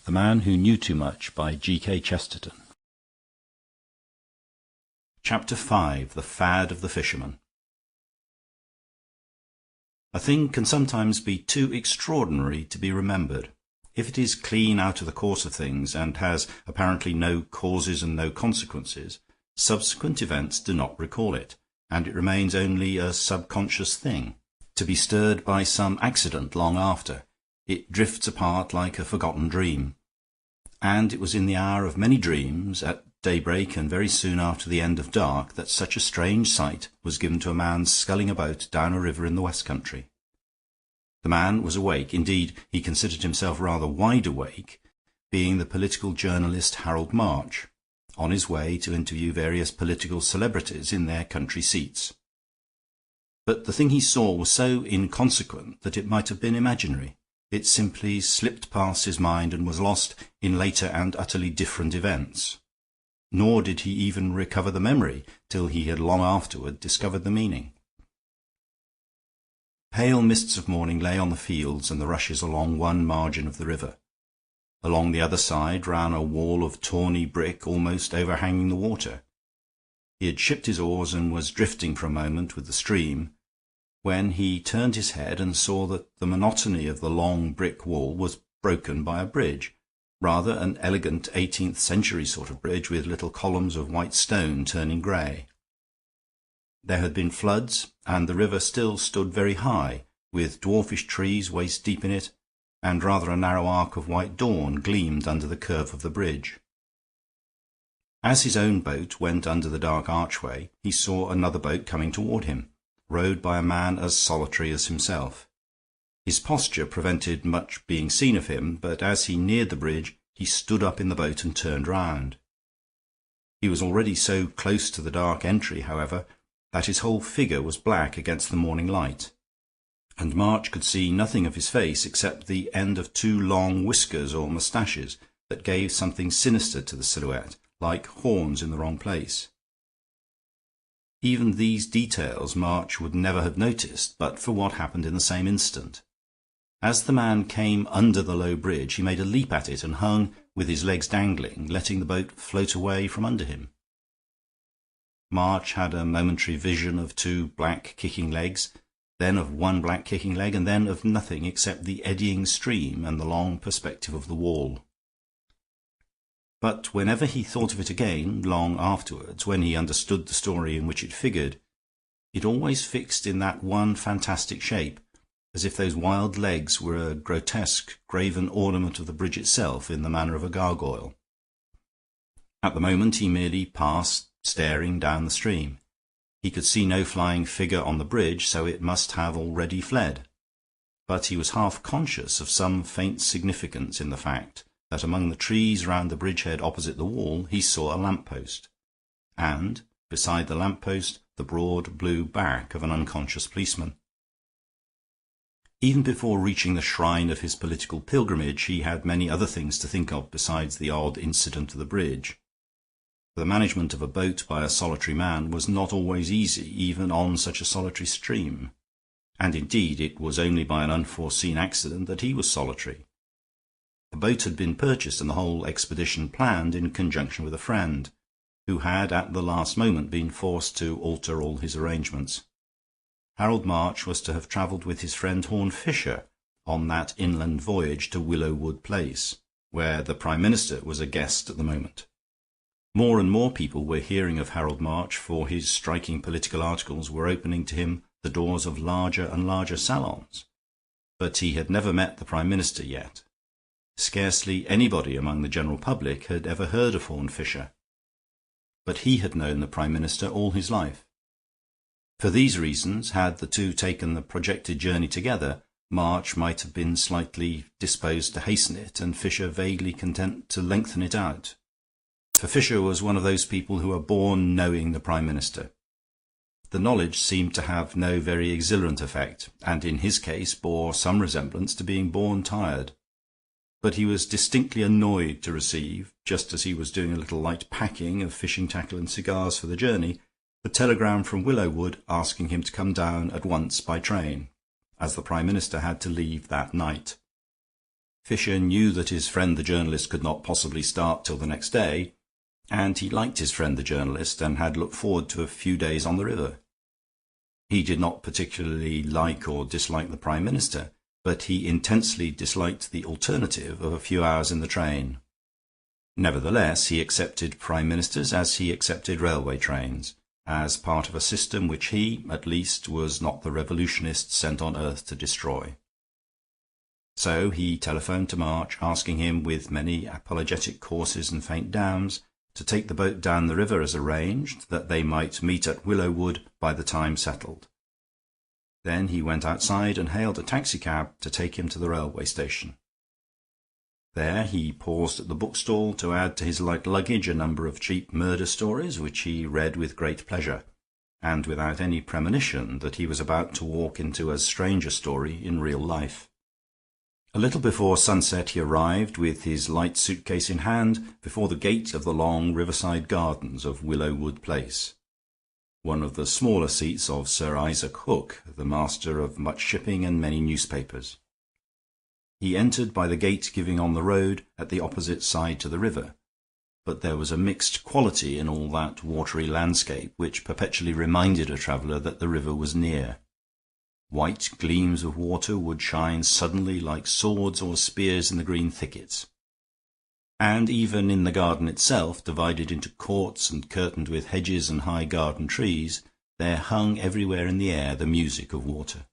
The Man Who Knew Too Much by G.K. Chesterton. Chapter 5. The Fad of the Fisherman. A thing can sometimes be too extraordinary to be remembered. If it is clean out of the course of things, and has apparently no causes and no consequences, subsequent events do not recall it, and it remains only a subconscious thing, to be stirred by some accident long after. It drifts apart like a forgotten dream. And it was in the hour of many dreams, at daybreak and very soon after the end of dark, that such a strange sight was given to a man sculling a boat down a river in the West Country. The man was awake. Indeed, he considered himself rather wide awake, being the political journalist Harold March, on his way to interview various political celebrities in their country seats. But the thing he saw was so inconsequent that it might have been imaginary. It simply slipped past his mind and was lost in later and utterly different events. Nor did he even recover the memory till he had long afterward discovered the meaning. Pale mists of morning lay on the fields and the rushes along one margin of the river. Along the other side ran a wall of tawny brick almost overhanging the water. He had shipped his oars and was drifting for a moment with the stream, when he turned his head and saw that the monotony of the long brick wall was broken by a bridge, rather an elegant 18th century sort of bridge, with little columns of white stone turning grey. There had been floods, and the river still stood very high, with dwarfish trees waist deep in it, and rather a narrow arc of white dawn gleamed under the curve of the bridge. As his own boat went under the dark archway, he saw another boat coming toward him, rowed by a man as solitary as himself. His posture prevented much being seen of him, but as he neared the bridge he stood up in the boat and turned round. He was already so close to the dark entry, however, that his whole figure was black against the morning light, and March could see nothing of his face except the end of two long whiskers or moustaches that gave something sinister to the silhouette, like horns in the wrong place. Even these details March would never have noticed but for what happened in the same instant. As the man came under the low bridge, he made a leap at it and hung with his legs dangling, letting the boat float away from under him. March had a momentary vision of two black kicking legs, then of one black kicking leg, and then of nothing except the eddying stream and the long perspective of the wall. But whenever he thought of it again, long afterwards, when he understood the story in which it figured, it always fixed in that one fantastic shape, as if those wild legs were a grotesque graven ornament of the bridge itself in the manner of a gargoyle. At the moment he merely passed, staring down the stream. He could see no flying figure on the bridge, so it must have already fled. But he was half conscious of some faint significance in the fact that among the trees round the bridgehead opposite the wall he saw a lamp-post, and beside the lamp-post the broad blue back of an unconscious policeman. Even before reaching the shrine of his political pilgrimage he had many other things to think of besides the odd incident of the bridge. The management of a boat by a solitary man was not always easy, even on such a solitary stream, and indeed it was only by an unforeseen accident that he was solitary. The boat had been purchased and the whole expedition planned in conjunction with a friend, who had at the last moment been forced to alter all his arrangements. Harold March was to have travelled with his friend Horne Fisher on that inland voyage to Willowwood Place, where the Prime Minister was a guest at the moment. More and more people were hearing of Harold March, for his striking political articles were opening to him the doors of larger and larger salons. But he had never met the Prime Minister yet. Scarcely anybody among the general public had ever heard of Horne Fisher. But he had known the Prime Minister all his life. For these reasons, had the two taken the projected journey together, March might have been slightly disposed to hasten it, and Fisher vaguely content to lengthen it out. For Fisher was one of those people who are born knowing the Prime Minister. The knowledge seemed to have no very exhilarant effect, and in his case bore some resemblance to being born tired. But he was distinctly annoyed to receive, just as he was doing a little light packing of fishing tackle and cigars for the journey, the telegram from Willowwood asking him to come down at once by train, as the Prime Minister had to leave that night. Fisher knew that his friend the journalist could not possibly start till the next day, and he liked his friend the journalist and had looked forward to a few days on the river. He did not particularly like or dislike the Prime Minister, but he intensely disliked the alternative of a few hours in the train. Nevertheless, he accepted prime ministers as he accepted railway trains, as part of a system which he, at least, was not the revolutionist sent on earth to destroy. So he telephoned to March, asking him, with many apologetic courses and faint dams, to take the boat down the river as arranged, that they might meet at Willow Wood by the time settled. Then he went outside and hailed a taxicab to take him to the railway station. There he paused at the bookstall to add to his light luggage a number of cheap murder stories, which he read with great pleasure, and without any premonition that he was about to walk into as strange a story in real life. A little before sunset he arrived, with his light suitcase in hand, before the gate of the long riverside gardens of Willow Wood Place, one of the smaller seats of Sir Isaac Hook, the master of much shipping and many newspapers. He entered by the gate giving on the road at the opposite side to the river, but there was a mixed quality in all that watery landscape which perpetually reminded a traveller that the river was near. White gleams of water would shine suddenly like swords or spears in the green thickets. And even in the garden itself, divided into courts and curtained with hedges and high garden trees, there hung everywhere in the air the music of water.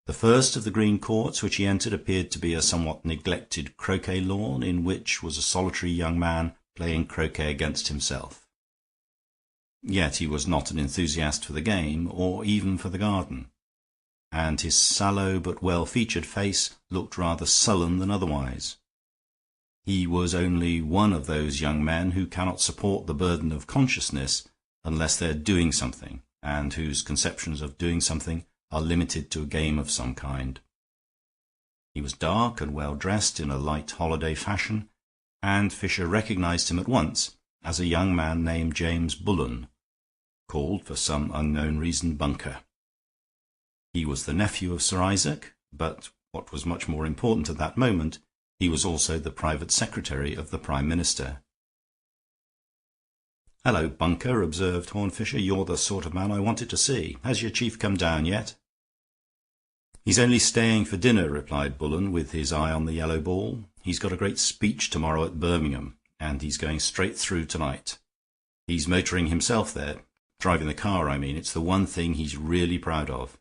The first of the green courts which he entered appeared to be a somewhat neglected croquet lawn, in which was a solitary young man playing croquet against himself. Yet he was not an enthusiast for the game, or even for the garden, and his sallow but well-featured face looked rather sullen than otherwise. He was only one of those young men who cannot support the burden of consciousness unless they are doing something, and whose conceptions of doing something are limited to a game of some kind. He was dark and well dressed in a light holiday fashion, and Fisher recognized him at once as a young man named James Bullen, called for some unknown reason Bunker. He was the nephew of Sir Isaac, but what was much more important at that moment, he was also the private secretary of the Prime Minister. "Hello, Bunker," observed Horne Fisher. "You're the sort of man I wanted to see. Has your chief come down yet?" "He's only staying for dinner," replied Bullen, with his eye on the yellow ball. "He's got a great speech tomorrow at Birmingham, and he's going straight through tonight. He's motoring himself there, driving the car, I mean. It's the one thing he's really proud of."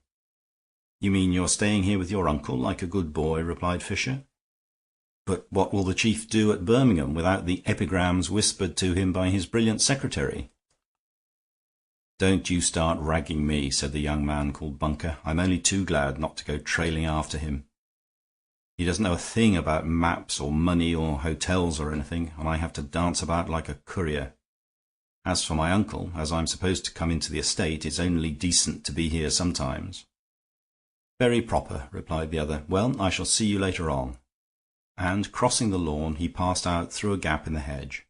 "You mean you're staying here with your uncle, like a good boy," replied Fisher. "But what will the chief do at Birmingham without the epigrams whispered to him by his brilliant secretary?" "Don't you start ragging me," said the young man called Bunker. "I'm only too glad not to go trailing after him. He doesn't know a thing about maps or money or hotels or anything, and I have to dance about like a courier. As for my uncle, as I'm supposed to come into the estate, it's only decent to be here sometimes." "Very proper," replied the other. "Well, I shall see you later on." And crossing the lawn, he passed out through a gap in the hedge.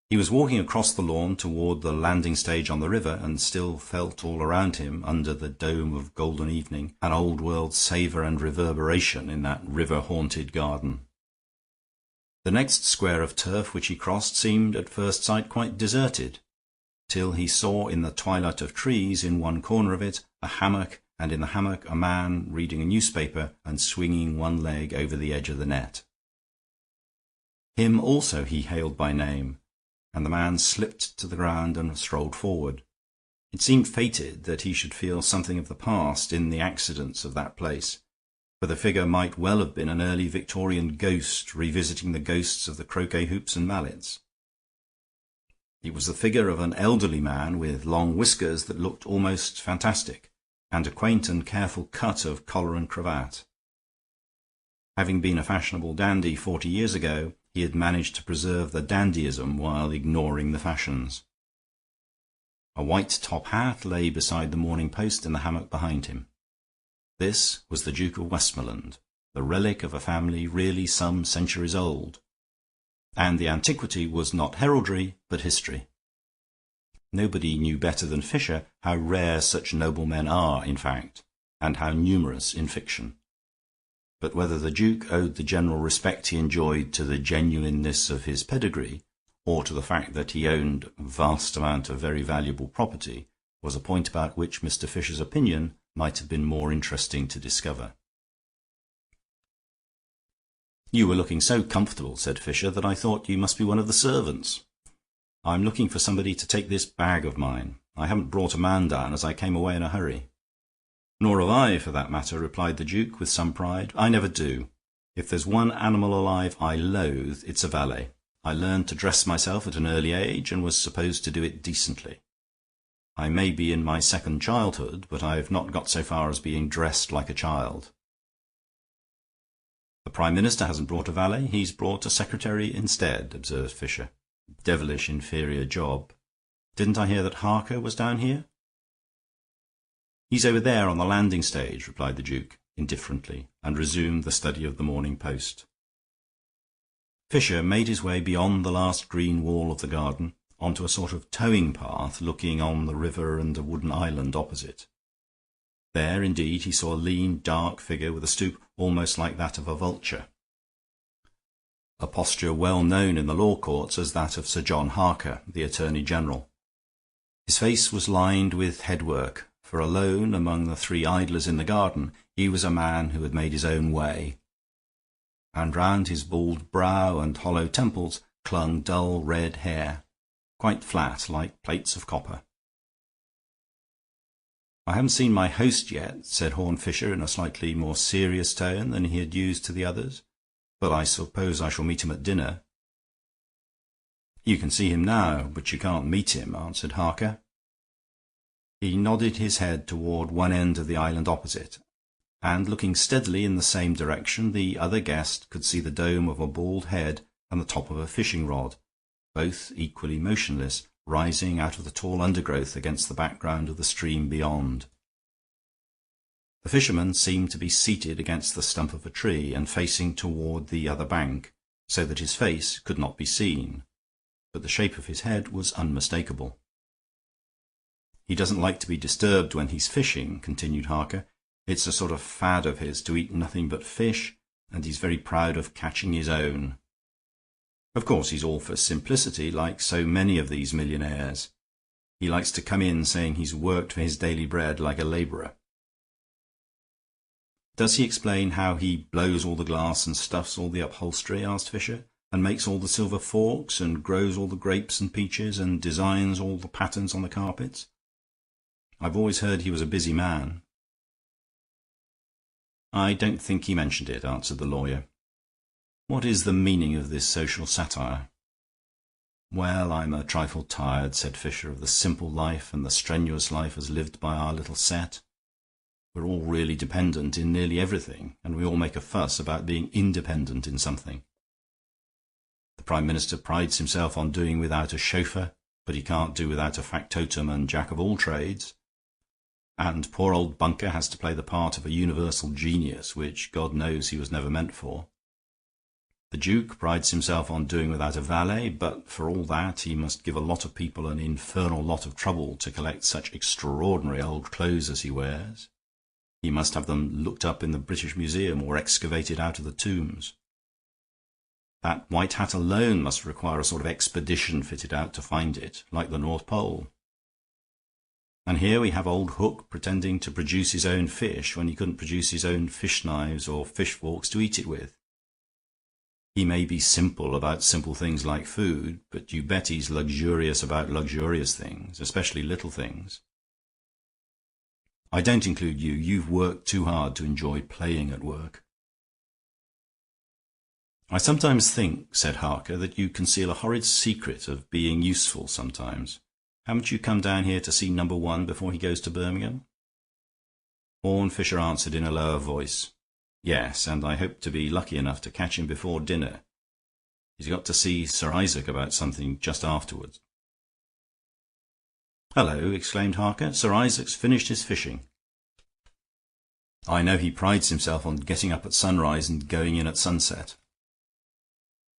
He was walking across the lawn toward the landing stage on the river, and still felt all around him, under the dome of golden evening, an old-world savour and reverberation in that river-haunted garden. The next square of turf which he crossed seemed at first sight quite deserted, till he saw in the twilight of trees in one corner of it a hammock, and in the hammock a man reading a newspaper and swinging one leg over the edge of the net. Him also he hailed by name, and the man slipped to the ground and strolled forward. It seemed fated that he should feel something of the past in the accidents of that place, for the figure might well have been an early Victorian ghost revisiting the ghosts of the croquet hoops and mallets. It was the figure of an elderly man with long whiskers that looked almost fantastic, and a quaint and careful cut of collar and cravat. Having been a fashionable dandy 40 years ago, he had managed to preserve the dandyism while ignoring the fashions. A white top hat lay beside the Morning Post in the hammock behind him. This was the Duke of Westmoreland, the relic of a family really some centuries old, and the antiquity was not heraldry but history. Nobody knew better than Fisher how rare such noblemen are in fact, and how numerous in fiction. But whether the Duke owed the general respect he enjoyed to the genuineness of his pedigree, or to the fact that he owned a vast amount of very valuable property, was a point about which Mr. Fisher's opinion might have been more interesting to discover. "You were looking so comfortable," said Fisher, "that I thought you must be one of the servants. I'm looking for somebody to take this bag of mine. I haven't brought a man down, as I came away in a hurry." "Nor have I, for that matter," replied the Duke, with some pride. "I never do. If there's one animal alive I loathe, it's a valet. I learned to dress myself at an early age, and was supposed to do it decently. I may be in my second childhood, but I've not got so far as being dressed like a child." "The Prime Minister hasn't brought a valet. He's brought a secretary instead," observed Fisher. "Devilish inferior job. Didn't I hear that Harker was down here?" "He's over there on the landing stage," replied the Duke, indifferently, and resumed the study of the Morning Post. Fisher made his way beyond the last green wall of the garden, onto a sort of towing path looking on the river and a wooden island opposite. There, indeed, he saw a lean, dark figure with a stoop almost like that of a vulture, a posture well known in the law courts as that of Sir John Harker, the Attorney General. His face was lined with headwork, for alone among the three idlers in the garden he was a man who had made his own way, and round his bald brow and hollow temples clung dull red hair, quite flat, like plates of copper. "I haven't seen my host yet," said Horne Fisher in a slightly more serious tone than he had used to the others, "but I suppose I shall meet him at dinner." "You can see him now, but you can't meet him," answered Harker. He nodded his head toward one end of the island opposite, and looking steadily in the same direction, the other guest could see the dome of a bald head and the top of a fishing rod, both equally motionless, rising out of the tall undergrowth against the background of the stream beyond. The fisherman seemed to be seated against the stump of a tree and facing toward the other bank, so that his face could not be seen, but the shape of his head was unmistakable. "He doesn't like to be disturbed when he's fishing," continued Harker. "It's a sort of fad of his to eat nothing but fish, and he's very proud of catching his own. Of course, he's all for simplicity, like so many of these millionaires. He likes to come in saying he's worked for his daily bread like a laborer." "Does he explain how he blows all the glass and stuffs all the upholstery?" asked Fisher, "and makes all the silver forks, and grows all the grapes and peaches, and designs all the patterns on the carpets? I've always heard he was a busy man." "I don't think he mentioned it," answered the lawyer. "What is the meaning of this social satire?" "Well, I'm a trifle tired," said Fisher, "of the simple life and the strenuous life as lived by our little set. We're all really dependent in nearly everything, and we all make a fuss about being independent in something. The Prime Minister prides himself on doing without a chauffeur, but he can't do without a factotum and jack-of-all-trades. And poor old Bunker has to play the part of a universal genius, which God knows he was never meant for. The Duke prides himself on doing without a valet, but for all that he must give a lot of people an infernal lot of trouble to collect such extraordinary old clothes as he wears. He must have them looked up in the British Museum or excavated out of the tombs. That white hat alone must require a sort of expedition fitted out to find it, like the North Pole. And here we have old Hook pretending to produce his own fish when he couldn't produce his own fish knives or fish forks to eat it with. He may be simple about simple things like food, but you bet he's luxurious about luxurious things, especially little things. I don't include you. You've worked too hard to enjoy playing at work." "I sometimes think," said Harker, "that you conceal a horrid secret of being useful sometimes. Haven't you come down here to see number one before he goes to Birmingham?" Horne Fisher answered in a lower voice, "Yes, and I hope to be lucky enough to catch him before dinner. He's got to see Sir Isaac about something just afterwards." "Hullo!" exclaimed Harker. "Sir Isaac's finished his fishing. I know he prides himself on getting up at sunrise and going in at sunset."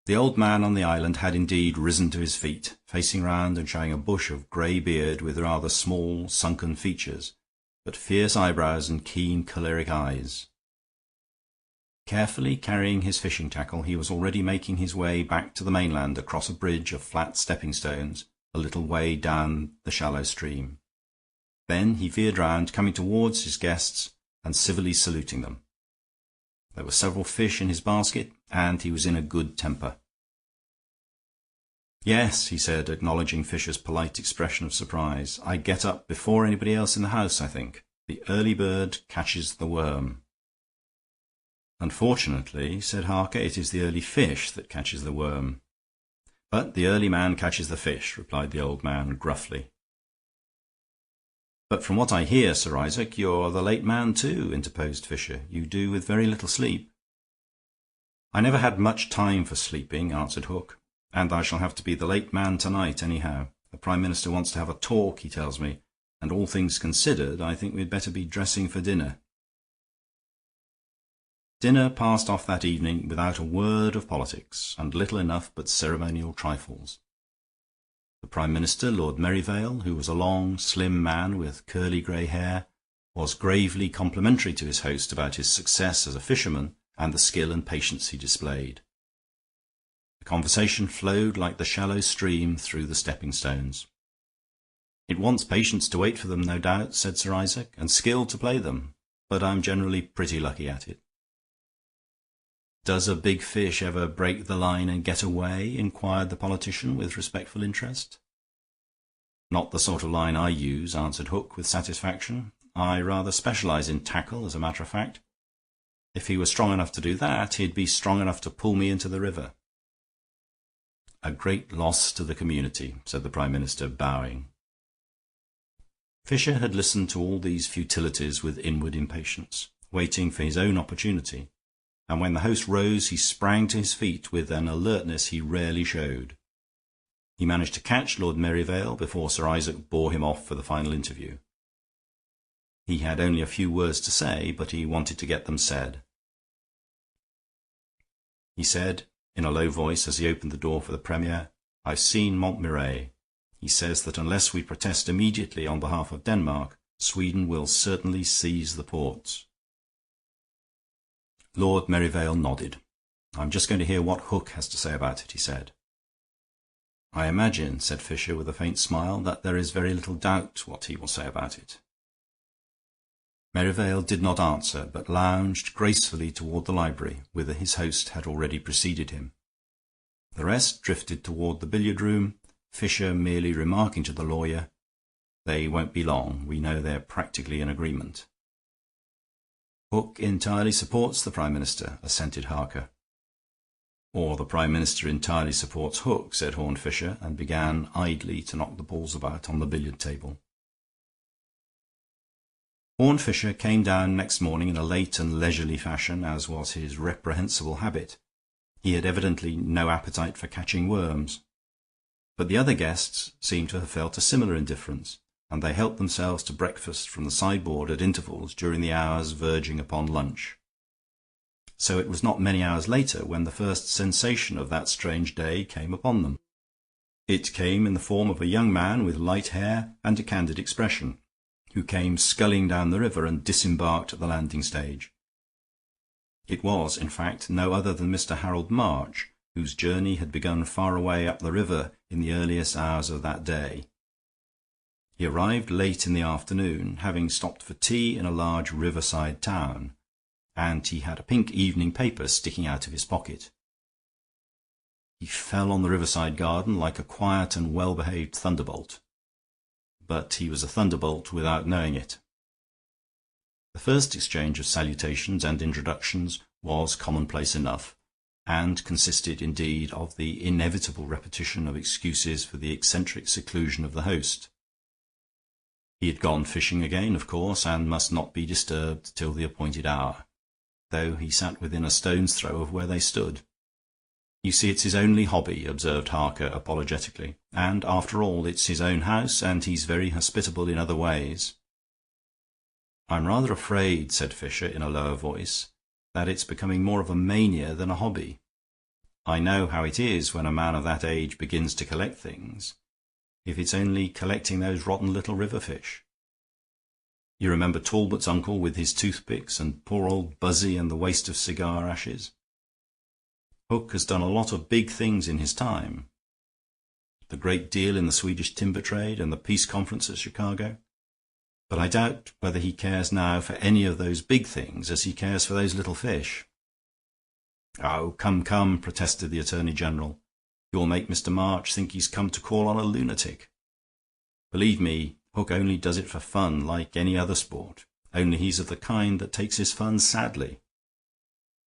The old man on the island had indeed risen to his feet, facing round and showing a bush of grey beard with rather small, sunken features, but fierce eyebrows and keen, choleric eyes. Carefully carrying his fishing tackle, he was already making his way back to the mainland across a bridge of flat stepping stones a little way down the shallow stream. Then he veered round, coming towards his guests and civilly saluting them. There were several fish in his basket, and he was in a good temper. "Yes," he said, acknowledging Fisher's polite expression of surprise. "I get up before anybody else in the house, I think. The early bird catches the worm." "Unfortunately," said Harker, "it is the early fish that catches the worm." "But the early man catches the fish," replied the old man gruffly. "But from what I hear, Sir Isaac, you're the late man too," interposed Fisher. "You do with very little sleep." "I never had much time for sleeping," answered Hook, "and I shall have to be the late man tonight, anyhow. The Prime Minister wants to have a talk, he tells me, and all things considered, I think we'd better be dressing for dinner." Dinner passed off that evening without a word of politics, and little enough but ceremonial trifles. The Prime Minister, Lord Merivale, who was a long, slim man with curly grey hair, was gravely complimentary to his host about his success as a fisherman and the skill and patience he displayed. The conversation flowed like the shallow stream through the stepping stones. "It wants patience to wait for them, no doubt," said Sir Isaac, "and skill to play them, but I'm generally pretty lucky at it." "Does a big fish ever break the line and get away?" inquired the politician with respectful interest. "Not the sort of line I use," answered Hook with satisfaction. "I rather specialize in tackle, as a matter of fact. If he were strong enough to do that, he'd be strong enough to pull me into the river." "A great loss to the community," said the Prime Minister, bowing. Fisher had listened to all these futilities with inward impatience, waiting for his own opportunity, and when the host rose he sprang to his feet with an alertness he rarely showed. He managed to catch Lord Merivale before Sir Isaac bore him off for the final interview. He had only a few words to say, but he wanted to get them said. He said in a low voice as he opened the door for the Premier, "I've seen Montmirail. He says that unless we protest immediately on behalf of Denmark, Sweden will certainly seize the ports." Lord Merivale nodded. "I'm just going to hear what Hook has to say about it," he said. "I imagine," said Fisher, with a faint smile, "that there is very little doubt what he will say about it." Merivale did not answer, but lounged gracefully toward the library, whither his host had already preceded him. The rest drifted toward the billiard-room, Fisher merely remarking to the lawyer, "They won't be long. We know they're practically in agreement." "Hook entirely supports the Prime Minister," assented Harker. "Or the Prime Minister entirely supports Hook," said Horne Fisher, and began idly to knock the balls about on the billiard table. Horne Fisher came down next morning in a late and leisurely fashion, as was his reprehensible habit. He had evidently no appetite for catching worms. But the other guests seemed to have felt a similar indifference, and they helped themselves to breakfast from the sideboard at intervals during the hours verging upon lunch. So it was not many hours later when the first sensation of that strange day came upon them. It came in the form of a young man with light hair and a candid expression, who came sculling down the river and disembarked at the landing stage. It was, in fact, no other than Mr. Harold March, whose journey had begun far away up the river in the earliest hours of that day. He arrived late in the afternoon, having stopped for tea in a large riverside town, and he had a pink evening paper sticking out of his pocket. He fell on the riverside garden like a quiet and well-behaved thunderbolt, but he was a thunderbolt without knowing it. The first exchange of salutations and introductions was commonplace enough, and consisted indeed of the inevitable repetition of excuses for the eccentric seclusion of the host. He had gone fishing again, of course, and must not be disturbed till the appointed hour, though he sat within a stone's throw of where they stood. "You see, it's his only hobby," observed Harker apologetically, "and after all, it's his own house, and he's very hospitable in other ways." "I'm rather afraid," said Fisher in a lower voice, "that it's becoming more of a mania than a hobby. I know how it is when a man of that age begins to collect things. If it's only collecting those rotten little river fish." You remember Talbot's uncle with his toothpicks, and poor old Buzzy and the waste of cigar ashes? Hook has done a lot of big things in his time. The great deal in the Swedish timber trade and the peace conference at Chicago. But I doubt whether he cares now for any of those big things as he cares for those little fish." "Oh, come, come," protested the Attorney General. "You'll make Mr. March think he's come to call on a lunatic. Believe me, Hook only does it for fun, like any other sport, only he's of the kind that takes his fun sadly.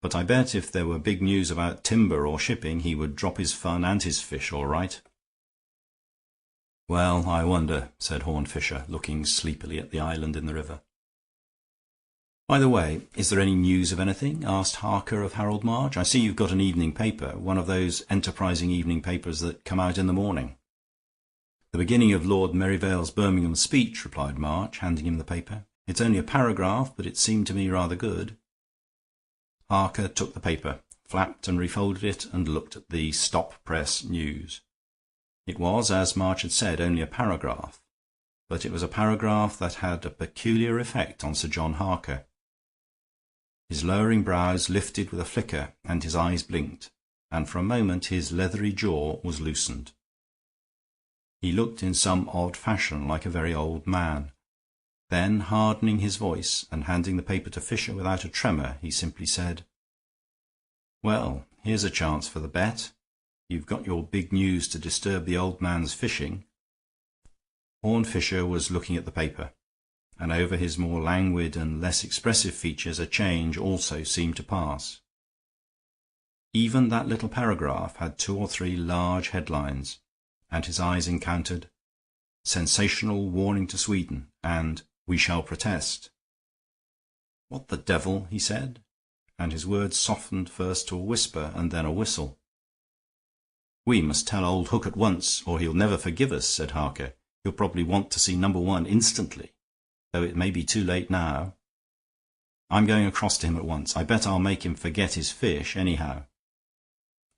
But I bet if there were big news about timber or shipping he would drop his fun and his fish all right." "Well, I wonder," said Horne Fisher, looking sleepily at the island in the river. "By the way, is there any news of anything?" asked Harker of Harold March. "I see you've got an evening paper, one of those enterprising evening papers that come out in the morning." "The beginning of Lord Merivale's Birmingham speech," replied March, handing him the paper. "It's only a paragraph, but it seemed to me rather good." Harker took the paper, flapped and refolded it, and looked at the stop press news. It was, as March had said, only a paragraph, but it was a paragraph that had a peculiar effect on Sir John Harker. His lowering brows lifted with a flicker, and his eyes blinked, and for a moment his leathery jaw was loosened. He looked in some odd fashion like a very old man. Then, hardening his voice and handing the paper to Fisher without a tremor, he simply said, "Well, here's a chance for the bet. You've got your big news to disturb the old man's fishing." Horne Fisher was looking at the paper, and over his more languid and less expressive features a change also seemed to pass. Even that little paragraph had 2 or 3 large headlines, and his eyes encountered "Sensational Warning to Sweden" and "We Shall Protest." "What the devil?" he said, and his words softened first to a whisper and then a whistle. "We must tell old Hook at once, or he'll never forgive us," said Harker. "He'll probably want to see number 1 instantly, though it may be too late now. I'm going across to him at once. I bet I'll make him forget his fish, anyhow."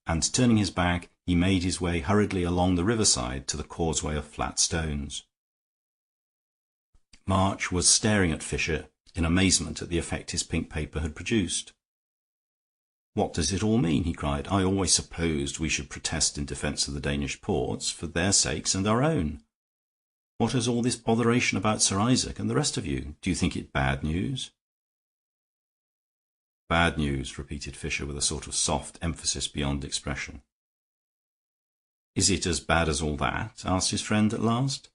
And turning his back, he made his way hurriedly along the riverside to the causeway of flat stones. March was staring at Fisher in amazement at the effect his pink paper had produced. "What does it all mean?" he cried. "I always supposed we should protest in defense of the Danish ports, for their sakes and our own. What is all this botheration about Sir Isaac and the rest of you? Do you think it bad news?" "Bad news," repeated Fisher with a sort of soft emphasis beyond expression. "Is it as bad as all that?" asked his friend at last.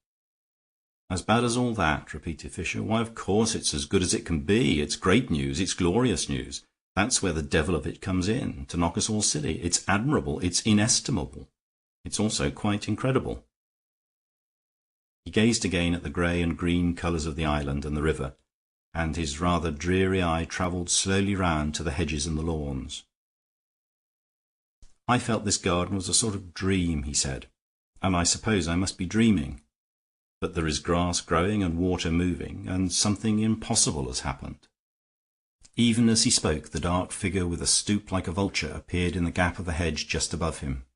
"As bad as all that?" repeated Fisher. "Why, of course it's as good as it can be. It's great news. It's glorious news. That's where the devil of it comes in, to knock us all silly. It's admirable. It's inestimable. It's also quite incredible." He gazed again at the grey and green colours of the island and the river, and his rather dreary eye travelled slowly round to the hedges and the lawns. "I felt this garden was a sort of dream," he said, "and I suppose I must be dreaming. But there is grass growing and water moving, and something impossible has happened." Even as he spoke, the dark figure with a stoop like a vulture appeared in the gap of the hedge just above him.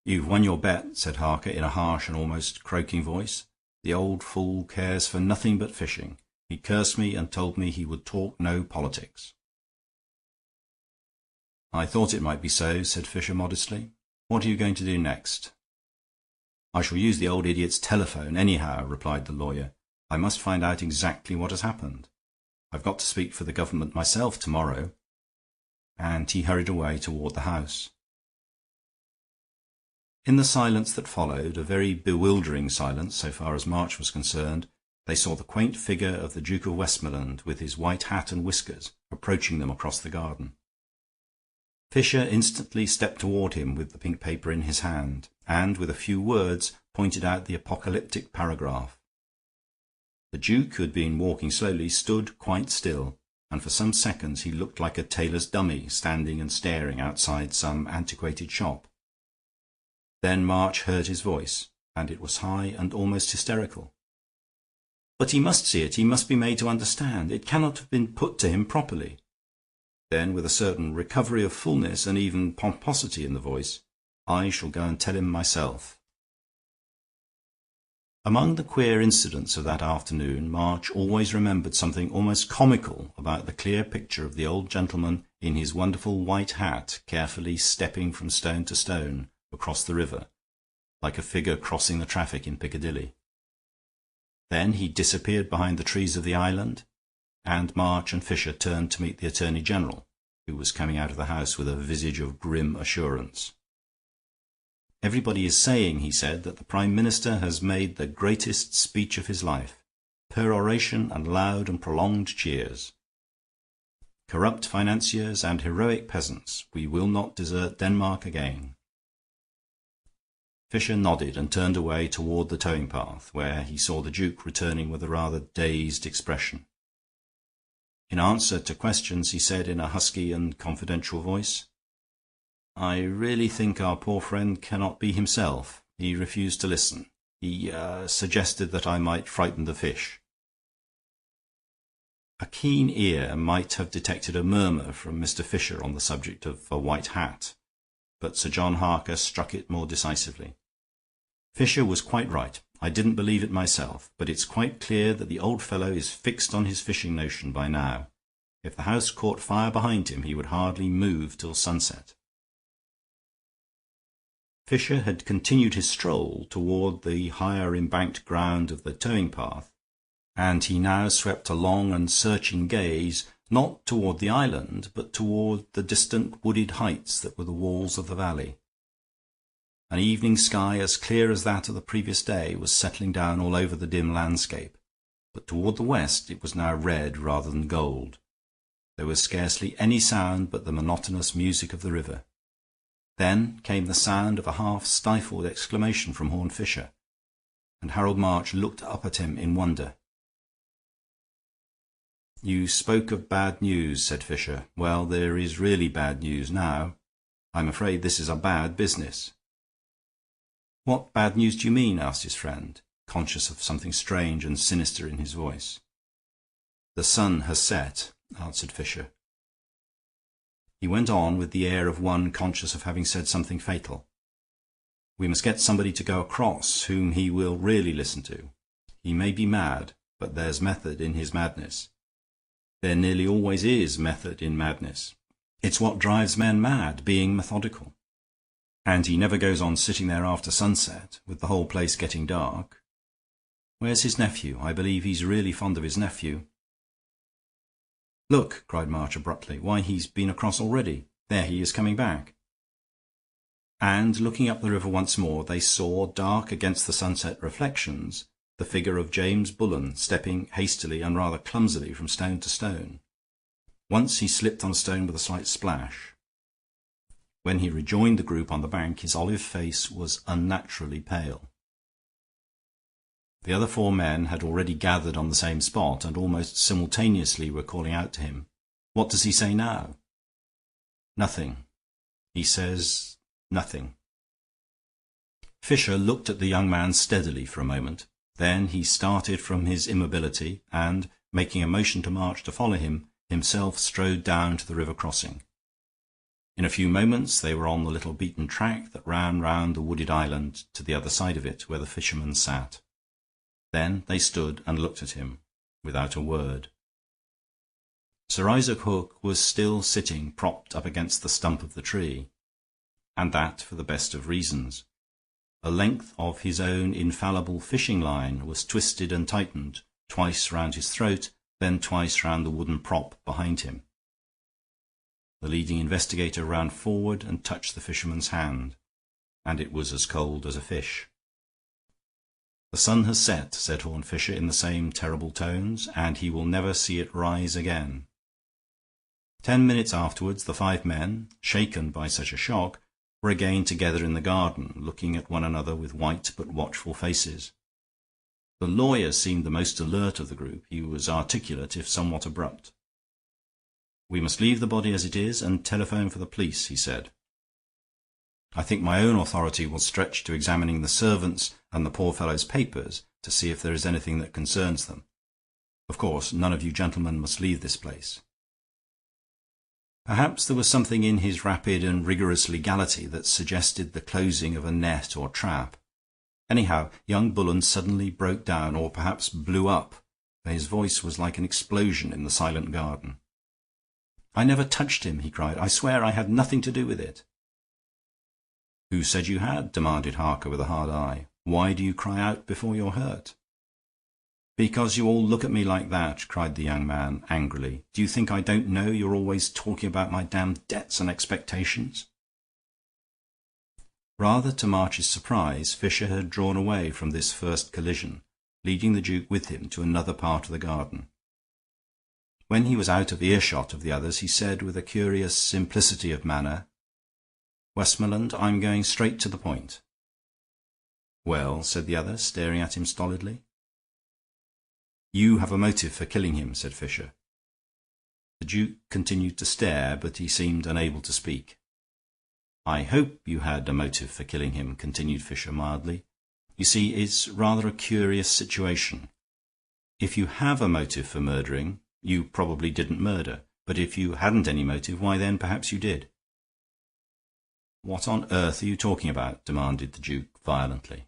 "You've won your bet," said Harker in a harsh and almost croaking voice. "The old fool cares for nothing but fishing. He cursed me and told me he would talk no politics." "I thought it might be so," said Fisher modestly. "What are you going to do next?" "I shall use the old idiot's telephone, anyhow," replied the lawyer. "I must find out exactly what has happened. I've got to speak for the government myself tomorrow." And he hurried away toward the house. In the silence that followed, a very bewildering silence so far as March was concerned, they saw the quaint figure of the Duke of Westmoreland, with his white hat and whiskers, approaching them across the garden. Fisher instantly stepped toward him with the pink paper in his hand, and with a few words pointed out the apocalyptic paragraph. The Duke, who had been walking slowly, stood quite still, and for some seconds he looked like a tailor's dummy standing and staring outside some antiquated shop. Then March heard his voice, and it was high and almost hysterical. "But he must see it. He must be made to understand. It cannot have been put to him properly." Then, with a certain recovery of fullness and even pomposity in the voice, "I shall go and tell him myself." Among the queer incidents of that afternoon, March always remembered something almost comical about the clear picture of the old gentleman in his wonderful white hat carefully stepping from stone to stone across the river, like a figure crossing the traffic in Piccadilly. Then he disappeared behind the trees of the island, and March and Fisher turned to meet the Attorney General, who was coming out of the house with a visage of grim assurance. "Everybody is saying," he said, "that the Prime Minister has made the greatest speech of his life. Peroration and loud and prolonged cheers. Corrupt financiers and heroic peasants, we will not desert Denmark again." Fisher nodded and turned away toward the towing path, where he saw the Duke returning with a rather dazed expression. In answer to questions, he said in a husky and confidential voice, "I really think our poor friend cannot be himself. He refused to listen. He suggested that I might frighten the fish." A keen ear might have detected a murmur from Mr. Fisher on the subject of a white hat, but Sir John Harker struck it more decisively. "Fisher was quite right. I didn't believe it myself, but it's quite clear that the old fellow is fixed on his fishing notion by now. If the house caught fire behind him, he would hardly move till sunset." Fisher had continued his stroll toward the higher embanked ground of the towing path, and he now swept a long and searching gaze, not toward the island, but toward the distant wooded heights that were the walls of the valley. An evening sky as clear as that of the previous day was settling down all over the dim landscape, but toward the west it was now red rather than gold. There was scarcely any sound but the monotonous music of the river. Then came the sound of a half-stifled exclamation from Horne Fisher, and Harold March looked up at him in wonder. "You spoke of bad news," said Fisher. "Well, there is really bad news now. I'm afraid this is a bad business." "What bad news do you mean?" asked his friend, conscious of something strange and sinister in his voice. "The sun has set," answered Fisher. He went on with the air of one conscious of having said something fatal. "We must get somebody to go across whom he will really listen to. He may be mad, but there's method in his madness. There nearly always is method in madness. It's what drives men mad, being methodical. And he never goes on sitting there after sunset, with the whole place getting dark. Where's his nephew? I believe he's really fond of his nephew." "Look!" cried March abruptly. "Why, he's been across already. There he is coming back." And looking up the river once more, they saw, dark against the sunset reflections, the figure of James Bullen stepping hastily and rather clumsily from stone to stone. Once he slipped on a stone with a slight splash. When he rejoined the group on the bank, his olive face was unnaturally pale. The other four men had already gathered on the same spot, and almost simultaneously were calling out to him. "What does he say now?" "Nothing. He says nothing." Fisher looked at the young man steadily for a moment. Then he started from his immobility, and, making a motion to March to follow him, himself strode down to the river crossing. In a few moments they were on the little beaten track that ran round the wooded island to the other side of it, where the fishermen sat. Then they stood and looked at him, without a word. Sir Isaac Hook was still sitting propped up against the stump of the tree, and that for the best of reasons. A length of his own infallible fishing line was twisted and tightened, twice round his throat, then twice round the wooden prop behind him. The leading investigator ran forward and touched the fisherman's hand, and it was as cold as a fish. "The sun has set," said Horne Fisher in the same terrible tones, "and he will never see it rise again." 10 minutes afterwards the five men, shaken by such a shock, were again together in the garden, looking at one another with white but watchful faces. The lawyer seemed the most alert of the group. He was articulate, if somewhat abrupt. "We must leave the body as it is and telephone for the police," he said. "I think my own authority will stretch to examining the servants and the poor fellow's papers to see if there is anything that concerns them. Of course, none of you gentlemen must leave this place." Perhaps there was something in his rapid and rigorous legality that suggested the closing of a net or trap, Anyhow, young Bullen suddenly broke down, or perhaps blew up, for his voice was like an explosion in the silent garden. "I never touched him," he cried. "I swear I had nothing to do with it." "Who said you had?" demanded Harker, with a hard eye. "Why do you cry out before you're hurt?" "Because you all look at me like that," cried the young man, angrily. "Do you think I don't know you're always talking about my damned debts and expectations?" Rather to March's surprise, Fisher had drawn away from this first collision, leading the Duke with him to another part of the garden. When he was out of earshot of the others, he said with a curious simplicity of manner, "Westmoreland, I'm going straight to the point." "Well?" said the other, staring at him stolidly. "You have a motive for killing him," said Fisher. The Duke continued to stare, but he seemed unable to speak. "I hope you had a motive for killing him," continued Fisher, mildly. "You see, it's rather a curious situation. If you have a motive for murdering, you probably didn't murder. But if you hadn't any motive, why then perhaps you did." "What on earth are you talking about?" demanded the Duke, violently.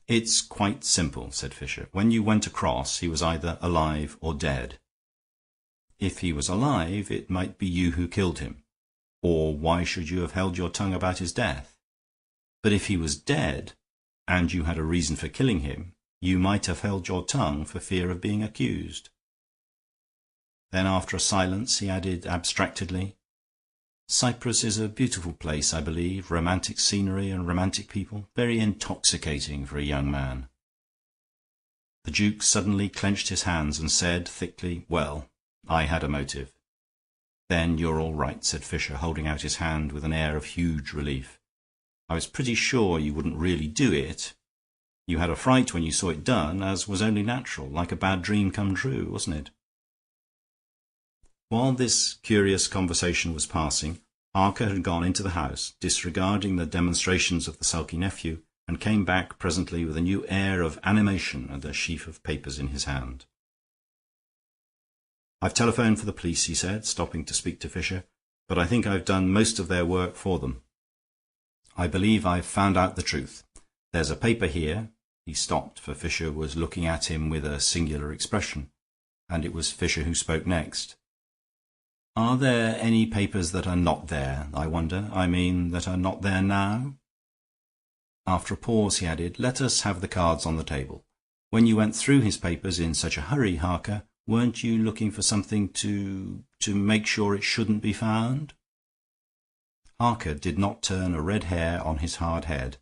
"It's quite simple," said Fisher. "When you went across, he was either alive or dead. If he was alive, it might be you who killed him, or why should you have held your tongue about his death? But if he was dead, and you had a reason for killing him, you might have held your tongue for fear of being accused." Then, after a silence, he added abstractedly, "Cyprus is a beautiful place, I believe, romantic scenery and romantic people, very intoxicating for a young man." The Duke suddenly clenched his hands and said, thickly, "Well, I had a motive." "Then you're all right," said Fisher, holding out his hand with an air of huge relief. "I was pretty sure you wouldn't really do it. You had a fright when you saw it done, as was only natural, like a bad dream come true, wasn't it?" While this curious conversation was passing, Harker had gone into the house, disregarding the demonstrations of the sulky nephew, and came back presently with a new air of animation and a sheaf of papers in his hand. "I've telephoned for the police," he said, stopping to speak to Fisher, "but I think I've done most of their work for them. I believe I've found out the truth. There's a paper here." He stopped, for Fisher was looking at him with a singular expression, and it was Fisher who spoke next. "Are there any papers that are not there, I wonder? I mean, that are not there now?" After a pause, he added, "Let us have the cards on the table. When you went through his papers in such a hurry, Harker, weren't you looking for something to make sure it shouldn't be found?" Harker did not turn a red hair on his hard head,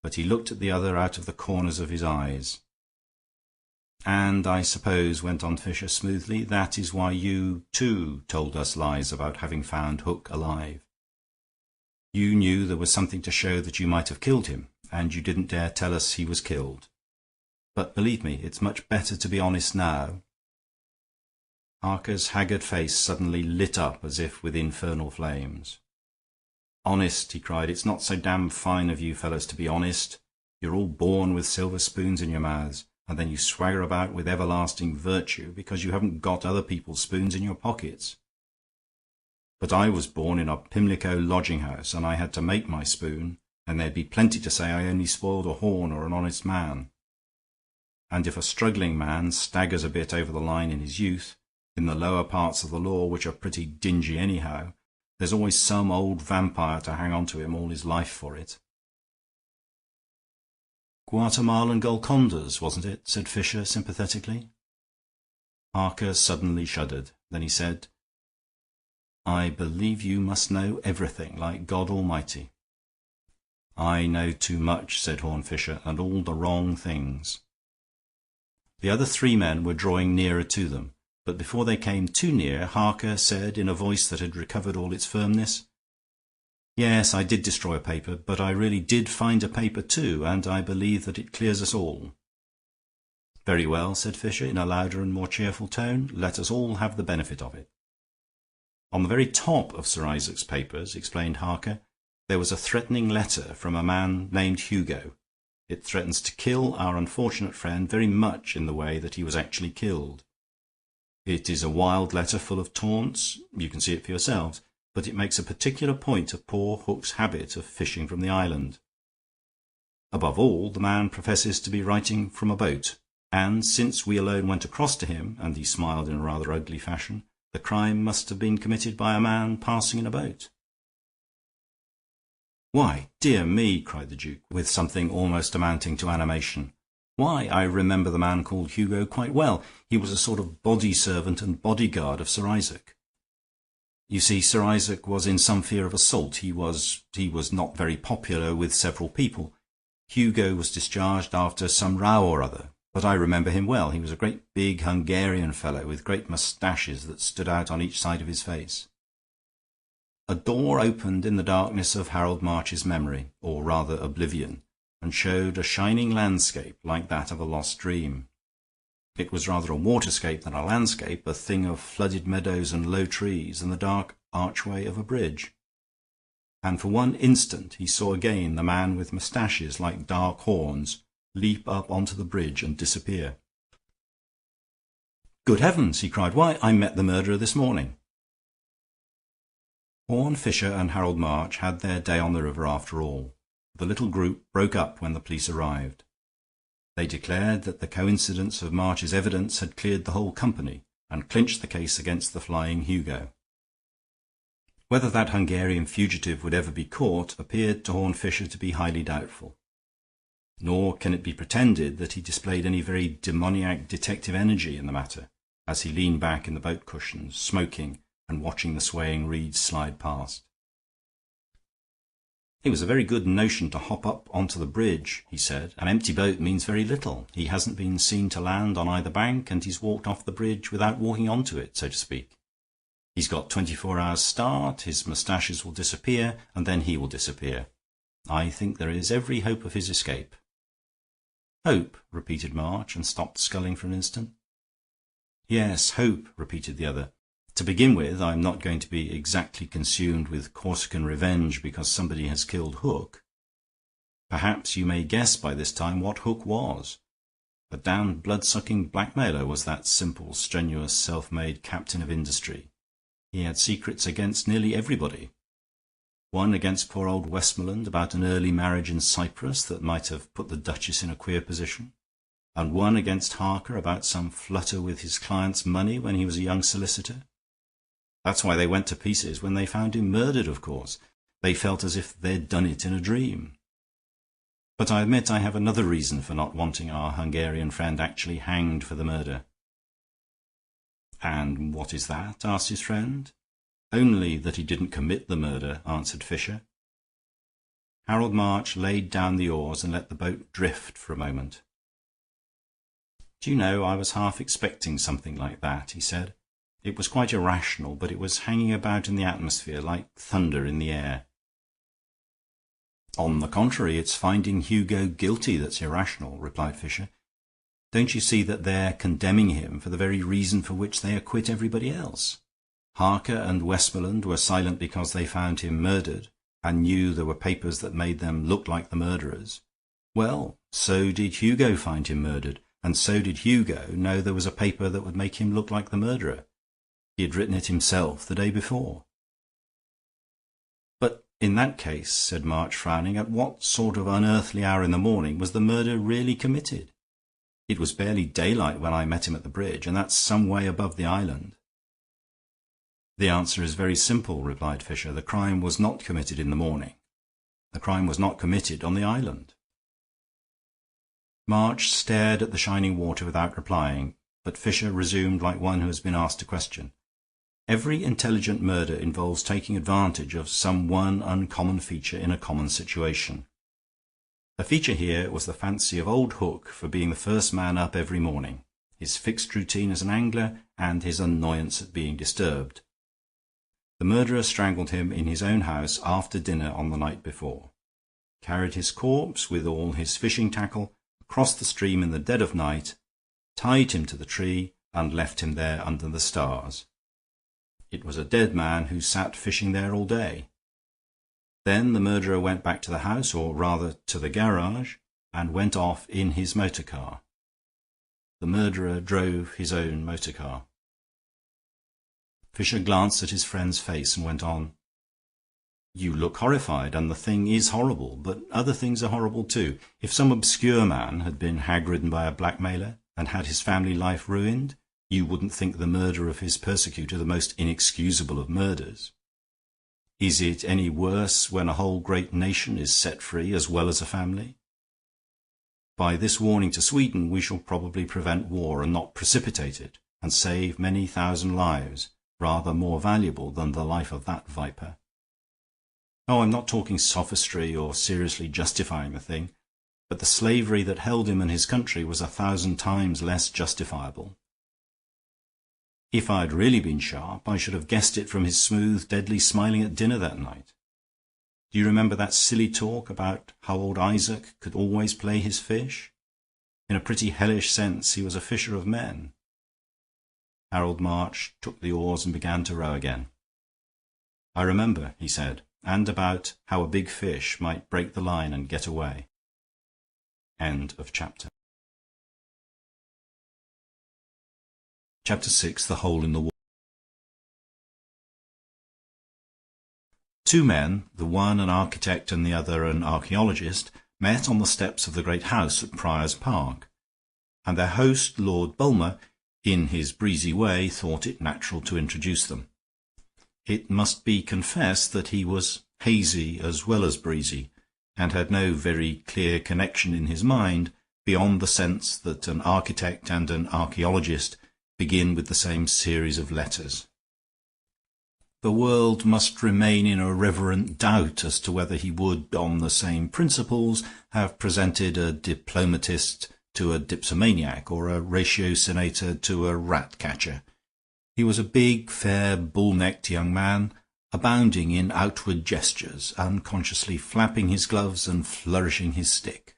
but he looked at the other out of the corners of his eyes. "And I suppose," went on Fisher, smoothly, "that is why you, too, told us lies about having found Hook alive. You knew there was something to show that you might have killed him, and you didn't dare tell us he was killed. But believe me, it's much better to be honest now." Harker's haggard face suddenly lit up as if with infernal flames. "Honest," he cried. "It's not so damn fine of you fellows to be honest. You're all born with silver spoons in your mouths, and then you swagger about with everlasting virtue because you haven't got other people's spoons in your pockets. But I was born in a Pimlico lodging-house, and I had to make my spoon, and there'd be plenty to say I only spoiled a horn or an honest man. And if a struggling man staggers a bit over the line in his youth, in the lower parts of the law, which are pretty dingy anyhow, there's always some old vampire to hang on to him all his life for it." "Guatemalan Golcondas, wasn't it?" said Fisher, sympathetically. Harker suddenly shuddered. Then he said, "I believe you must know everything, like God Almighty." "I know too much," said Horne Fisher, "and all the wrong things." The other three men were drawing nearer to them, but before they came too near, Harker said in a voice that had recovered all its firmness, "Yes, I did destroy a paper, but I really did find a paper too, and I believe that it clears us all." "Very well," said Fisher, in a louder and more cheerful tone. "Let us all have the benefit of it." "On the very top of Sir Isaac's papers," explained Harker, "there was a threatening letter from a man named Hugo. It threatens to kill our unfortunate friend very much in the way that he was actually killed. It is a wild letter full of taunts. You can see it for yourselves. But it makes a particular point of poor Hook's habit of fishing from the island. Above all, the man professes to be writing from a boat, and since we alone went across to him," and he smiled in a rather ugly fashion, "the crime must have been committed by a man passing in a boat." "Why, dear me," cried the Duke, with something almost amounting to animation. "Why, I remember the man called Hugo quite well. He was a sort of body servant and bodyguard of Sir Isaac. You see, Sir Isaac was in some fear of assault. He was not very popular with several people. Hugo was discharged after some row or other, but I remember him well. He was a great big Hungarian fellow with great moustaches that stood out on each side of his face." A door opened in the darkness of Harold March's memory, or rather oblivion, and showed a shining landscape like that of a lost dream. It was rather a waterscape than a landscape, a thing of flooded meadows and low trees and the dark archway of a bridge. And for one instant he saw again the man with moustaches like dark horns leap up onto the bridge and disappear. "Good heavens!" he cried. "Why, I met the murderer this morning." Horne Fisher and Harold March had their day on the river after all. The little group broke up when the police arrived. They declared that the coincidence of March's evidence had cleared the whole company and clinched the case against the flying Hugo. Whether that Hungarian fugitive would ever be caught appeared to Horne Fisher to be highly doubtful. Nor can it be pretended that he displayed any very demoniac detective energy in the matter, as he leaned back in the boat cushions, smoking and watching the swaying reeds slide past. "It was a very good notion to hop up onto the bridge," he said. "An empty boat means very little. He hasn't been seen to land on either bank, and he's walked off the bridge without walking onto it, so to speak. He's got 24 hours' start, his moustaches will disappear, and then he will disappear. I think there is every hope of his escape." "Hope?" repeated March, and stopped sculling for an instant. "Yes, hope," repeated the other. "To begin with, I'm not going to be exactly consumed with Corsican revenge because somebody has killed Hook. Perhaps you may guess by this time what Hook was. A damned blood-sucking blackmailer was that simple, strenuous, self-made captain of industry. He had secrets against nearly everybody. One against poor old Westmoreland about an early marriage in Cyprus that might have put the Duchess in a queer position, and one against Harker about some flutter with his client's money when he was a young solicitor. That's why they went to pieces when they found him murdered, of course. They felt as if they'd done it in a dream. But I admit I have another reason for not wanting our Hungarian friend actually hanged for the murder." "And what is that?" asked his friend. "Only that he didn't commit the murder," answered Fisher. Harold March laid down the oars and let the boat drift for a moment. "Do you know, I was half expecting something like that," he said. "It was quite irrational, but it was hanging about in the atmosphere like thunder in the air." "On the contrary, it's finding Hugo guilty that's irrational," replied Fisher. "Don't you see that they're condemning him for the very reason for which they acquit everybody else? Harker and Westmoreland were silent because they found him murdered and knew there were papers that made them look like the murderers. Well, so did Hugo find him murdered, and so did Hugo know there was a paper that would make him look like the murderer. He had written it himself the day before." "But in that case," said March, frowning, "at what sort of unearthly hour in the morning was the murder really committed? It was barely daylight when I met him at the bridge, and that's some way above the island." "The answer is very simple," replied Fisher. "The crime was not committed in the morning. The crime was not committed on the island." March stared at the shining water without replying, but Fisher resumed like one who has been asked a question. "Every intelligent murder involves taking advantage of some one uncommon feature in a common situation. The feature here was the fancy of old Hook for being the first man up every morning, his fixed routine as an angler, and his annoyance at being disturbed. The murderer strangled him in his own house after dinner on the night before, carried his corpse with all his fishing tackle across the stream in the dead of night, tied him to the tree, and left him there under the stars. It was a dead man who sat fishing there all day. Then the murderer went back to the house, or rather to the garage, and went off in his motor car. The murderer drove his own motor car." Fisher glanced at his friend's face and went on. You look horrified, and the thing is horrible, but other things are horrible too. If some obscure man had been hag-ridden by a blackmailer and had his family life ruined, you wouldn't think the murder of his persecutor the most inexcusable of murders. Is it any worse when a whole great nation is set free as well as a family? By this warning to Sweden we shall probably prevent war and not precipitate it, and save many thousand lives, rather more valuable than the life of that viper. Oh, I'm not talking sophistry or seriously justifying the thing, but the slavery that held him and his country was 1,000 times less justifiable. If I'd really been sharp, I should have guessed it from his smooth, deadly smiling at dinner that night. Do you remember that silly talk about how old Isaac could always play his fish? In a pretty hellish sense, he was a fisher of men. Harold March took the oars and began to row again. I remember, he said, and about how a big fish might break the line and get away. End of chapter. Chapter 6. The Hole in the Wall. Two men, the one an architect and the other an archaeologist, met on the steps of the great house at Prior's Park, and their host, Lord Bulmer, in his breezy way, thought it natural to introduce them. It must be confessed that he was hazy as well as breezy, and had no very clear connection in his mind beyond the sense that an architect and an archaeologist begin with the same series of letters. The world must remain in a reverent doubt as to whether he would, on the same principles, have presented a diplomatist to a dipsomaniac or a ratiocinator to a rat-catcher. He was a big, fair, bull-necked young man, abounding in outward gestures, unconsciously flapping his gloves and flourishing his stick.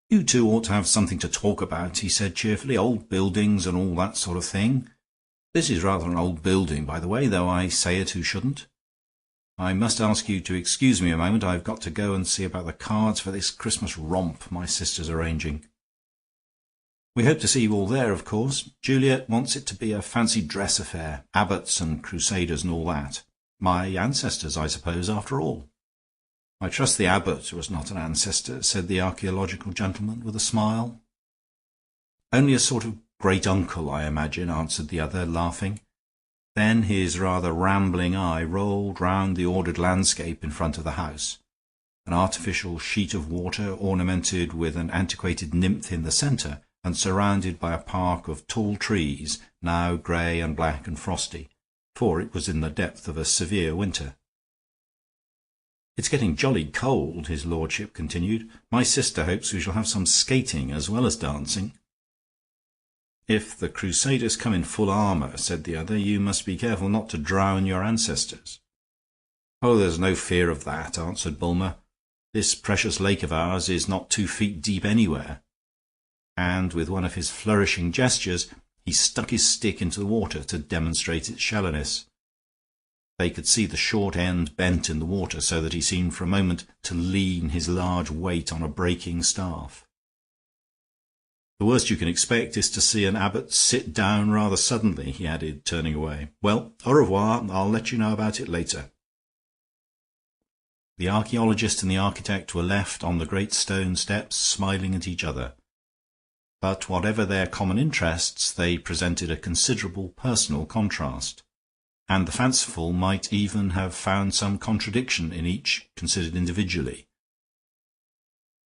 "You two ought to have something to talk about," he said cheerfully. "Old buildings and all that sort of thing. This is rather an old building, by the way, though I say it who shouldn't. I must ask you to excuse me a moment. I've got to go and see about the cards for this Christmas romp my sister's arranging. We hope to see you all there, of course. Juliet wants it to be a fancy dress affair, abbots and crusaders and all that. My ancestors, I suppose, after all." "I trust the abbot was not an ancestor," said the archaeological gentleman, with a smile. "Only a sort of great-uncle, I imagine," answered the other, laughing. Then his rather rambling eye rolled round the ordered landscape in front of the house. An artificial sheet of water, ornamented with an antiquated nymph in the centre, and surrounded by a park of tall trees, now grey and black and frosty, for it was in the depth of a severe winter. "It's getting jolly cold," his lordship continued. "My sister hopes we shall have some skating as well as dancing." "If the crusaders come in full armour," said the other, "you must be careful not to drown your ancestors." "Oh, there's no fear of that," answered Bulmer. "This precious lake of ours is not 2 feet deep anywhere." And with one of his flourishing gestures he stuck his stick into the water to demonstrate its shallowness. They could see the short end bent in the water, so that he seemed for a moment to lean his large weight on a breaking staff. "The worst you can expect is to see an abbot sit down rather suddenly," he added, turning away. "Well, au revoir. I'll let you know about it later." The archaeologist and the architect were left on the great stone steps, smiling at each other. But whatever their common interests, they presented a considerable personal contrast, and the fanciful might even have found some contradiction in each considered individually.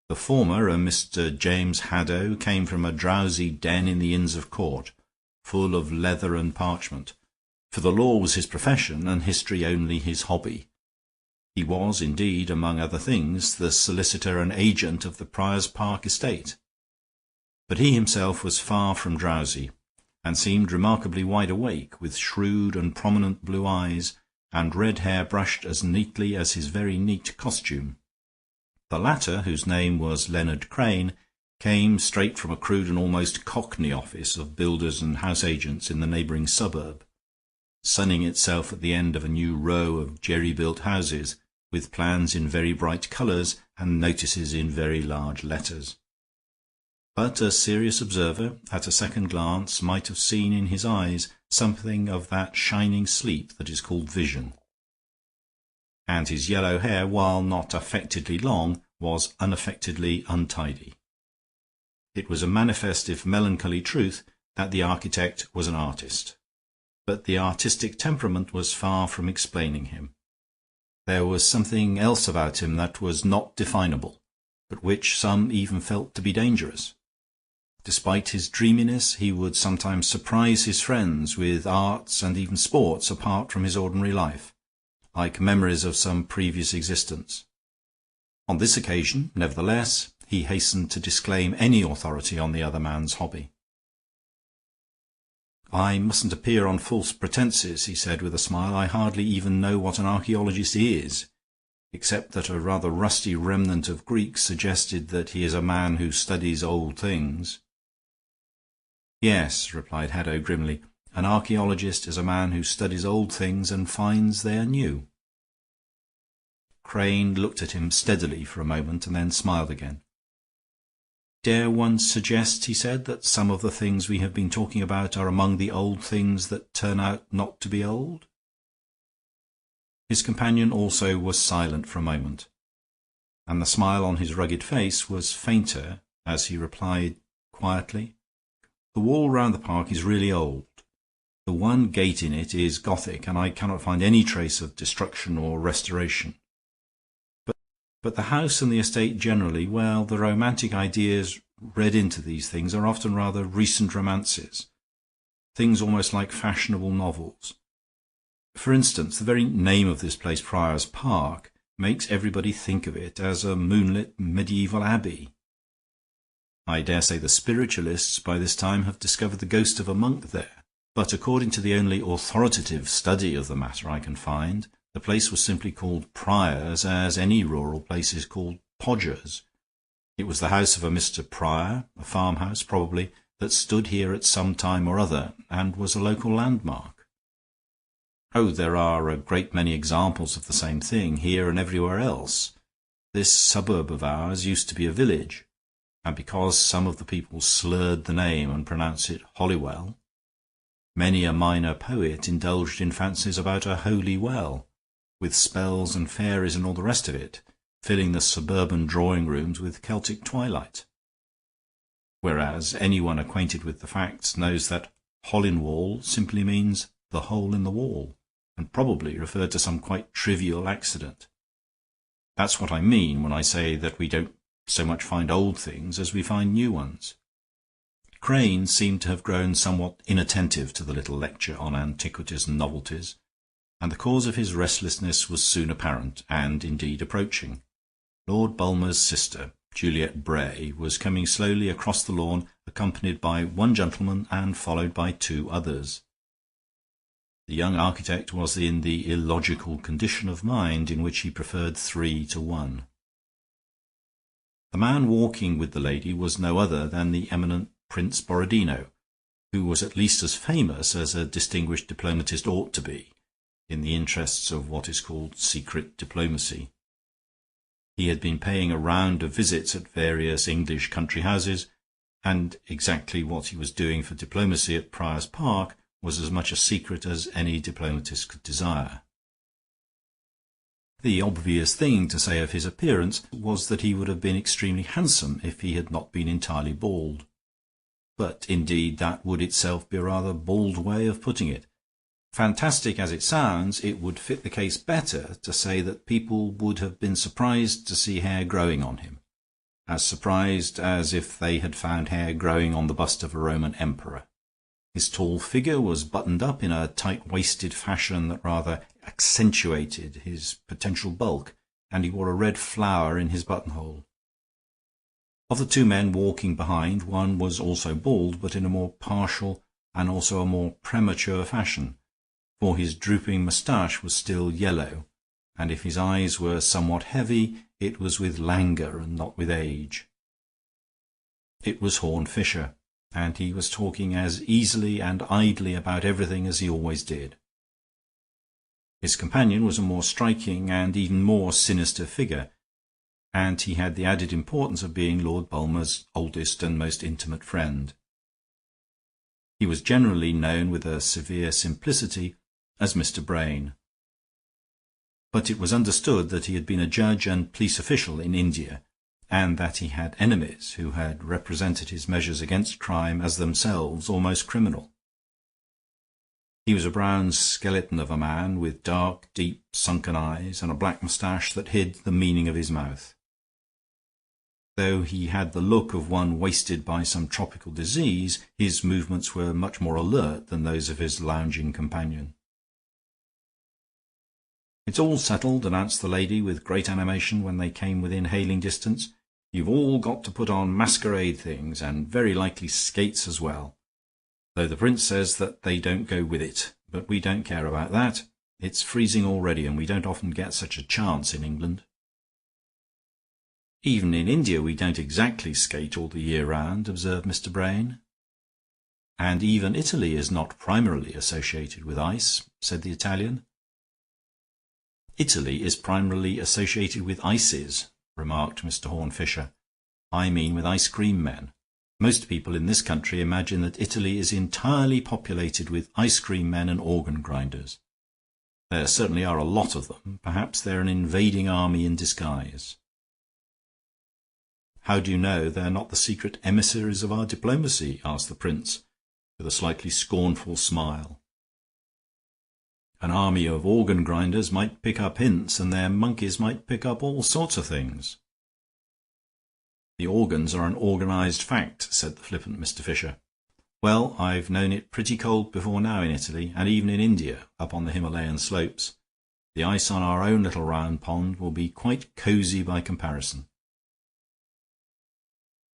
The former, a Mr. James Haddow, came from a drowsy den in the Inns of Court, full of leather and parchment, for the law was his profession and history only his hobby. He was, indeed, among other things, the solicitor and agent of the Prior's Park estate. But he himself was far from drowsy, and seemed remarkably wide awake, with shrewd and prominent blue eyes, and red hair brushed as neatly as his very neat costume. The latter, whose name was Leonard Crane, came straight from a crude and almost cockney office of builders and house agents in the neighbouring suburb, sunning itself at the end of a new row of jerry-built houses, with plans in very bright colours and notices in very large letters. But a serious observer, at a second glance, might have seen in his eyes something of that shining sleep that is called vision. and his yellow hair, while not affectedly long, was unaffectedly untidy. It was a manifest if melancholy truth that the architect was an artist, but the artistic temperament was far from explaining him. There was something else about him that was not definable, but which some even felt to be dangerous. Despite his dreaminess, he would sometimes surprise his friends with arts and even sports apart from his ordinary life, like memories of some previous existence. On this occasion, nevertheless, he hastened to disclaim any authority on the other man's hobby. "I mustn't appear on false pretenses," he said with a smile. "I hardly even know what an archaeologist is, except that a rather rusty remnant of Greek suggested that he is a man who studies old things." "Yes," replied Haddo grimly, "an archaeologist is a man who studies old things and finds they are new." Crane looked at him steadily for a moment and then smiled again. "Dare one suggest," he said, "that some of the things we have been talking about are among the old things that turn out not to be old?" His companion also was silent for a moment, and the smile on his rugged face was fainter as he replied quietly, "The wall round the park is really old. The one gate in it is Gothic, and I cannot find any trace of destruction or restoration. But the house and the estate generally, well, the romantic ideas read into these things are often rather recent romances, things almost like fashionable novels. For instance, the very name of this place, Prior's Park, makes everybody think of it as a moonlit medieval abbey. I dare say the spiritualists by this time have discovered the ghost of a monk there, but according to the only authoritative study of the matter I can find, the place was simply called Prior's as any rural place is called Podger's. It was the house of a Mr. Prior, a farmhouse probably, that stood here at some time or other, and was a local landmark. Oh, there are a great many examples of the same thing, here and everywhere else. This suburb of ours used to be a village, and because some of the people slurred the name and pronounced it Holywell, many a minor poet indulged in fancies about a holy well, with spells and fairies and all the rest of it, filling the suburban drawing-rooms with Celtic twilight. Whereas anyone acquainted with the facts knows that Holinwall simply means the hole in the wall, and probably referred to some quite trivial accident. That's what I mean when I say that we don't so much find old things as we find new ones." Crane seemed to have grown somewhat inattentive to the little lecture on antiquities and novelties, and the cause of his restlessness was soon apparent, and indeed approaching. Lord Bulmer's sister, Juliet Bray, was coming slowly across the lawn, accompanied by one gentleman and followed by two others. The young architect was in the illogical condition of mind in which he preferred 3 to 1. The man walking with the lady was no other than the eminent Prince Borodino, who was at least as famous as a distinguished diplomatist ought to be, in the interests of what is called secret diplomacy. He had been paying a round of visits at various English country houses, and exactly what he was doing for diplomacy at Prior's Park was as much a secret as any diplomatist could desire. The obvious thing to say of his appearance was that he would have been extremely handsome if he had not been entirely bald. But indeed that would itself be a rather bald way of putting it. Fantastic as it sounds, it would fit the case better to say that people would have been surprised to see hair growing on him, as surprised as if they had found hair growing on the bust of a Roman emperor. His tall figure was buttoned up in a tight-waisted fashion that rather accentuated his potential bulk, and he wore a red flower in his buttonhole. Of the two men walking behind, one was also bald, but in a more partial and also a more premature fashion, for his drooping moustache was still yellow, and if his eyes were somewhat heavy, it was with languor and not with age. It was Horne Fisher, and he was talking as easily and idly about everything as he always did. His companion was a more striking and even more sinister figure, and he had the added importance of being Lord Bulmer's oldest and most intimate friend. He was generally known with a severe simplicity as Mr. Brain. but it was understood that he had been a judge and police official in India, and that he had enemies who had represented his measures against crime as themselves almost criminal. He was a brown skeleton of a man with dark, deep, sunken eyes and a black moustache that hid the meaning of his mouth. Though he had the look of one wasted by some tropical disease, his movements were much more alert than those of his lounging companion. "It's all settled," announced the lady with great animation when they came within hailing distance. "You've all got to put on masquerade things, and very likely skates as well, though the prince says that they don't go with it. But we don't care about that. It's freezing already, and we don't often get such a chance in England." "Even in India we don't exactly skate all the year round," observed Mr. Brain. "And even Italy is not primarily associated with ice," said the Italian. "Italy is primarily associated with ices," remarked Mr. Horne Fisher. "I mean with ice cream men. Most people in this country imagine that Italy is entirely populated with ice cream men and organ grinders. There certainly are a lot of them. Perhaps they're an invading army in disguise." "How do you know they're not the secret emissaries of our diplomacy?" asked the prince, with a slightly scornful smile. "An army of organ grinders might pick up hints, and their monkeys might pick up all sorts of things." "The organs are an organized fact," said the flippant Mr. Fisher. "Well, I've known it pretty cold before now in Italy, and even in India, up on the Himalayan slopes. The ice on our own little round pond will be quite cosy by comparison."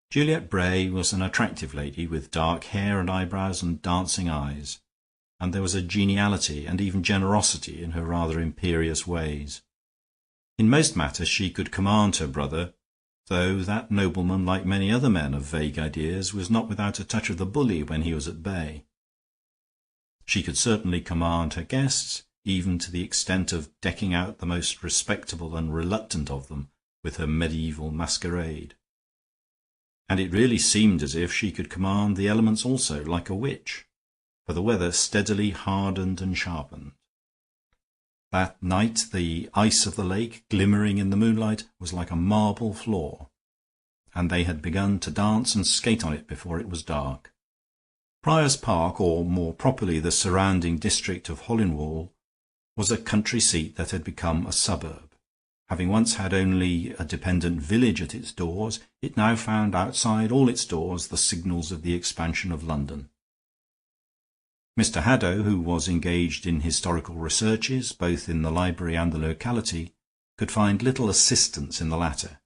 Juliet Bray was an attractive lady with dark hair and eyebrows and dancing eyes, and there was a geniality and even generosity in her rather imperious ways. In most matters she could command her brother, though that nobleman, like many other men of vague ideas, was not without a touch of the bully when he was at bay. She could certainly command her guests, even to the extent of decking out the most respectable and reluctant of them with her medieval masquerade. And it really seemed as if she could command the elements also, like a witch, for the weather steadily hardened and sharpened. That night the ice of the lake, glimmering in the moonlight, was like a marble floor, and they had begun to dance and skate on it before it was dark. Prior's Park, or more properly the surrounding district of Hollingwall, was a country seat that had become a suburb. Having once had only a dependent village at its doors, it now found outside all its doors the signals of the expansion of London. Mr. Haddow, who was engaged in historical researches both in the library and the locality, could find little assistance in the latter.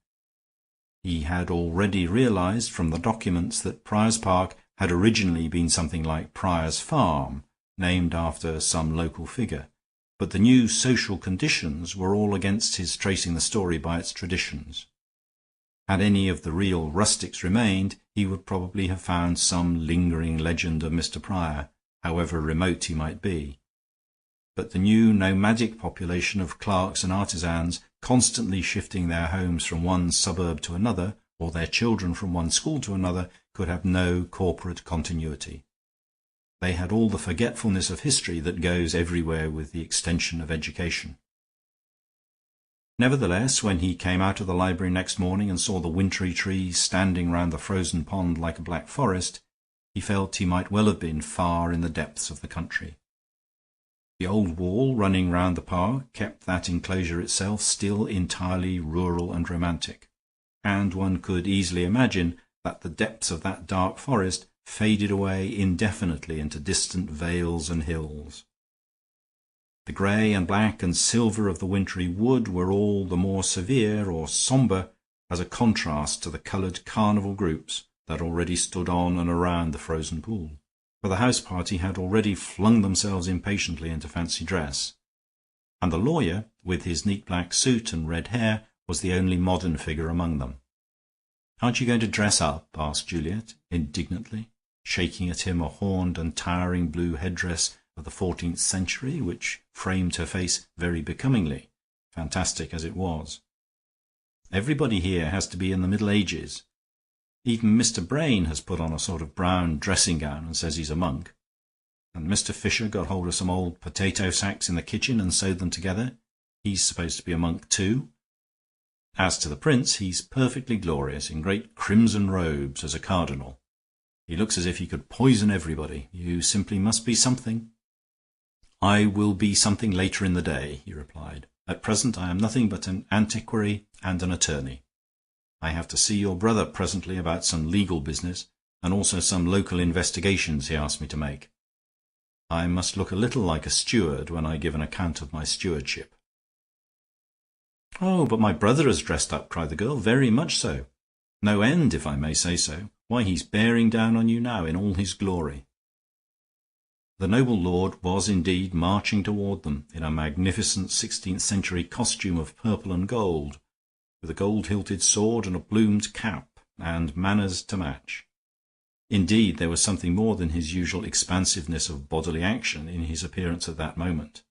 He had already realized from the documents that Prior's Park had originally been something like Prior's Farm, named after some local figure, but the new social conditions were all against his tracing the story by its traditions. Had any of the real rustics remained, he would probably have found some lingering legend of Mr. Prior, however remote he might be. But the new nomadic population of clerks and artisans, constantly shifting their homes from one suburb to another, or their children from one school to another, could have no corporate continuity. They had all the forgetfulness of history that goes everywhere with the extension of education. Nevertheless, when he came out of the library next morning and saw the wintry trees standing round the frozen pond like a black forest, he felt he might well have been far in the depths of the country. The old wall running round the park kept that enclosure itself still entirely rural and romantic, and one could easily imagine that the depths of that dark forest faded away indefinitely into distant vales and hills. The grey and black and silver of the wintry wood were all the more severe or sombre as a contrast to the coloured carnival groups that already stood on and around the frozen pool. For the house party had already flung themselves impatiently into fancy dress, and the lawyer, with his neat black suit and red hair, was the only modern figure among them. "Aren't you going to dress up?" asked Juliet indignantly, shaking at him a horned and towering blue headdress of the 14th century, which framed her face very becomingly, fantastic as it was. "Everybody here has to be in the Middle Ages. Even Mr. Brain has put on a sort of brown dressing gown and says he's a monk. And Mr. Fisher got hold of some old potato sacks in the kitchen and sewed them together. He's supposed to be a monk too. As to the prince, he's perfectly glorious, in great crimson robes, as a cardinal. He looks as if he could poison everybody. You simply must be something." "I will be something later in the day," he replied. "At present I am nothing but an antiquary and an attorney. I have to see your brother presently about some legal business, and also some local investigations he asked me to make. I must look a little like a steward when I give an account of my stewardship." "Oh, but my brother has dressed up," cried the girl. "Very much so. No end, if I may say so. Why, he's bearing down on you now in all his glory." The noble lord was indeed marching toward them in a magnificent 16th century costume of purple and gold, with a gold-hilted sword and a plumed cap, and manners to match. Indeed, there was something more than his usual expansiveness of bodily action in his appearance at that moment.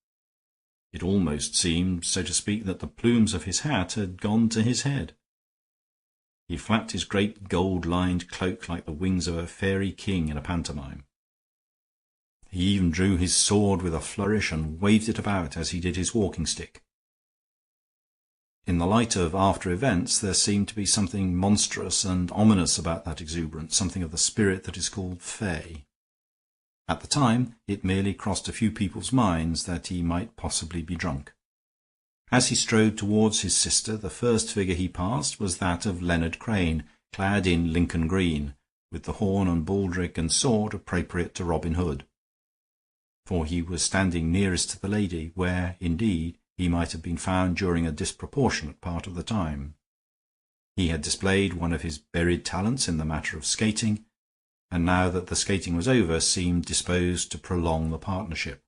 It almost seemed, so to speak, that the plumes of his hat had gone to his head. He flapped his great gold-lined cloak like the wings of a fairy king in a pantomime. He even drew his sword with a flourish and waved it about as he did his walking-stick. In the light of after events, there seemed to be something monstrous and ominous about that exuberance, something of the spirit that is called fey. At the time, it merely crossed a few people's minds that he might possibly be drunk. As he strode towards his sister, the first figure he passed was that of Leonard Crane, clad in Lincoln green, with the horn and baldric and sword appropriate to Robin Hood. For he was standing nearest to the lady, where, indeed, he might have been found during a disproportionate part of the time. He had displayed one of his buried talents in the matter of skating, and now that the skating was over, seemed disposed to prolong the partnership.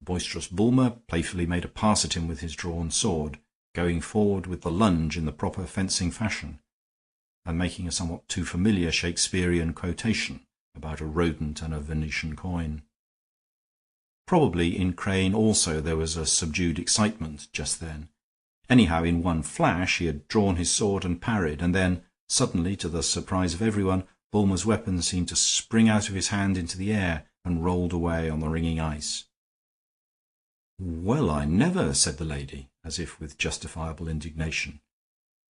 The boisterous Bulmer playfully made a pass at him with his drawn sword, going forward with the lunge in the proper fencing fashion, and making a somewhat too familiar Shakespearean quotation about a rodent and a Venetian coin. Probably in Crane also there was a subdued excitement just then. Anyhow, in one flash he had drawn his sword and parried, and then, suddenly, to the surprise of everyone, Bulmer's weapon seemed to spring out of his hand into the air and rolled away on the ringing ice. "Well, I never," said the lady, as if with justifiable indignation.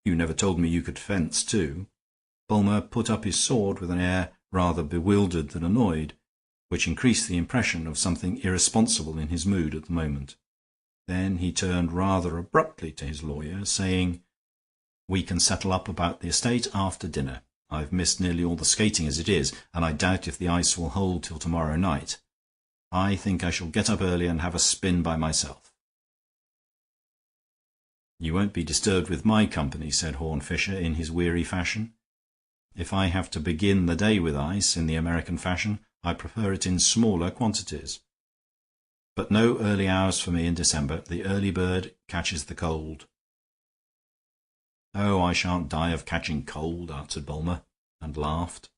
"You never told me you could fence, too." Bulmer put up his sword with an air rather bewildered than annoyed, which increased the impression of something irresponsible in his mood at the moment. Then he turned rather abruptly to his lawyer, saying, "We can settle up about the estate after dinner. I've missed nearly all the skating as it is, and I doubt if the ice will hold till tomorrow night. I think I shall get up early and have a spin by myself." "You won't be disturbed with my company," said Horne Fisher, in his weary fashion. "If I have to begin the day with ice, in the American fashion, I prefer it in smaller quantities. But no early hours for me in December. The early bird catches the cold." "Oh, I shan't die of catching cold," answered Bulmer, and laughed.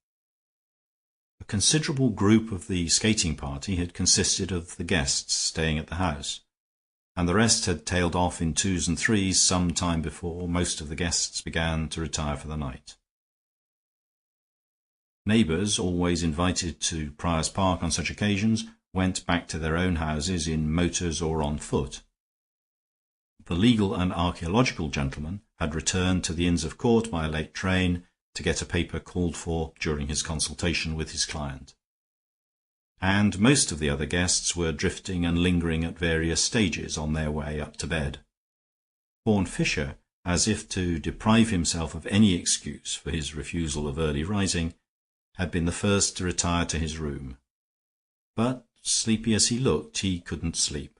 A considerable group of the skating party had consisted of the guests staying at the house, and the rest had tailed off in twos and threes some time before most of the guests began to retire for the night. Neighbors, always invited to Prior's Park on such occasions, went back to their own houses in motors or on foot. The legal and archaeological gentleman had returned to the Inns of Court by a late train to get a paper called for during his consultation with his client, and most of the other guests were drifting and lingering at various stages on their way up to bed. Horne Fisher, as if to deprive himself of any excuse for his refusal of early rising, had been the first to retire to his room. But, sleepy as he looked, he couldn't sleep.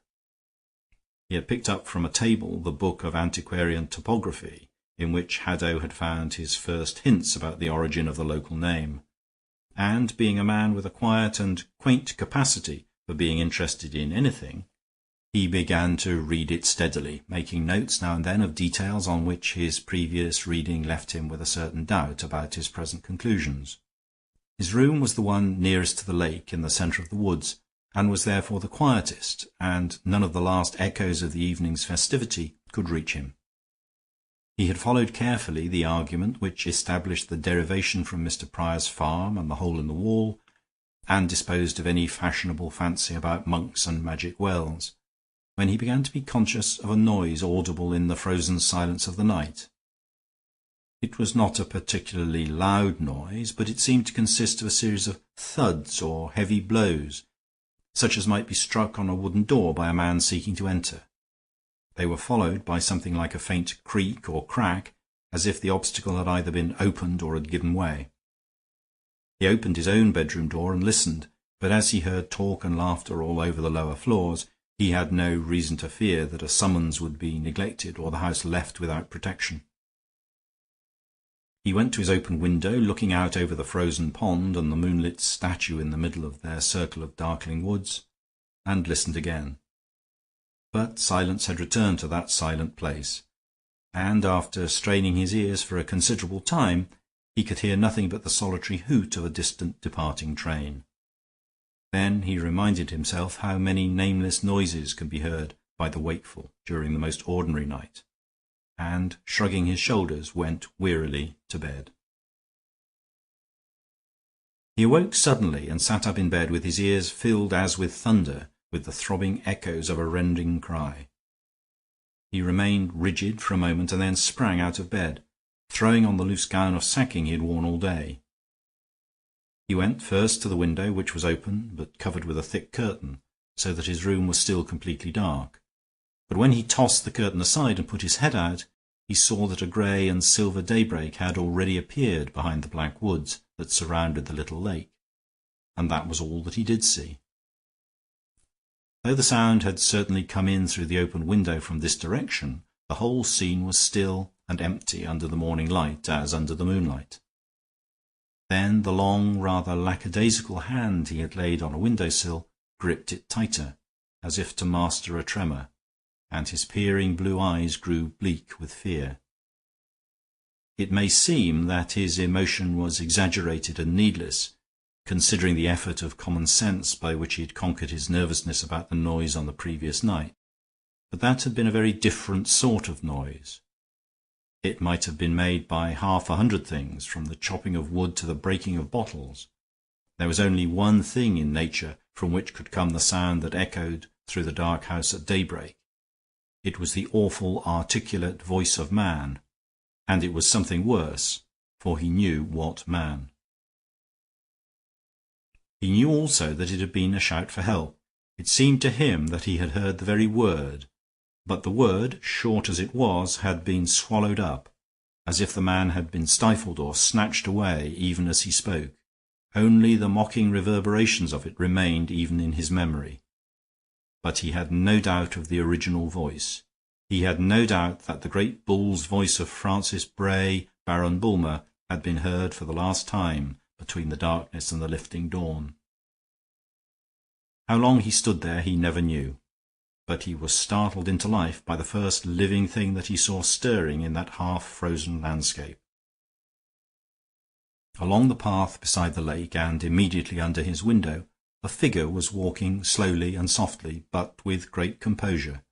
He had picked up from a table the book of antiquarian topography, in which Haddo had found his first hints about the origin of the local name, and being a man with a quiet and quaint capacity for being interested in anything, he began to read it steadily, making notes now and then of details on which his previous reading left him with a certain doubt about his present conclusions. His room was the one nearest to the lake in the center of the woods, and was therefore the quietest, and none of the last echoes of the evening's festivity could reach him. He had followed carefully the argument which established the derivation from Mr. Prior's farm and the hole in the wall, and disposed of any fashionable fancy about monks and magic wells. when he began to be conscious of a noise audible in the frozen silence of the night. It was not a particularly loud noise, but it seemed to consist of a series of thuds or heavy blows, such as might be struck on a wooden door by a man seeking to enter. They were followed by something like a faint creak or crack, as if the obstacle had either been opened or had given way. He opened his own bedroom door and listened, but as he heard talk and laughter all over the lower floors, he had no reason to fear that a summons would be neglected or the house left without protection. He went to his open window, looking out over the frozen pond and the moonlit statue in the middle of their circle of darkling woods, and listened again. But silence had returned to that silent place, and after straining his ears for a considerable time, he could hear nothing but the solitary hoot of a distant departing train. Then he reminded himself how many nameless noises can be heard by the wakeful during the most ordinary night, and, shrugging his shoulders, went wearily to bed. He awoke suddenly and sat up in bed with his ears filled as with thunder, with the throbbing echoes of a rending cry. He remained rigid for a moment and then sprang out of bed, throwing on the loose gown of sacking he had worn all day. He went first to the window, which was open but covered with a thick curtain, so that his room was still completely dark. But when he tossed the curtain aside and put his head out, he saw that a grey and silver daybreak had already appeared behind the black woods that surrounded the little lake, and that was all that he did see. Though the sound had certainly come in through the open window from this direction, the whole scene was still and empty under the morning light as under the moonlight. Then the long, rather lackadaisical hand he had laid on a window-sill gripped it tighter, as if to master a tremor, and his peering blue eyes grew bleak with fear. It may seem that his emotion was exaggerated and needless, considering the effort of common sense by which he had conquered his nervousness about the noise on the previous night, but that had been a very different sort of noise. It might have been made by 100 things, from the chopping of wood to the breaking of bottles. There was only one thing in nature from which could come the sound that echoed through the dark house at daybreak. It was the awful, articulate voice of man, and it was something worse, for he knew what man. He knew also that it had been a shout for help. It seemed to him that he had heard the very word, but the word, short as it was, had been swallowed up, as if the man had been stifled or snatched away even as he spoke. Only the mocking reverberations of it remained even in his memory. But he had no doubt of the original voice. He had no doubt that the great bull's voice of Francis Bray, Baron Bulmer, had been heard for the last time between the darkness and the lifting dawn. How long he stood there he never knew, but he was startled into life by the first living thing that he saw stirring in that half-frozen landscape. Along the path beside the lake, and immediately under his window, a figure was walking slowly and softly, but with great composure.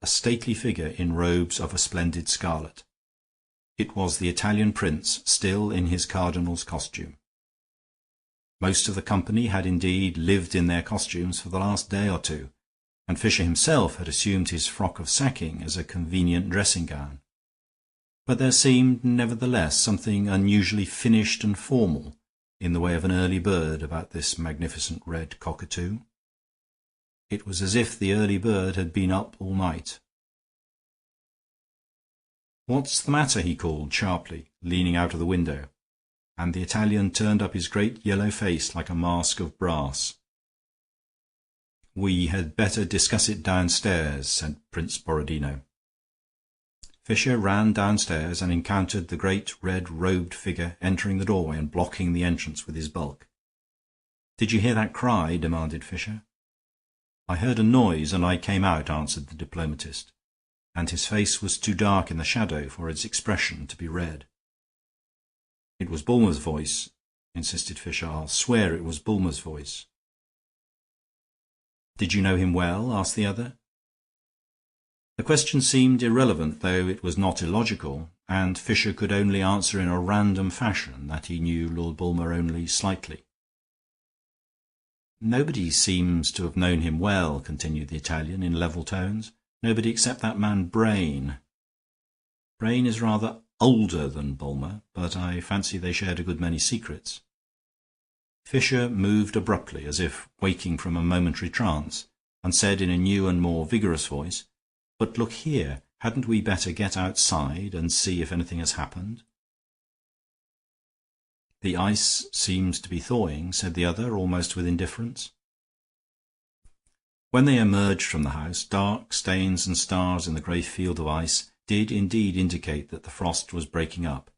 A stately figure in robes of a splendid scarlet. It was the Italian prince, still in his cardinal's costume. Most of the company had indeed lived in their costumes for the last day or two, and Fisher himself had assumed his frock of sacking as a convenient dressing-gown. But there seemed, nevertheless, something unusually finished and formal in the way of an early bird about this magnificent red cockatoo. It was as if the early bird had been up all night. "What's the matter?" he called sharply, leaning out of the window, and the Italian turned up his great yellow face like a mask of brass. "We had better discuss it downstairs," said Prince Borodino. Fisher ran downstairs and encountered the great red-robed figure entering the doorway and blocking the entrance with his bulk. "Did you hear that cry?" demanded Fisher. "I heard a noise and I came out," answered the diplomatist, and his face was too dark in the shadow for its expression to be read. "It was Bulmer's voice," insisted Fisher. "I'll swear it was Bulmer's voice." "Did you know him well?" asked the other. The question seemed irrelevant, though it was not illogical, and Fisher could only answer in a random fashion that he knew Lord Bulmer only slightly. "Nobody seems to have known him well," continued the Italian in level tones. "Nobody except that man Brain. Brain is rather older than Bulmer, but I fancy they shared a good many secrets." Fisher moved abruptly, as if waking from a momentary trance, and said in a new and more vigorous voice, "But look here, hadn't we better get outside and see if anything has happened?" "The ice seems to be thawing," said the other, almost with indifference. When they emerged from the house, dark stains and stars in the grey field of ice did indeed indicate that the frost was breaking up,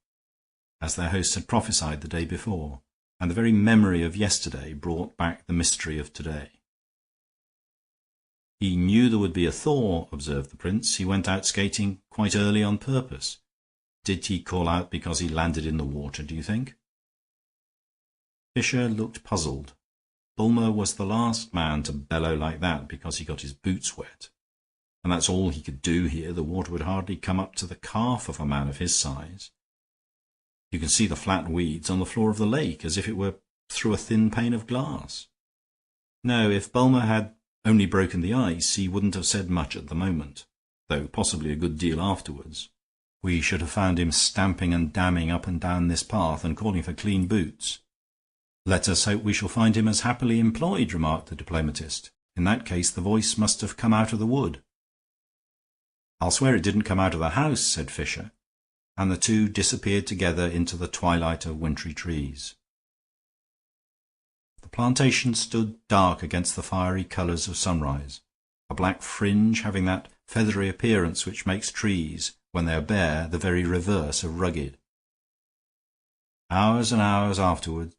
as their host had prophesied the day before, and the very memory of yesterday brought back the mystery of today. "He knew there would be a thaw," observed the prince. "He went out skating quite early on purpose. Did he call out because he landed in the water, do you think?" Fisher looked puzzled. Bulmer was the last man to bellow like that because he got his boots wet. And that's all he could do here. The water would hardly come up to the calf of a man of his size. You can see the flat weeds on the floor of the lake, as if it were through a thin pane of glass. No, if Bulmer had only broken the ice, he wouldn't have said much at the moment, though possibly a good deal afterwards. We should have found him stamping and damning up and down this path and calling for clean boots. "Let us hope we shall find him as happily employed," remarked the diplomatist. "In that case the voice must have come out of the wood." "I'll swear it didn't come out of the house," said Fisher, and the two disappeared together into the twilight of wintry trees. The plantation stood dark against the fiery colors of sunrise, a black fringe having that feathery appearance which makes trees, when they are bare, the very reverse of rugged. Hours and hours afterward,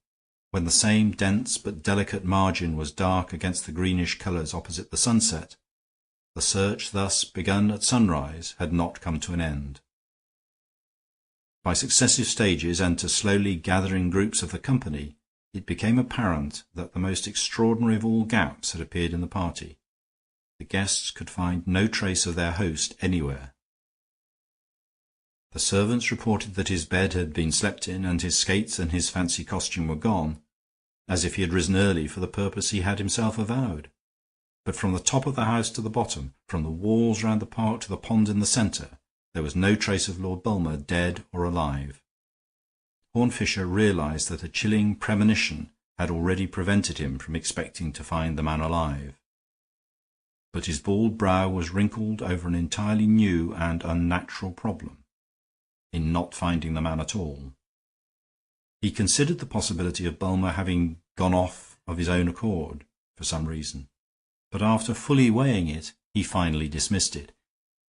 when the same dense but delicate margin was dark against the greenish colors opposite the sunset, the search thus begun at sunrise had not come to an end. By successive stages, and to slowly gathering groups of the company, it became apparent that the most extraordinary of all gaps had appeared in the party. The guests could find no trace of their host anywhere. The servants reported that his bed had been slept in, and his skates and his fancy costume were gone, as if he had risen early for the purpose he had himself avowed. But from the top of the house to the bottom, from the walls round the park to the pond in the centre, there was no trace of Lord Bulmer, dead or alive. Horne Fisher realized that a chilling premonition had already prevented him from expecting to find the man alive. But his bald brow was wrinkled over an entirely new and unnatural problem, in not finding the man at all. He considered the possibility of Bulmer having gone off of his own accord for some reason, but after fully weighing it, he finally dismissed it.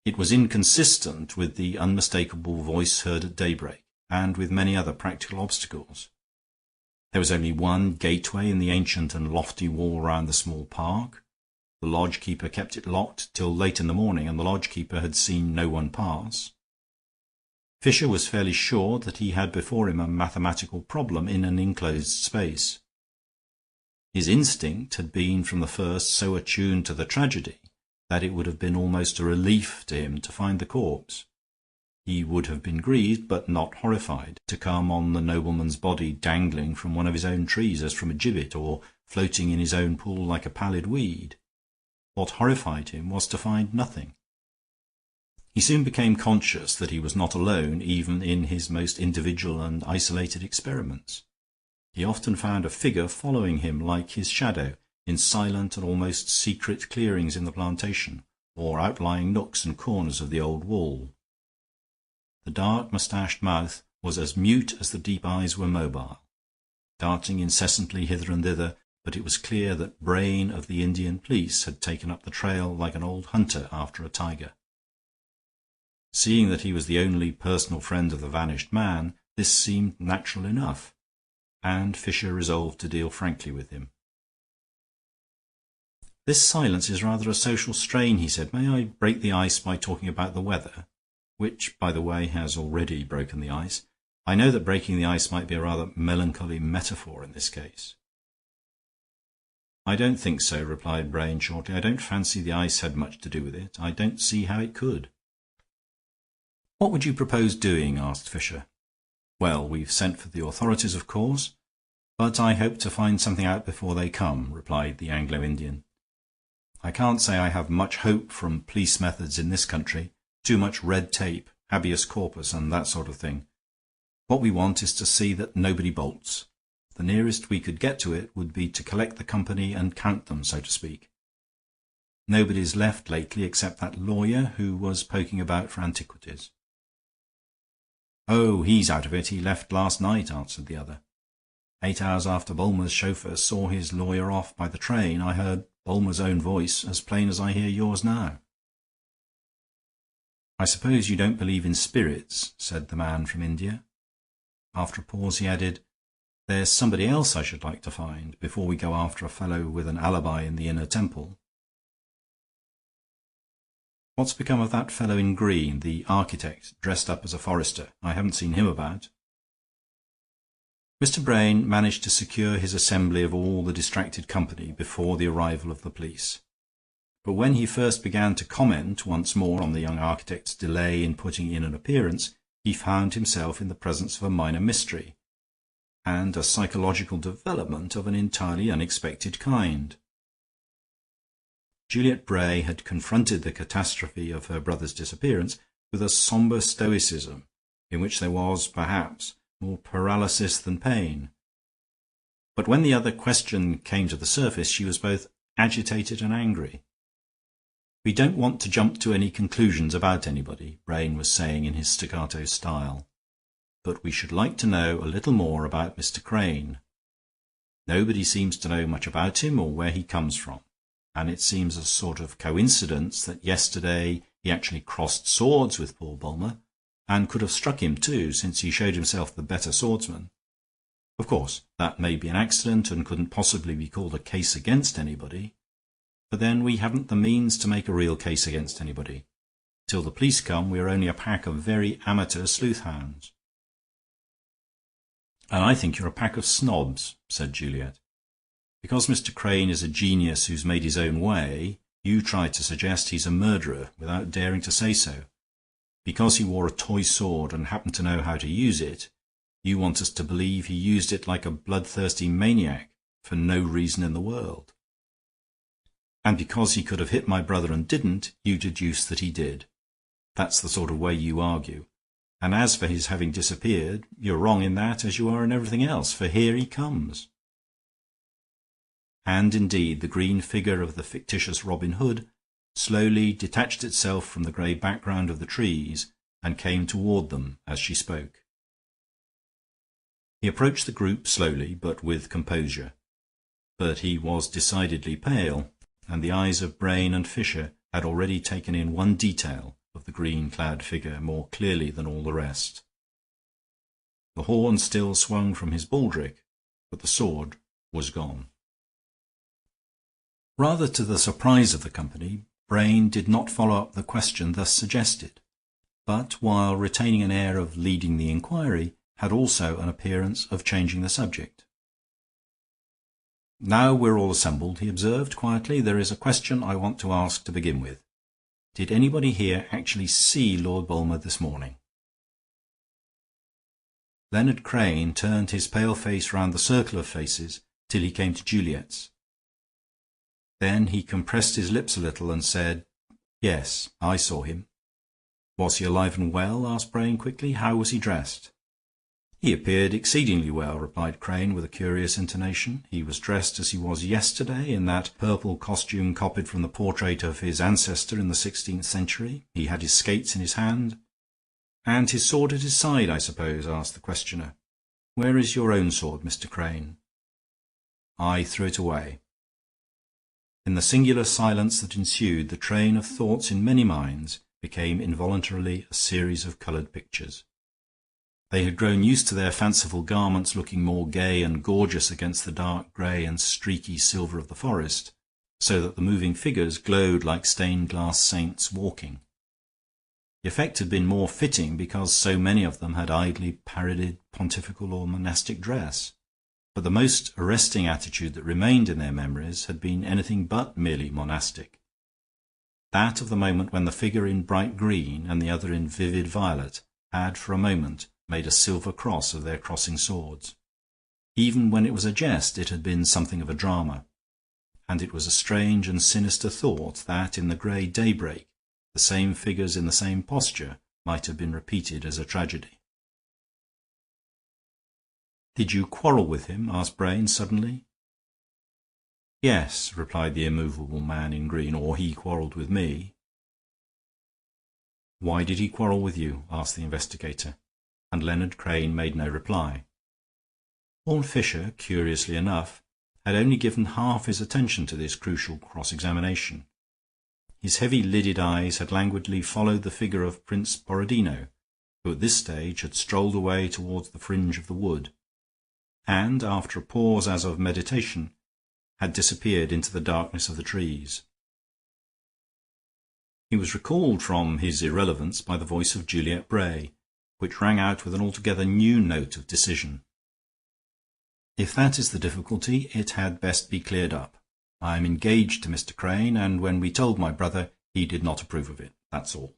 It was inconsistent with the unmistakable voice heard at daybreak, and with many other practical obstacles. There was only one gateway in the ancient and lofty wall round the small park. The lodge-keeper kept it locked till late in the morning, and the lodge-keeper had seen no one pass. Fisher was fairly sure that he had before him a mathematical problem in an enclosed space. His instinct had been from the first so attuned to the tragedy that it would have been almost a relief to him to find the corpse. He would have been grieved, but not horrified, to come on the nobleman's body dangling from one of his own trees as from a gibbet, or floating in his own pool like a pallid weed. What horrified him was to find nothing. He soon became conscious that he was not alone even in his most individual and isolated experiments. He often found a figure following him like his shadow in silent and almost secret clearings in the plantation, or outlying nooks and corners of the old wall. The dark moustached mouth was as mute as the deep eyes were mobile, darting incessantly hither and thither, but it was clear that Brain of the Indian police had taken up the trail like an old hunter after a tiger. Seeing that he was the only personal friend of the vanished man, this seemed natural enough, and Fisher resolved to deal frankly with him. "This silence is rather a social strain," he said. "May I break the ice by talking about the weather, which, by the way, has already broken the ice? I know that breaking the ice might be a rather melancholy metaphor in this case." "I don't think so," replied Brain shortly. "I don't fancy the ice had much to do with it. I don't see how it could." "What would you propose doing?" asked Fisher. "Well, we've sent for the authorities, of course. "But I hope to find something out before they come," replied the Anglo-Indian. "I can't say I have much hope from police methods in this country. Too much red tape, habeas corpus, and that sort of thing. What we want is to see that nobody bolts. The nearest we could get to it would be to collect the company and count them, so to speak. Nobody's left lately except that lawyer who was poking about for antiquities." "Oh, he's out of it. He left last night," answered the other. 8 hours after Bulmer's chauffeur saw his lawyer off by the train, I heard Bulmer's own voice as plain as I hear yours now." "I suppose you don't believe in spirits," said the man from India. After a pause he added, "There's somebody else I should like to find before we go after a fellow with an alibi in the Inner Temple." "What's become of that fellow in green, the architect, dressed up as a forester? I haven't seen him about." Mr. Brain managed to secure his assembly of all the distracted company before the arrival of the police. But when he first began to comment once more on the young architect's delay in putting in an appearance, he found himself in the presence of a minor mystery, and a psychological development of an entirely unexpected kind. Juliet Bray had confronted the catastrophe of her brother's disappearance with a somber stoicism in which there was, perhaps, more paralysis than pain. But when the other question came to the surface, she was both agitated and angry. "We don't want to jump to any conclusions about anybody," Brain was saying in his staccato style, "but we should like to know a little more about Mr. Crane. Nobody seems to know much about him or where he comes from, and it seems a sort of coincidence that yesterday he actually crossed swords with Paul Bulmer, and could have struck him too, since he showed himself the better swordsman. Of course, that may be an accident and couldn't possibly be called a case against anybody, but then we haven't the means to make a real case against anybody. Till the police come, we are only a pack of very amateur sleuth-hounds." "And I think you're a pack of snobs," said Juliet. "Because Mr. Crane is a genius who's made his own way, you try to suggest he's a murderer without daring to say so. Because he wore a toy sword and happened to know how to use it, you want us to believe he used it like a bloodthirsty maniac for no reason in the world. And because he could have hit my brother and didn't, you deduce that he did. That's the sort of way you argue. And as for his having disappeared, you're wrong in that, as you are in everything else, for here he comes." And indeed the green figure of the fictitious Robin Hood slowly detached itself from the grey background of the trees and came toward them as she spoke. He approached the group slowly but with composure, but he was decidedly pale, and the eyes of Brain and Fisher had already taken in one detail of the green-clad figure more clearly than all the rest. The horn still swung from his baldric, but the sword was gone. Rather to the surprise of the company, Brain did not follow up the question thus suggested, but, while retaining an air of leading the inquiry, had also an appearance of changing the subject. "Now we're all assembled," he observed quietly, "there is a question I want to ask to begin with. Did anybody here actually see Lord Bulmer this morning?" Leonard Crane turned his pale face round the circle of faces till he came to Juliet's. Then he compressed his lips a little and said, "Yes, I saw him." "Was he alive and well?" asked Brain quickly. "How was he dressed?" "He appeared exceedingly well," replied Crane with a curious intonation. "He was dressed as he was yesterday, in that purple costume copied from the portrait of his ancestor in the 16th century. He had his skates in his hand." "And his sword at his side, I suppose?" asked the questioner. "Where is your own sword, Mr. Crane?" "I threw it away." In the singular silence that ensued, the train of thoughts in many minds became involuntarily a series of colored pictures. They had grown used to their fanciful garments looking more gay and gorgeous against the dark gray and streaky silver of the forest, so that the moving figures glowed like stained-glass saints walking. The effect had been more fitting because so many of them had idly parodied pontifical or monastic dress. But the most arresting attitude that remained in their memories had been anything but merely monastic, that of the moment when the figure in bright green and the other in vivid violet had for a moment made a silver cross of their crossing swords. Even when it was a jest, it had been something of a drama, and it was a strange and sinister thought that in the grey daybreak the same figures in the same posture might have been repeated as a tragedy. "Did you quarrel with him?" asked Brain suddenly. "Yes," replied the immovable man in green, "or he quarrelled with me." "Why did he quarrel with you?" asked the investigator, and Leonard Crane made no reply. Horne Fisher, curiously enough, had only given half his attention to this crucial cross-examination. His heavy-lidded eyes had languidly followed the figure of Prince Borodino, who at this stage had strolled away towards the fringe of the wood, and, after a pause as of meditation, had disappeared into the darkness of the trees. He was recalled from his irrelevance by the voice of Juliet Bray, which rang out with an altogether new note of decision. "If that is the difficulty, it had best be cleared up. I am engaged to Mr. Crane, and when we told my brother, he did not approve of it. That's all."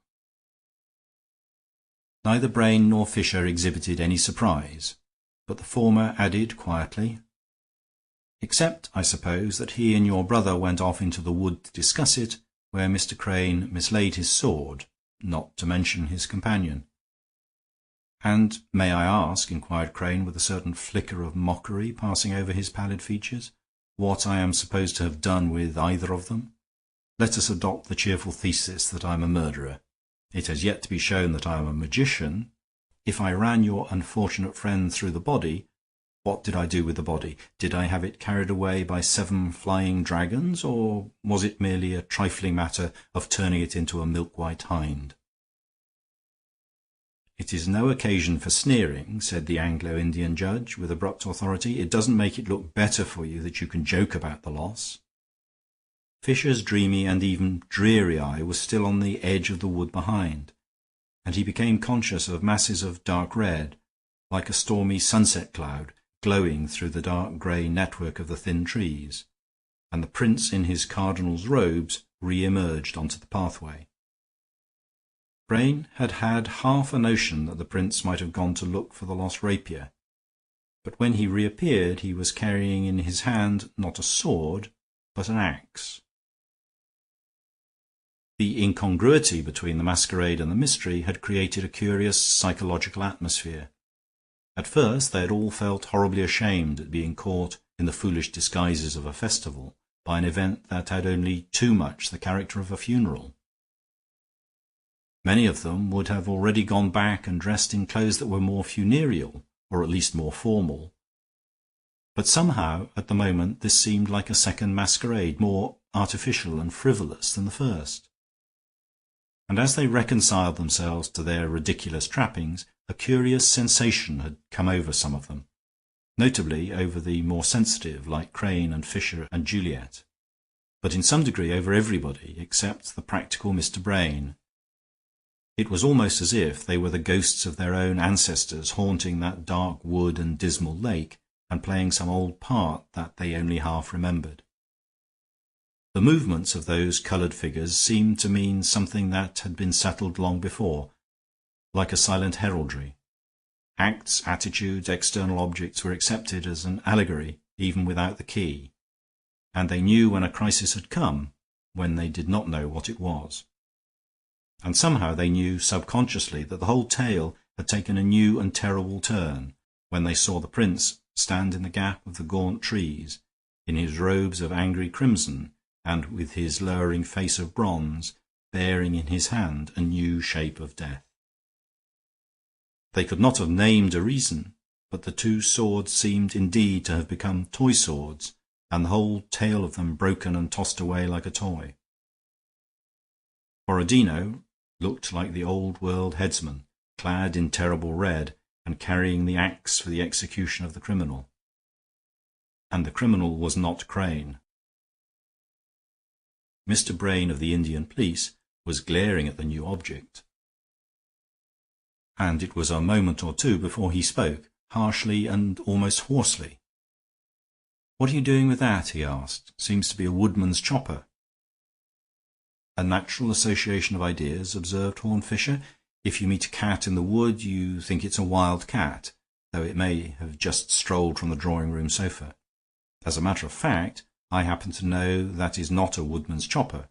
Neither Brain nor Fisher exhibited any surprise, but the former added quietly, "Except, I suppose, that he and your brother went off into the wood to discuss it, where Mr. Crane mislaid his sword, not to mention his companion." "And may I ask," inquired Crane, with a certain flicker of mockery passing over his pallid features, "what I am supposed to have done with either of them? Let us adopt the cheerful thesis that I am a murderer. It has yet to be shown that I am a magician. If I ran your unfortunate friend through the body, what did I do with the body? Did I have it carried away by 7 flying dragons, or was it merely a trifling matter of turning it into a milk-white hind?" "It is no occasion for sneering," said the Anglo-Indian judge, with abrupt authority. "It doesn't make it look better for you that you can joke about the loss." Fisher's dreamy and even dreary eye was still on the edge of the wood behind, and he became conscious of masses of dark red, like a stormy sunset cloud, glowing through the dark grey network of the thin trees, and the prince in his cardinal's robes re-emerged onto the pathway. Brain had had half a notion that the prince might have gone to look for the lost rapier, but when he reappeared he was carrying in his hand not a sword but an axe. The incongruity between the masquerade and the mystery had created a curious psychological atmosphere. At first they had all felt horribly ashamed at being caught in the foolish disguises of a festival by an event that had only too much the character of a funeral. Many of them would have already gone back and dressed in clothes that were more funereal, or at least more formal. But somehow, at the moment, this seemed like a second masquerade, more artificial and frivolous than the first. And as they reconciled themselves to their ridiculous trappings, a curious sensation had come over some of them, notably over the more sensitive, like Crane and Fisher and Juliet, but in some degree over everybody except the practical Mr. Brain. It was almost as if they were the ghosts of their own ancestors haunting that dark wood and dismal lake and playing some old part that they only half remembered. The movements of those colored figures seemed to mean something that had been settled long before, like a silent heraldry. Acts, attitudes, external objects were accepted as an allegory even without the key, and they knew when a crisis had come, when they did not know what it was. And somehow they knew subconsciously that the whole tale had taken a new and terrible turn when they saw the prince stand in the gap of the gaunt trees, in his robes of angry crimson and with his lowering face of bronze, bearing in his hand a new shape of death. They could not have named a reason, but the 2 swords seemed indeed to have become toy swords, and the whole tale of them broken and tossed away like a toy. Borodino looked like the old-world headsman, clad in terrible red and carrying the axe for the execution of the criminal. And the criminal was not Crane. Mr. Brain of the Indian police was glaring at the new object, and it was a moment or two before he spoke, harshly and almost hoarsely. "What are you doing with that?" he asked. "Seems to be a woodman's chopper." "A natural association of ideas," observed Horne Fisher. "If you meet a cat in the wood, you think it's a wild cat. though it may have just strolled from the drawing-room sofa. As a matter of fact, I happen to know that is not a woodman's chopper.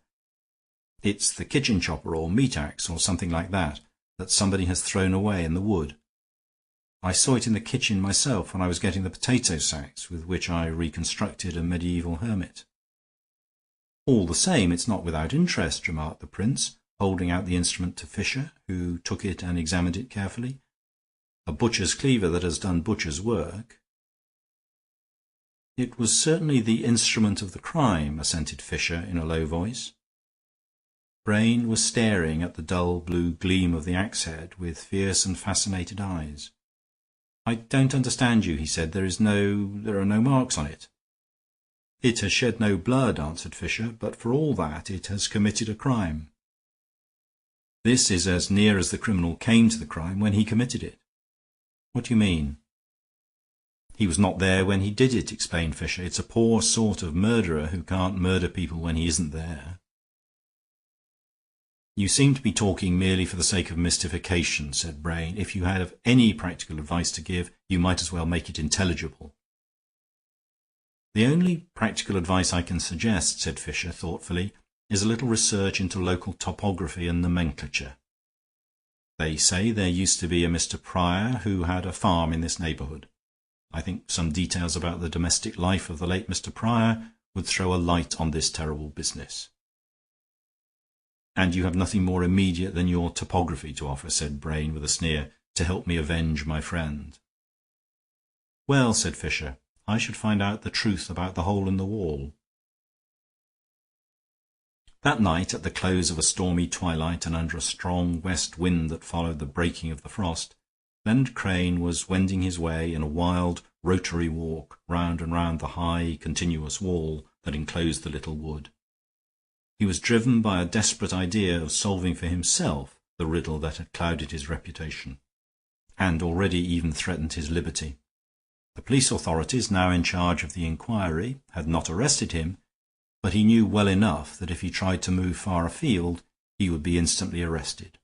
It's the kitchen chopper or meat axe or something like that somebody has thrown away in the wood. I saw it in the kitchen myself when I was getting the potato sacks with which I reconstructed a medieval hermit." "All the same, it's not without interest," remarked the prince, holding out the instrument to Fisher, who took it and examined it carefully. "A butcher's cleaver that has done butcher's work." "It was certainly the instrument of the crime," assented Fisher in a low voice. Brain was staring at the dull blue gleam of the axe head with fierce and fascinated eyes. "I don't understand you," he said. "There are no marks on it." "It has shed no blood," answered Fisher, "but for all that it has committed a crime. This is as near as the criminal came to the crime when he committed it." "What do you mean?" "He was not there when he did it," explained Fisher. "It's a poor sort of murderer who can't murder people when he isn't there." "You seem to be talking merely for the sake of mystification," said Brain. "If you have any practical advice to give, you might as well make it intelligible." "The only practical advice I can suggest," said Fisher, thoughtfully, "is a little research into local topography and nomenclature. They say there used to be a Mr. Prior who had a farm in this neighborhood. I think some details about the domestic life of the late Mr. Prior would throw a light on this terrible business." "And you have nothing more immediate than your topography to offer," said Brain with a sneer, "to help me avenge my friend." "Well," said Fisher, "I should find out the truth about the hole in the wall." That night, at the close of a stormy twilight and under a strong west wind that followed the breaking of the frost, Leonard Crane was wending his way in a wild rotary walk round and round the high continuous wall that enclosed the little wood. He was driven by a desperate idea of solving for himself the riddle that had clouded his reputation, and already even threatened his liberty. The police authorities, now in charge of the inquiry, had not arrested him, but he knew well enough that if he tried to move far afield, he would be instantly arrested.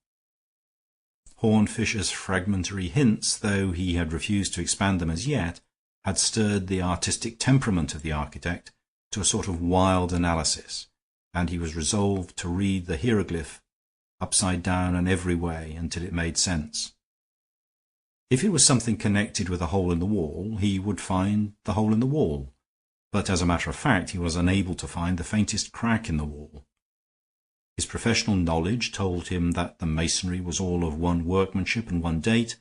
Horne Fisher's fragmentary hints, though he had refused to expand them as yet, had stirred the artistic temperament of the architect to a sort of wild analysis, and he was resolved to read the hieroglyph upside down and every way until it made sense. If it was something connected with a hole in the wall, he would find the hole in the wall, but as a matter of fact he was unable to find the faintest crack in the wall. His professional knowledge told him that the masonry was all of one workmanship and one date,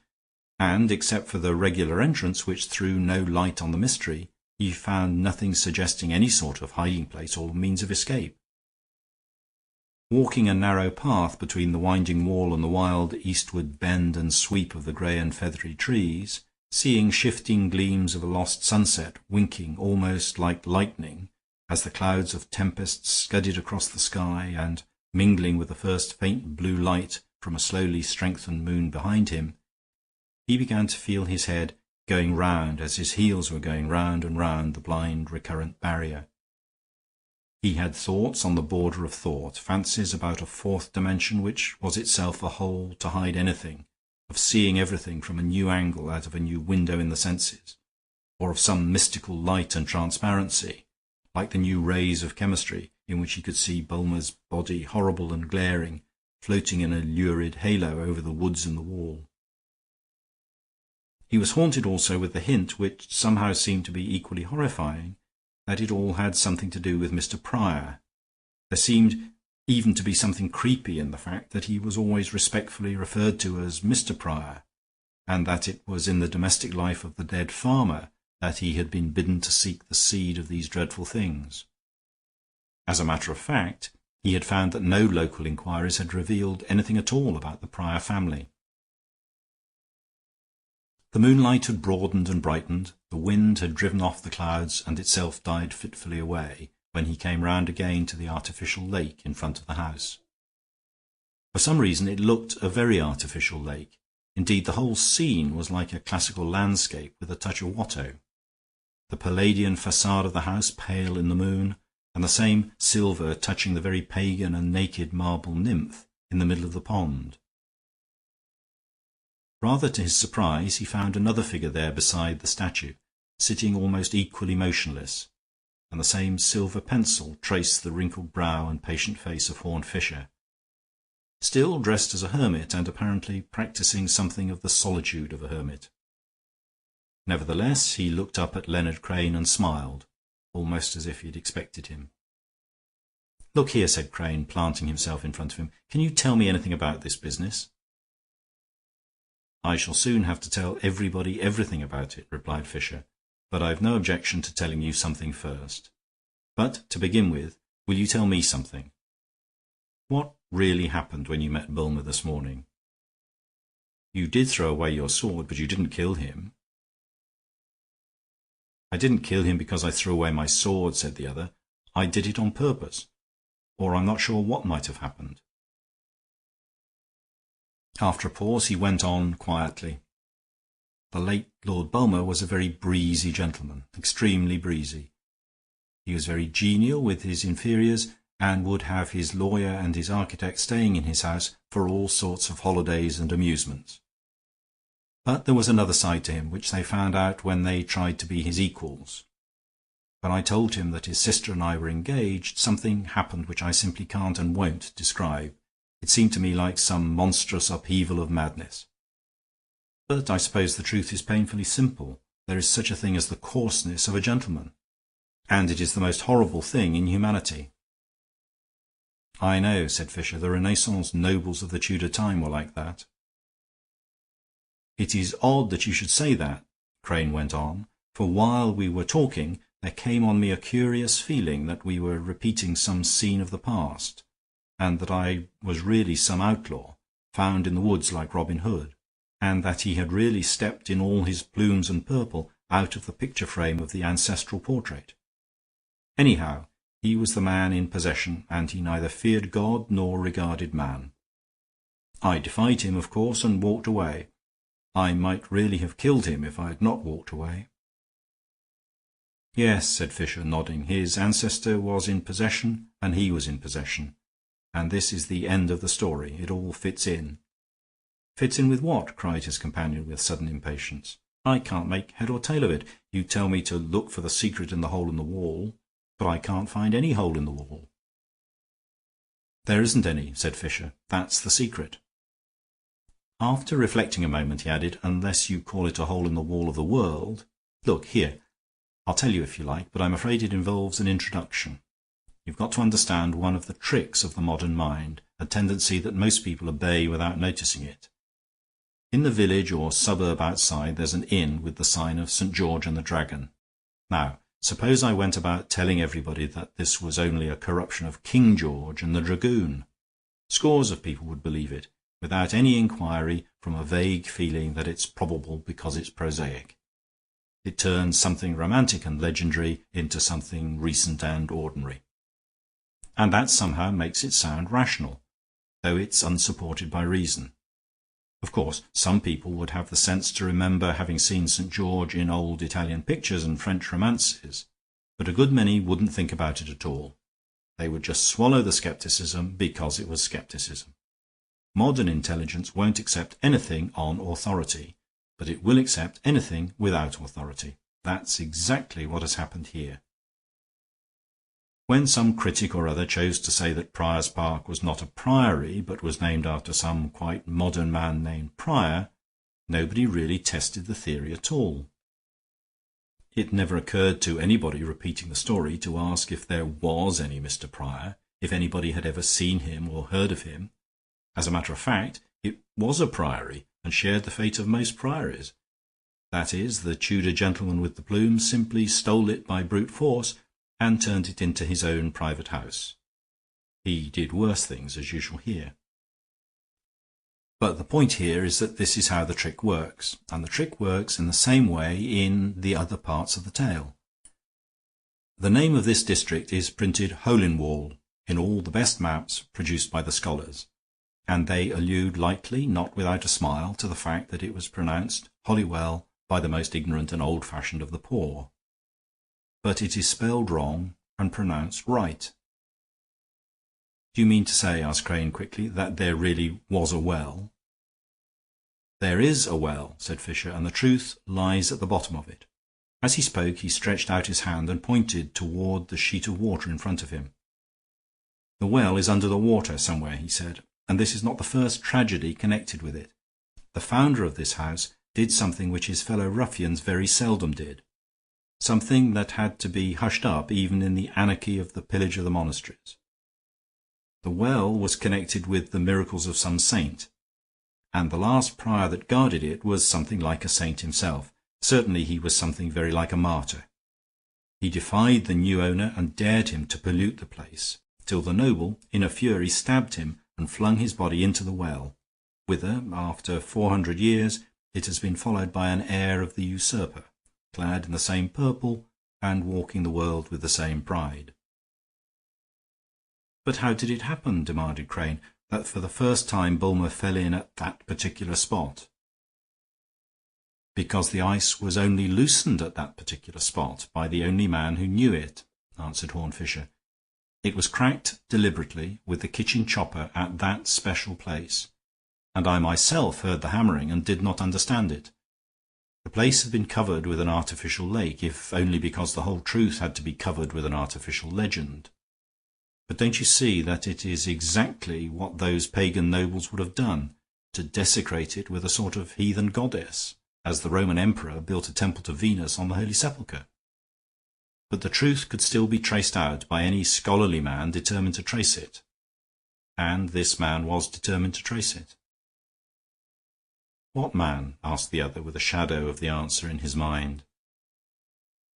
and except for the regular entrance, which threw no light on the mystery, he found nothing suggesting any sort of hiding place or means of escape. Walking a narrow path between the winding wall and the wild eastward bend and sweep of the grey and feathery trees, seeing shifting gleams of a lost sunset winking almost like lightning as the clouds of tempest scudded across the sky, and mingling with the first faint blue light from a slowly strengthened moon behind him, he began to feel his head going round as his heels were going round and round the blind recurrent barrier. He had thoughts on the border of thought, fancies about a fourth dimension which was itself a hole to hide anything, of seeing everything from a new angle out of a new window in the senses, or of some mystical light and transparency, like the new rays of chemistry, in which he could see Bulmer's body, horrible and glaring, floating in a lurid halo over the woods and the wall. He was haunted also with the hint, which somehow seemed to be equally horrifying, that it all had something to do with Mr. Prior. There seemed even to be something creepy in the fact that he was always respectfully referred to as Mr. Prior, and that it was in the domestic life of the dead farmer that he had been bidden to seek the seed of these dreadful things. As a matter of fact, he had found that no local inquiries had revealed anything at all about the Prior family. The moonlight had broadened and brightened, the wind had driven off the clouds and itself died fitfully away when he came round again to the artificial lake in front of the house. For some reason it looked a very artificial lake. Indeed, the whole scene was like a classical landscape with a touch of Watteau. The Palladian facade of the house pale in the moon, and the same silver touching the very pagan and naked marble nymph in the middle of the pond. Rather to his surprise, he found another figure there beside the statue, sitting almost equally motionless, and the same silver pencil traced the wrinkled brow and patient face of Horne Fisher, still dressed as a hermit and apparently practicing something of the solitude of a hermit. Nevertheless, he looked up at Leonard Crane and smiled, almost as if he had expected him. "Look here," said Crane, planting himself in front of him. "Can you tell me anything about this business?" "I shall soon have to tell everybody everything about it," replied Fisher, "but I've no objection to telling you something first. But, to begin with, will you tell me something? What really happened when you met Bulmer this morning? You did throw away your sword, but you didn't kill him." "I didn't kill him because I threw away my sword," said the other. "I did it on purpose, or I'm not sure what might have happened." After a pause he went on quietly. "The late Lord Bulmer was a very breezy gentleman, extremely breezy. He was very genial with his inferiors, and would have his lawyer and his architect staying in his house for all sorts of holidays and amusements. But there was another side to him, which they found out when they tried to be his equals. When I told him that his sister and I were engaged, something happened which I simply can't and won't describe. It seemed to me like some monstrous upheaval of madness. But I suppose the truth is painfully simple. There is such a thing as the coarseness of a gentleman, and it is the most horrible thing in humanity." "I know," said Fisher. "The Renaissance nobles of the Tudor time were like that." "It is odd that you should say that," Crane went on, "for while we were talking there came on me a curious feeling that we were repeating some scene of the past, and that I was really some outlaw, found in the woods like Robin Hood, and that he had really stepped in all his plumes and purple out of the picture frame of the ancestral portrait. Anyhow, he was the man in possession, and he neither feared God nor regarded man. I defied him, of course, and walked away. I might really have killed him if I had not walked away." "Yes," said Fisher, nodding. "His ancestor was in possession, and he was in possession. And this is the end of the story. It all fits in." "Fits in with what?" cried his companion with sudden impatience. "I can't make head or tail of it. You tell me to look for the secret in the hole in the wall, but I can't find any hole in the wall." "There isn't any," said Fisher. "That's the secret." After reflecting a moment, he added, "unless you call it a hole in the wall of the world. Look here, I'll tell you if you like, but I'm afraid it involves an introduction. You've got to understand one of the tricks of the modern mind, a tendency that most people obey without noticing it. In the village or suburb outside there's an inn with the sign of St. George and the Dragon. Now, suppose I went about telling everybody that this was only a corruption of King George and the Dragoon. Scores of people would believe it, without any inquiry, from a vague feeling that it's probable because it's prosaic. It turns something romantic and legendary into something recent and ordinary. And that somehow makes it sound rational, though it's unsupported by reason. Of course, some people would have the sense to remember having seen St. George in old Italian pictures and French romances, but a good many wouldn't think about it at all. They would just swallow the skepticism because it was skepticism. Modern intelligence won't accept anything on authority, but it will accept anything without authority. That's exactly what has happened here. When some critic or other chose to say that Prior's Park was not a priory, but was named after some quite modern man named Prior, nobody really tested the theory at all. It never occurred to anybody repeating the story to ask if there was any Mr. Prior, if anybody had ever seen him or heard of him. As a matter of fact, it was a priory and shared the fate of most priories. That is, the Tudor gentleman with the plumes simply stole it by brute force and turned it into his own private house. He did worse things, as you shall hear. But the point here is that this is how the trick works, and the trick works in the same way in the other parts of the tale. The name of this district is printed hole in wall in all the best maps produced by the scholars, and they allude lightly, not without a smile, to the fact that it was pronounced Holywell by the most ignorant and old-fashioned of the poor. But it is spelled wrong and pronounced right. "Do you mean to say," asked Crane quickly, "that there really was a well?" "There "There is a well," said Fisher, "and the truth lies at the bottom of it." As he spoke he stretched out his hand and pointed toward the sheet of water in front of him. "The well is under the water somewhere," he said, "and this is not the first tragedy connected with it. The founder of this house did something which his fellow ruffians very seldom did, something that had to be hushed up even in the anarchy of the pillage of the monasteries. The well was connected with the miracles of some saint, and the last prior that guarded it was something like a saint himself. Certainly he was something very like a martyr. He defied the new owner and dared him to pollute the place, till the noble, in a fury, stabbed him and flung his body into the well, whither, after 400 years, it has been followed by an heir of the usurper, clad in the same purple and walking the world with the same pride." "But how did it happen," demanded Crane, "that for the first time Bulmer fell in at that particular spot?" "Because the ice was only loosened at that particular spot by the only man who knew it," answered Horne Fisher. "It was cracked deliberately with the kitchen chopper at that special place, and I myself heard the hammering and did not understand it. The place had been covered with an artificial lake, if only because the whole truth had to be covered with an artificial legend. But don't you see that it is exactly what those pagan nobles would have done, to desecrate it with a sort of heathen goddess, as the Roman emperor built a temple to Venus on the Holy Sepulchre? But the truth could still be traced out by any scholarly man determined to trace it, and this man was determined to trace it." "What man?" asked the other, with a shadow of the answer in his mind.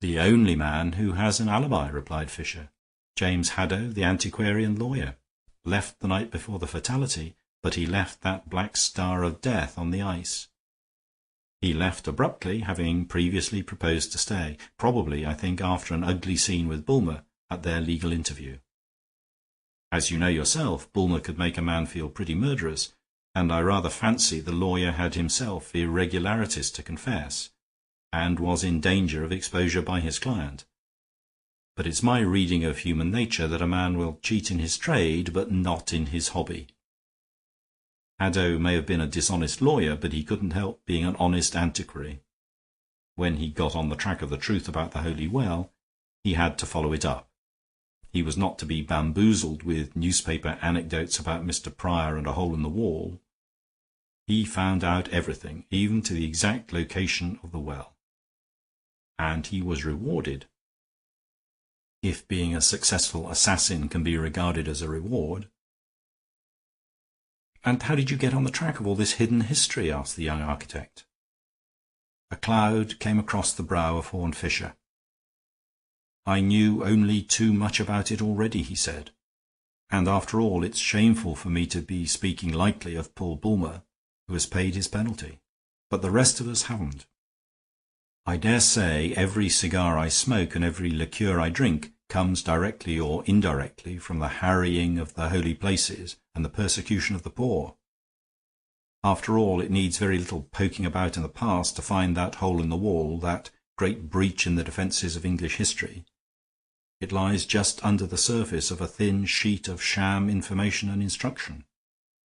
"The only man who has an alibi," replied Fisher. "James Haddow, the antiquarian lawyer. Left the night before the fatality, but he left that black star of death on the ice. He left abruptly, having previously proposed to stay, probably, I think, after an ugly scene with Bulmer at their legal interview. As you know yourself, Bulmer could make a man feel pretty murderous, and I rather fancy the lawyer had himself irregularities to confess, and was in danger of exposure by his client. But it's my reading of human nature that a man will cheat in his trade, but not in his hobby. Haddow may have been a dishonest lawyer, but he couldn't help being an honest antiquary. When he got on the track of the truth about the Holy Well, he had to follow it up. He was not to be bamboozled with newspaper anecdotes about Mr. Prior and a hole in the wall. He found out everything, even to the exact location of the well. And he was rewarded. If being a successful assassin can be regarded as a reward." "And how did you get on the track of all this hidden history?" asked the young architect. A cloud came across the brow of Horne Fisher. "I knew only too much about it already," he said. "And after all, it's shameful for me to be speaking lightly of Paul Bulmer, who has paid his penalty. But the rest of us haven't. I dare say every cigar I smoke and every liqueur I drink comes directly or indirectly from the harrying of the holy places and the persecution of the poor. After all, it needs very little poking about in the past to find that hole in the wall, that great breach in the defenses of English history. It lies just under the surface of a thin sheet of sham information and instruction,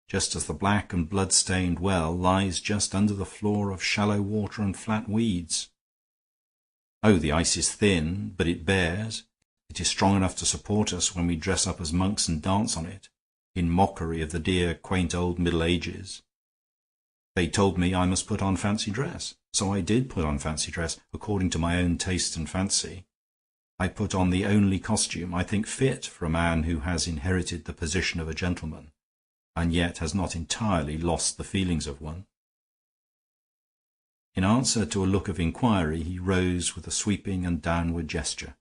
just as the black and blood-stained well lies just under the floor of shallow water and flat weeds. Oh, the ice is thin, but it bears. It is strong enough to support us when we dress up as monks and dance on it, in mockery of the dear, quaint old Middle Ages. They told me I must put on fancy dress, so I did put on fancy dress, according to my own taste and fancy. I put on the only costume I think fit for a man who has inherited the position of a gentleman, and yet has not entirely lost the feelings of one." In answer to a look of inquiry, he rose with a sweeping and downward gesture.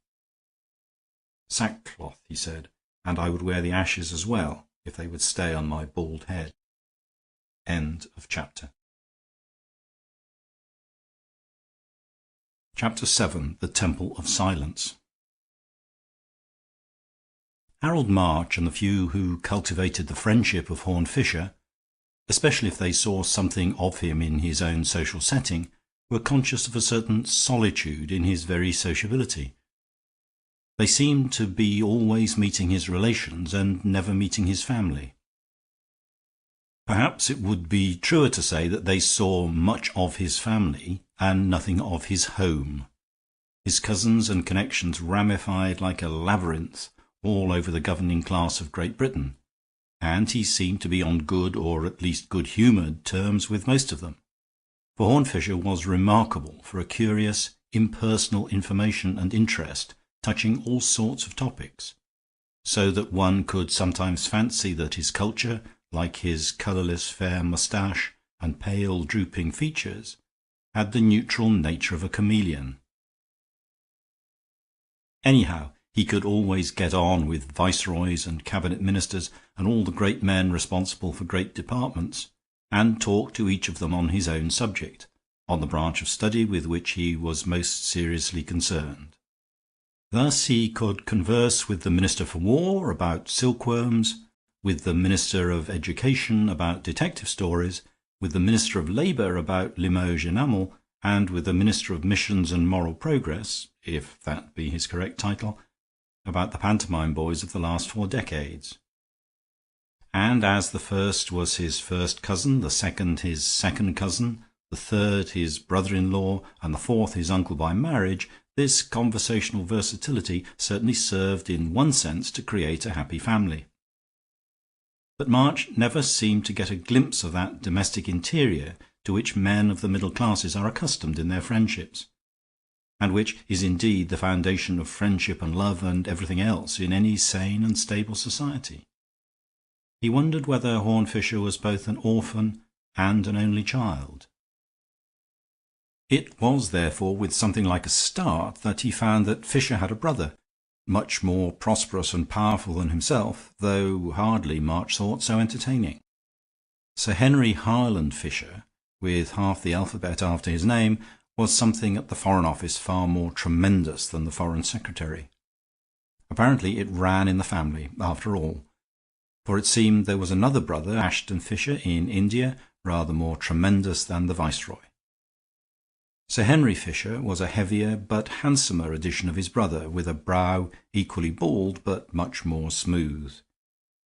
"Sackcloth," he said, "and I would wear the ashes as well, if they would stay on my bald head." End of chapter. Chapter 7. The Temple of Silence. Harold March and the few who cultivated the friendship of Horne Fisher, especially if they saw something of him in his own social setting, were conscious of a certain solitude in his very sociability. They seemed to be always meeting his relations and never meeting his family. Perhaps it would be truer to say that they saw much of his family and nothing of his home. His cousins and connections ramified like a labyrinth all over the governing class of Great Britain, and he seemed to be on good, or at least good-humoured, terms with most of them. For Horne Fisher was remarkable for a curious, impersonal information and interest touching all sorts of topics, so that one could sometimes fancy that his culture, like his colourless fair moustache and pale drooping features, had the neutral nature of a chameleon. Anyhow, he could always get on with viceroys and cabinet ministers and all the great men responsible for great departments, and talk to each of them on his own subject, on the branch of study with which he was most seriously concerned. Thus he could converse with the Minister for War about silkworms, with the Minister of Education about detective stories, with the Minister of Labour about Limoges enamel, and with the Minister of Missions and Moral Progress, if that be his correct title, about the pantomime boys of the last 4 decades. And as the first was his first cousin, the second his second cousin, the third his brother-in-law, and the fourth his uncle by marriage, this conversational versatility certainly served in one sense to create a happy family. But March never seemed to get a glimpse of that domestic interior to which men of the middle classes are accustomed in their friendships, and which is indeed the foundation of friendship and love and everything else in any sane and stable society. He wondered whether Horne Fisher was both an orphan and an only child. It was therefore with something like a start that he found that Fisher had a brother, much more prosperous and powerful than himself, though hardly, March thought, so entertaining. Sir Henry Harland Fisher, with half the alphabet after his name, was something at the Foreign Office far more tremendous than the Foreign Secretary. Apparently it ran in the family, after all, for it seemed there was another brother, Ashton Fisher, in India, rather more tremendous than the Viceroy. Sir Henry Fisher was a heavier but handsomer edition of his brother, with a brow equally bald but much more smooth.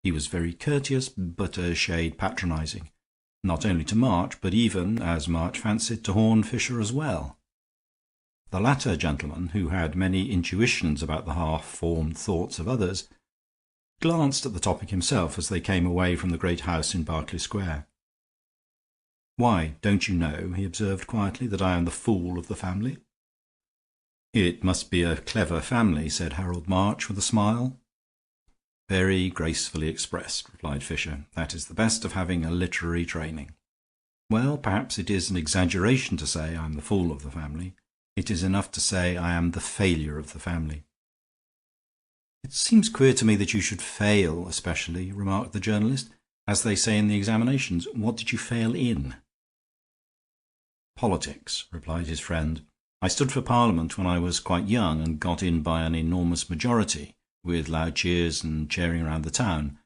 He was very courteous, but a shade patronizing, not only to March, but even, as March fancied, to Horne Fisher as well. The latter gentleman, who had many intuitions about the half-formed thoughts of others, glanced at the topic himself as they came away from the great house in Berkeley Square. "Why, don't you know," he observed quietly, "that I am the fool of the family?" "It must be a clever family," said Harold March, with a smile. "Very gracefully expressed," replied Fisher. "That is the best of having a literary training. Well, perhaps it is an exaggeration to say I am the fool of the family. It is enough to say I am the failure of the family." "It seems queer to me that you should fail especially," remarked the journalist. "As they say in the examinations, what did you fail in?" "Politics," replied his friend. "I stood for Parliament when I was quite young, and got in by an enormous majority, with loud cheers and cheering around the town.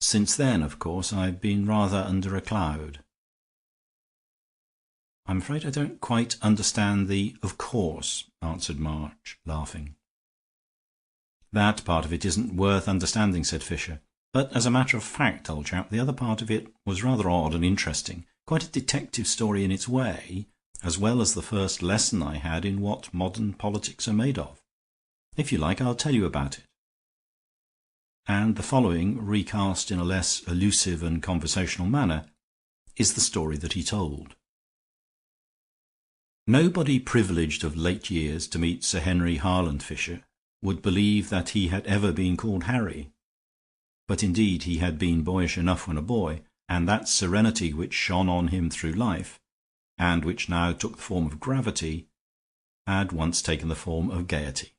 Since then, of course, I've been rather under a cloud." "I'm afraid I don't quite understand the 'of course,'" answered March, laughing. "That part of it isn't worth understanding," said Fisher. "But as a matter of fact, old chap, the other part of it was rather odd and interesting, quite a detective story in its way, as well as the first lesson I had in what modern politics are made of. If you like, I'll tell you about it." And the following, recast in a less elusive and conversational manner, is the story that he told. Nobody privileged of late years to meet Sir Henry Harland Fisher would believe that he had ever been called Harry. But indeed he had been boyish enough when a boy, and that serenity which shone on him through life, and which now took the form of gravity, had once taken the form of gaiety.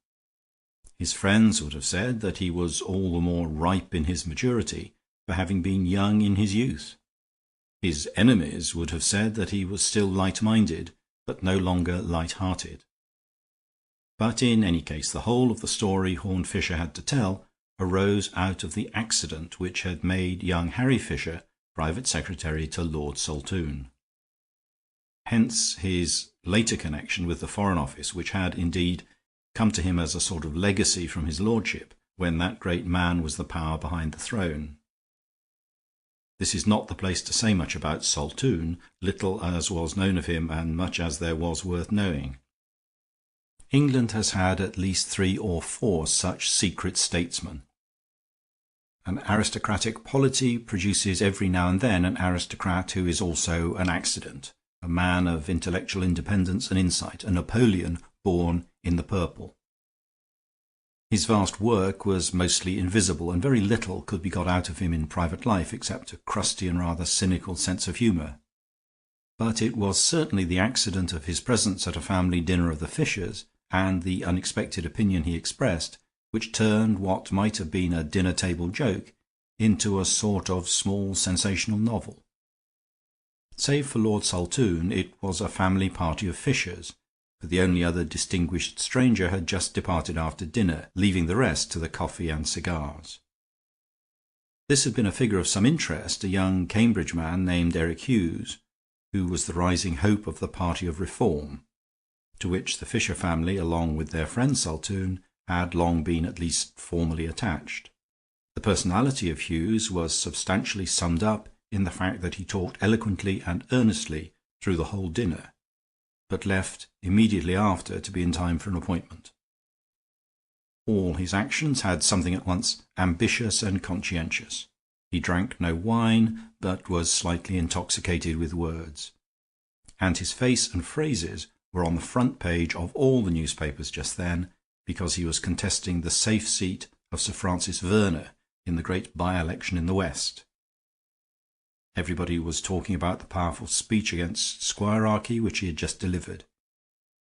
His friends would have said that he was all the more ripe in his maturity for having been young in his youth. His enemies would have said that he was still light-minded, but no longer light-hearted. But in any case, the whole of the story Horne Fisher had to tell arose out of the accident which had made young Harry Fisher private secretary to Lord Saltoun. Hence his later connection with the Foreign Office, which had, indeed, come to him as a sort of legacy from his lordship, when that great man was the power behind the throne. This is not the place to say much about Saltoun, little as was known of him and much as there was worth knowing. England has had at least 3 or 4 such secret statesmen. An aristocratic polity produces every now and then an aristocrat who is also an accident, a man of intellectual independence and insight, a Napoleon born in the purple. His vast work was mostly invisible, and very little could be got out of him in private life except a crusty and rather cynical sense of humour. But it was certainly the accident of his presence at a family dinner of the Fishers, and the unexpected opinion he expressed, which turned what might have been a dinner-table joke into a sort of small sensational novel. Save for Lord Saltoun, it was a family party of Fishers, for the only other distinguished stranger had just departed after dinner, leaving the rest to the coffee and cigars. This had been a figure of some interest, a young Cambridge man named Eric Hughes, who was the rising hope of the party of reform, to which the Fisher family, along with their friend Saltoun, had long been at least formally attached. The personality of Hughes was substantially summed up in the fact that he talked eloquently and earnestly through the whole dinner, but left immediately after to be in time for an appointment. All his actions had something at once ambitious and conscientious. He drank no wine, but was slightly intoxicated with words, and his face and phrases were on the front page of all the newspapers just then, because he was contesting the safe seat of Sir Francis Verner in the great by-election in the West. Everybody was talking about the powerful speech against squirearchy which he had just delivered.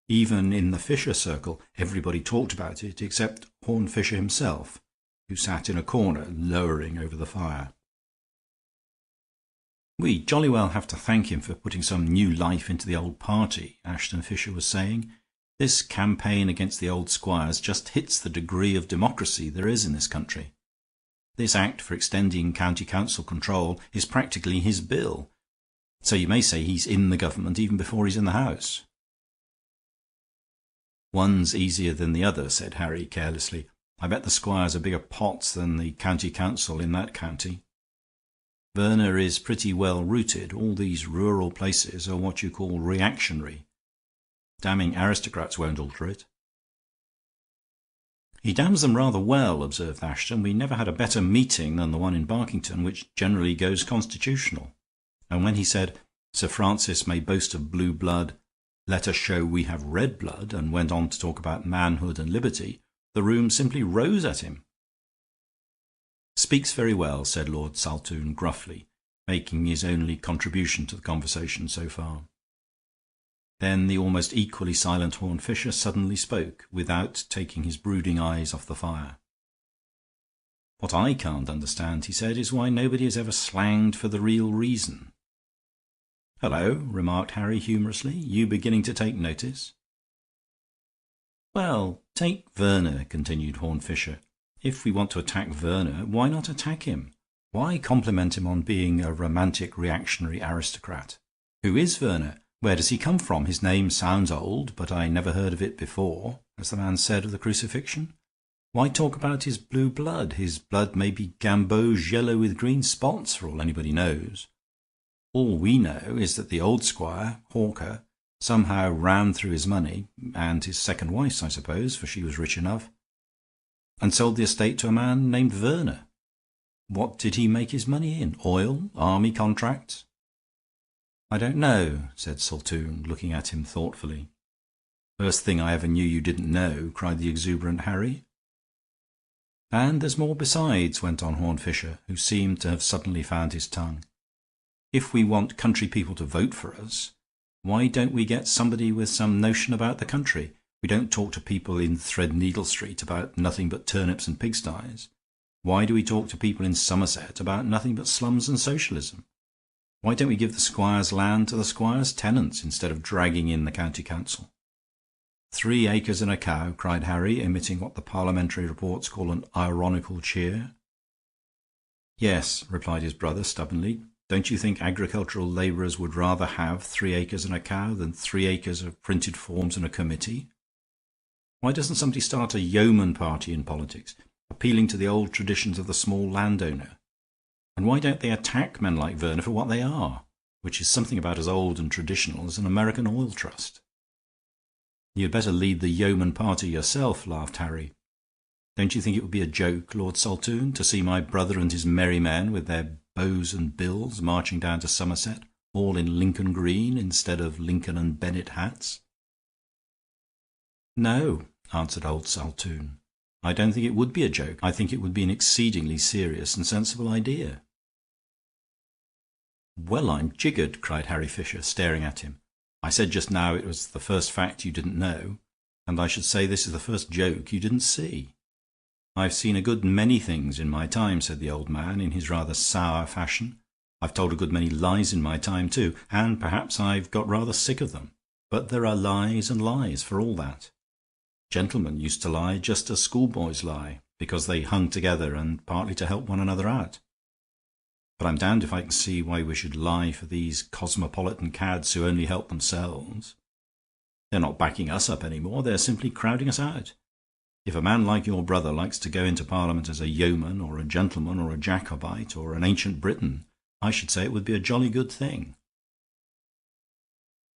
Even in the Fisher circle everybody talked about it, except Horne Fisher himself, who sat in a corner lowering over the fire. "We jolly well have to thank him for putting some new life into the old party," Ashton Fisher was saying. "This campaign against the old squires just hits the degree of democracy there is in this country. This act for extending county council control is practically his bill, so you may say he's in the government even before he's in the House." "One's easier than the other," said Harry carelessly. "I bet the squires are bigger pots than the county council in that county. Verner is pretty well rooted. All these rural places are what you call reactionary. Damning aristocrats won't alter it." "He damns them rather well," observed Ashton. "We never had a better meeting than the one in Barkington, which generally goes constitutional. And when he said, 'Sir Francis may boast of blue blood, let us show we have red blood,' and went on to talk about manhood and liberty, the room simply rose at him." "Speaks very well," said Lord Saltoun gruffly, making his only contribution to the conversation so far. Then the almost equally silent Horne Fisher suddenly spoke, without taking his brooding eyes off the fire. "What I can't understand," he said, "is why nobody has ever slanged for the real reason." "Hullo," remarked Harry humorously. "You beginning to take notice?" "Well, take Verner," continued Horne Fisher. "If we want to attack Verner, why not attack him? Why compliment him on being a romantic reactionary aristocrat? Who is Verner? Where does he come from? His name sounds old, but I never heard of it before, as the man said of the crucifixion. Why talk about his blue blood? His blood may be gamboge yellow with green spots, for all anybody knows. All we know is that the old squire, Hawker, somehow ran through his money, and his second wife's, I suppose, for she was rich enough, and sold the estate to a man named Verner. What did he make his money in? Oil? Army contracts?" "I don't know," said Saltoun, looking at him thoughtfully. "First thing I ever knew you didn't know," cried the exuberant Harry. "And there's more besides," went on Horne Fisher, who seemed to have suddenly found his tongue. "If we want country people to vote for us, why don't we get somebody with some notion about the country? We don't talk to people in Threadneedle Street about nothing but turnips and pigsties. Why do we talk to people in Somerset about nothing but slums and socialism? Why don't we give the squire's land to the squire's tenants instead of dragging in the county council?" 3 acres and a cow," cried Harry, emitting what the parliamentary reports call an ironical cheer. "Yes," replied his brother stubbornly. "Don't you think agricultural labourers would rather have 3 acres and a cow than 3 acres of printed forms and a committee? Why doesn't somebody start a yeoman party in politics, appealing to the old traditions of the small landowner? And why don't they attack men like Werner for what they are, which is something about as old and traditional as an American oil trust?" "You'd better lead the yeoman party yourself," laughed Harry. "Don't you think it would be a joke, Lord Saltoun, to see my brother and his merry men with their bows and bills marching down to Somerset, all in Lincoln green instead of Lincoln and Bennett hats?" "No," answered old Saltoun. "I don't think it would be a joke. I think it would be an exceedingly serious and sensible idea." "Well, I'm jiggered," cried Harry Fisher, staring at him. "I said just now it was the first fact you didn't know, and I should say this is the first joke you didn't see." "I've seen a good many things in my time," said the old man, in his rather sour fashion. "I've told a good many lies in my time, too, and perhaps I've got rather sick of them. But there are lies and lies, for all that. Gentlemen used to lie just as schoolboys lie, because they hung together and partly to help one another out. But I'm damned if I can see why we should lie for these cosmopolitan cads who only help themselves. They're not backing us up any more; they're simply crowding us out. If a man like your brother likes to go into Parliament as a yeoman or a gentleman or a Jacobite or an ancient Briton, I should say it would be a jolly good thing."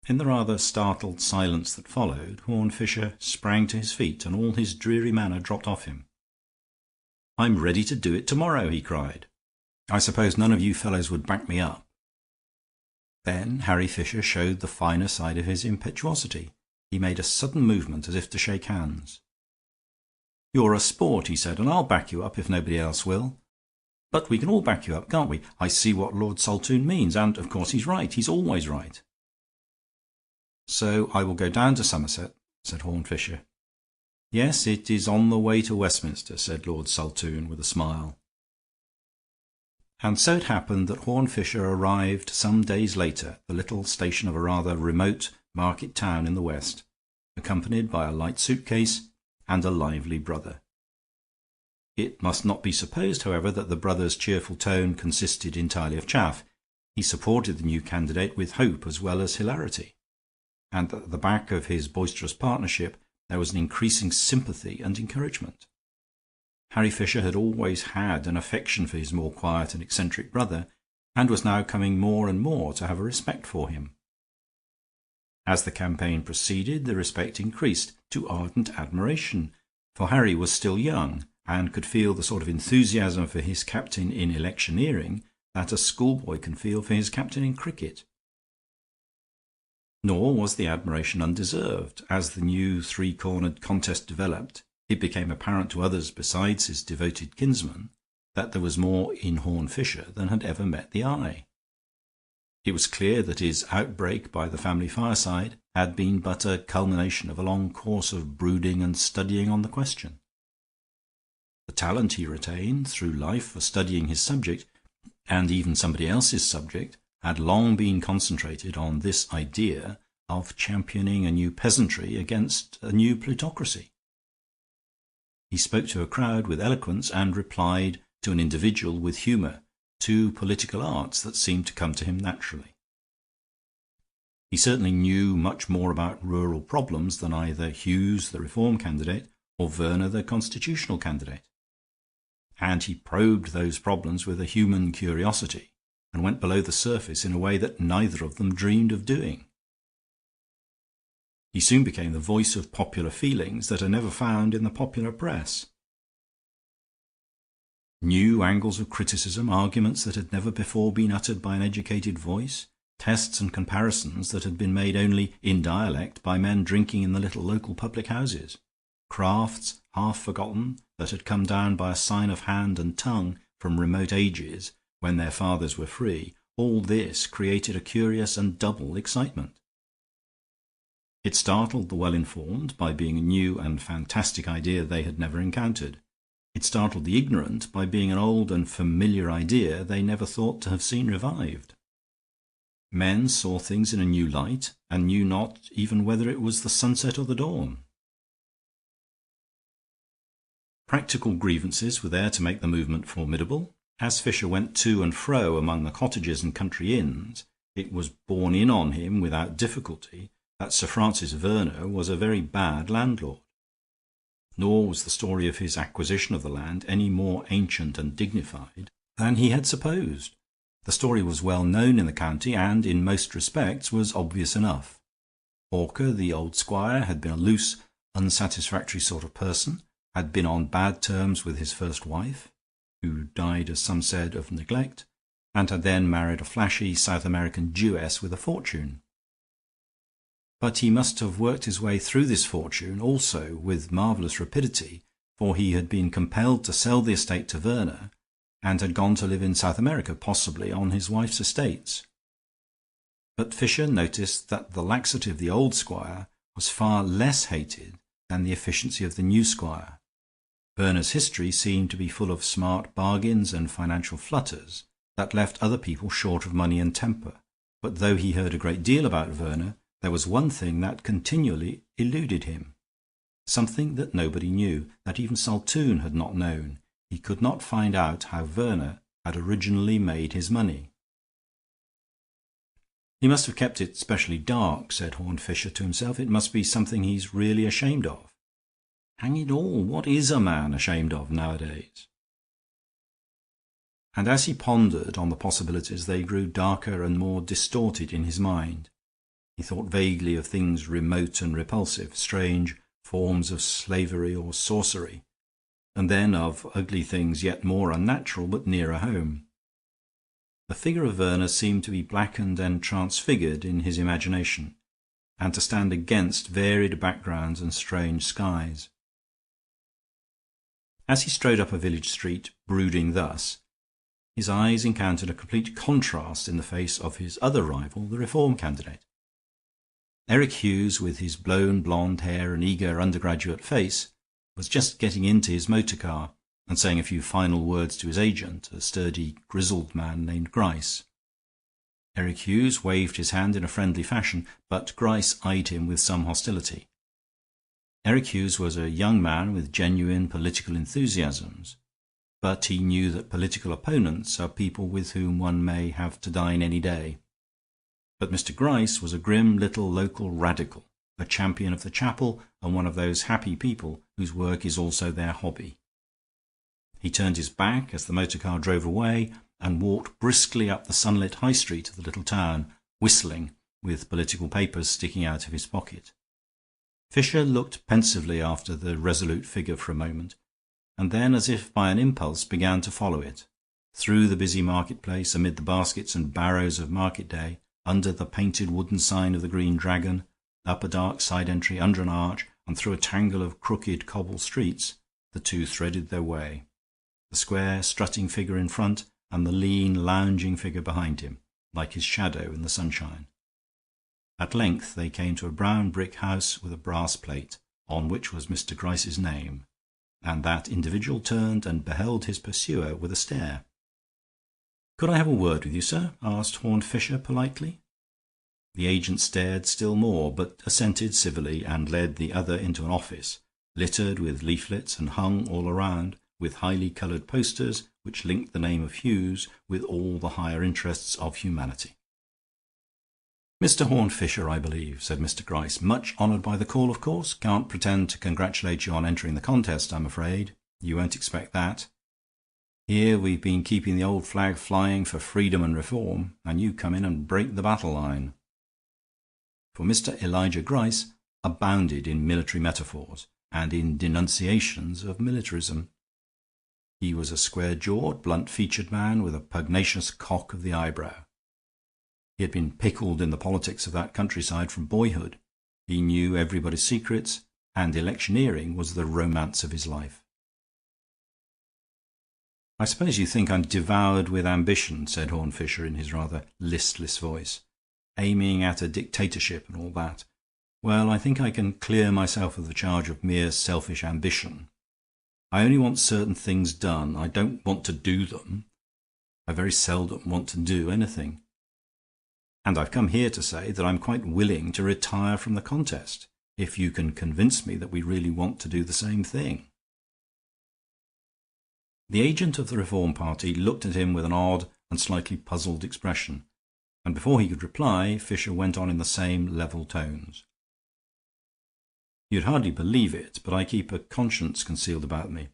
In the rather startled silence that followed, Horne Fisher sprang to his feet, and all his dreary manner dropped off him. "I'm ready to do it tomorrow," he cried. "I suppose none of you fellows would back me up." Then Harry Fisher showed the finer side of his impetuosity. He made a sudden movement as if to shake hands. "You're a sport," he said, "and I'll back you up if nobody else will. But we can all back you up, can't we? I see what Lord Saltoun means, and of course he's right. He's always right." "So I will go down to Somerset," said Horne Fisher. "Yes, it is on the way to Westminster," said Lord Saltoun, with a smile. And so it happened that Horne Fisher arrived some days later at the little station of a rather remote market town in the west, accompanied by a light suitcase and a lively brother. It must not be supposed, however, that the brother's cheerful tone consisted entirely of chaff. He supported the new candidate with hope as well as hilarity, and at the back of his boisterous partnership there was an increasing sympathy and encouragement. Harry Fisher had always had an affection for his more quiet and eccentric brother, and was now coming more and more to have a respect for him. As the campaign proceeded, the respect increased to ardent admiration, for Harry was still young, and could feel the sort of enthusiasm for his captain in electioneering that a schoolboy can feel for his captain in cricket. Nor was the admiration undeserved. As the new three-cornered contest developed, it became apparent to others besides his devoted kinsman that there was more in Horne Fisher than had ever met the eye. It was clear that his outbreak by the family fireside had been but a culmination of a long course of brooding and studying on the question. The talent he retained through life for studying his subject, and even somebody else's subject, had long been concentrated on this idea of championing a new peasantry against a new plutocracy. He spoke to a crowd with eloquence and replied to an individual with humor, two political arts that seemed to come to him naturally. He certainly knew much more about rural problems than either Hughes, the Reform candidate, or Werner, the Constitutional candidate. And he probed those problems with a human curiosity, and went below the surface in a way that neither of them dreamed of doing. He soon became the voice of popular feelings that are never found in the popular press. New angles of criticism, arguments that had never before been uttered by an educated voice, tests and comparisons that had been made only in dialect by men drinking in the little local public houses, crafts half forgotten that had come down by a sign of hand and tongue from remote ages when their fathers were free, all this created a curious and double excitement. It startled the well-informed by being a new and fantastic idea they had never encountered. It startled the ignorant by being an old and familiar idea they never thought to have seen revived. Men saw things in a new light, and knew not even whether it was the sunset or the dawn. Practical grievances were there to make the movement formidable. As Fisher went to and fro among the cottages and country inns, it was borne in on him without difficulty that Sir Francis Werner was a very bad landlord. Nor was the story of his acquisition of the land any more ancient and dignified than he had supposed. The story was well known in the county, and in most respects was obvious enough. Hawker, the old squire, had been a loose, unsatisfactory sort of person, had been on bad terms with his first wife, who died, as some said, of neglect, and had then married a flashy South American Jewess with a fortune. But he must have worked his way through this fortune also with marvelous rapidity, for he had been compelled to sell the estate to Verner, and had gone to live in South America, possibly on his wife's estates. But Fisher noticed that the laxity of the old squire was far less hated than the efficiency of the new squire. Verner's history seemed to be full of smart bargains and financial flutters that left other people short of money and temper. But though he heard a great deal about Verner, there was one thing that continually eluded him, something that nobody knew, that even Saltoun had not known. He could not find out how Verner had originally made his money. "He must have kept it specially dark," said Horne Fisher to himself. "It must be something he's really ashamed of. Hang it all, what is a man ashamed of nowadays?" And as he pondered on the possibilities, they grew darker and more distorted in his mind. He thought vaguely of things remote and repulsive, strange forms of slavery or sorcery, and then of ugly things yet more unnatural but nearer home. The figure of Verner seemed to be blackened and transfigured in his imagination, and to stand against varied backgrounds and strange skies. As he strode up a village street, brooding thus, his eyes encountered a complete contrast in the face of his other rival, the Reform candidate. Eric Hughes, with his blown blonde hair and eager undergraduate face, was just getting into his motor car and saying a few final words to his agent, a sturdy, grizzled man named Gryce. Eric Hughes waved his hand in a friendly fashion, but Gryce eyed him with some hostility. Eric Hughes was a young man with genuine political enthusiasms, but he knew that political opponents are people with whom one may have to dine any day. But Mr. Gryce was a grim little local radical, a champion of the chapel, and one of those happy people whose work is also their hobby. He turned his back as the motor car drove away and walked briskly up the sunlit high street of the little town, whistling, with political papers sticking out of his pocket. Fisher looked pensively after the resolute figure for a moment, and then, as if by an impulse, began to follow it, through the busy marketplace, amid the baskets and barrows of market day, under the painted wooden sign of the Green Dragon, up a dark side entry, under an arch, and through a tangle of crooked cobble streets, the two threaded their way, the square strutting figure in front and the lean lounging figure behind him, like his shadow in the sunshine. At length they came to a brown brick house with a brass plate, on which was Mr. Gryce's name, and that individual turned and beheld his pursuer with a stare. "Could I have a word with you, sir?" asked Horne Fisher politely. The agent stared still more, but assented civilly, and led the other into an office littered with leaflets and hung all around with highly colored posters which linked the name of Hughes with all the higher interests of humanity. "Mr. Horne Fisher, I believe," said Mr. Gryce. "Much honored by the call, of course. Can't pretend to congratulate you on entering the contest, I'm afraid. You won't expect that. Here we've been keeping the old flag flying for freedom and reform, and you come in and break the battle line." For Mr. Elijah Gryce abounded in military metaphors and in denunciations of militarism. He was a square-jawed, blunt-featured man with a pugnacious cock of the eyebrow. He had been pickled in the politics of that countryside from boyhood. He knew everybody's secrets, and electioneering was the romance of his life. "I suppose you think I'm devoured with ambition," said Horne Fisher in his rather listless voice, "aiming at a dictatorship and all that. Well, I think I can clear myself of the charge of mere selfish ambition. I only want certain things done. I don't want to do them. I very seldom want to do anything. And I've come here to say that I'm quite willing to retire from the contest, if you can convince me that we really want to do the same thing." The agent of the Reform Party looked at him with an odd and slightly puzzled expression, and before he could reply, Fisher went on in the same level tones. "You'd hardly believe it, but I keep a conscience concealed about me,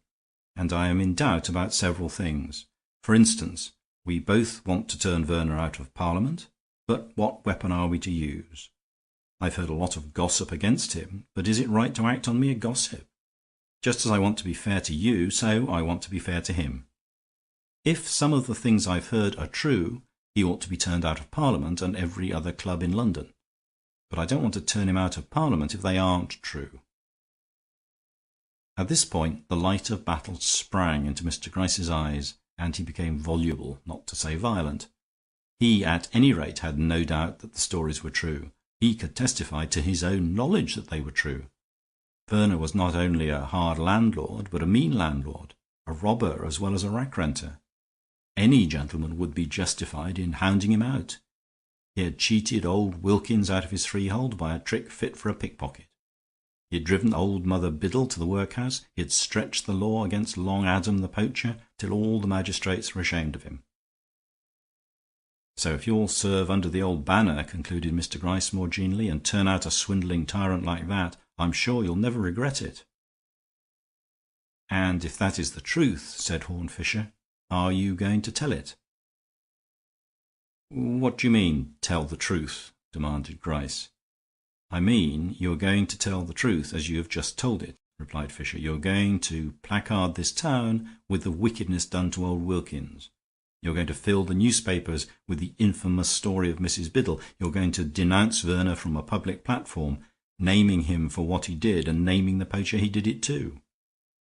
and I am in doubt about several things. For instance, we both want to turn Werner out of Parliament, but what weapon are we to use? I've heard a lot of gossip against him, but is it right to act on mere gossip? Just as I want to be fair to you, so I want to be fair to him. If some of the things I've heard are true, he ought to be turned out of Parliament and every other club in London. But I don't want to turn him out of Parliament if they aren't true." At this point the light of battle sprang into Mr. Gryce's eyes, and he became voluble, not to say violent. He, at any rate, had no doubt that the stories were true. He could testify to his own knowledge that they were true. Werner was not only a hard landlord, but a mean landlord, a robber as well as a rack renter. Any gentleman would be justified in hounding him out. He had cheated old Wilkins out of his freehold by a trick fit for a pickpocket. He had driven old Mother Biddle to the workhouse. He had stretched the law against Long Adam the poacher till all the magistrates were ashamed of him. "So if you'll serve under the old banner," concluded Mr. Gryce more genially, "and turn out a swindling tyrant like that, I'm sure you'll never regret it." "And if that is the truth," said Horne Fisher, "are you going to tell it?" "What do you mean, tell the truth?" demanded Gryce. "I mean you are going to tell the truth as you have just told it," replied Fisher. "You're going to placard this town with the wickedness done to old Wilkins. You're going to fill the newspapers with the infamous story of Mrs. Biddle. You're going to denounce Werner from a public platform, naming him for what he did and naming the poacher he did it to.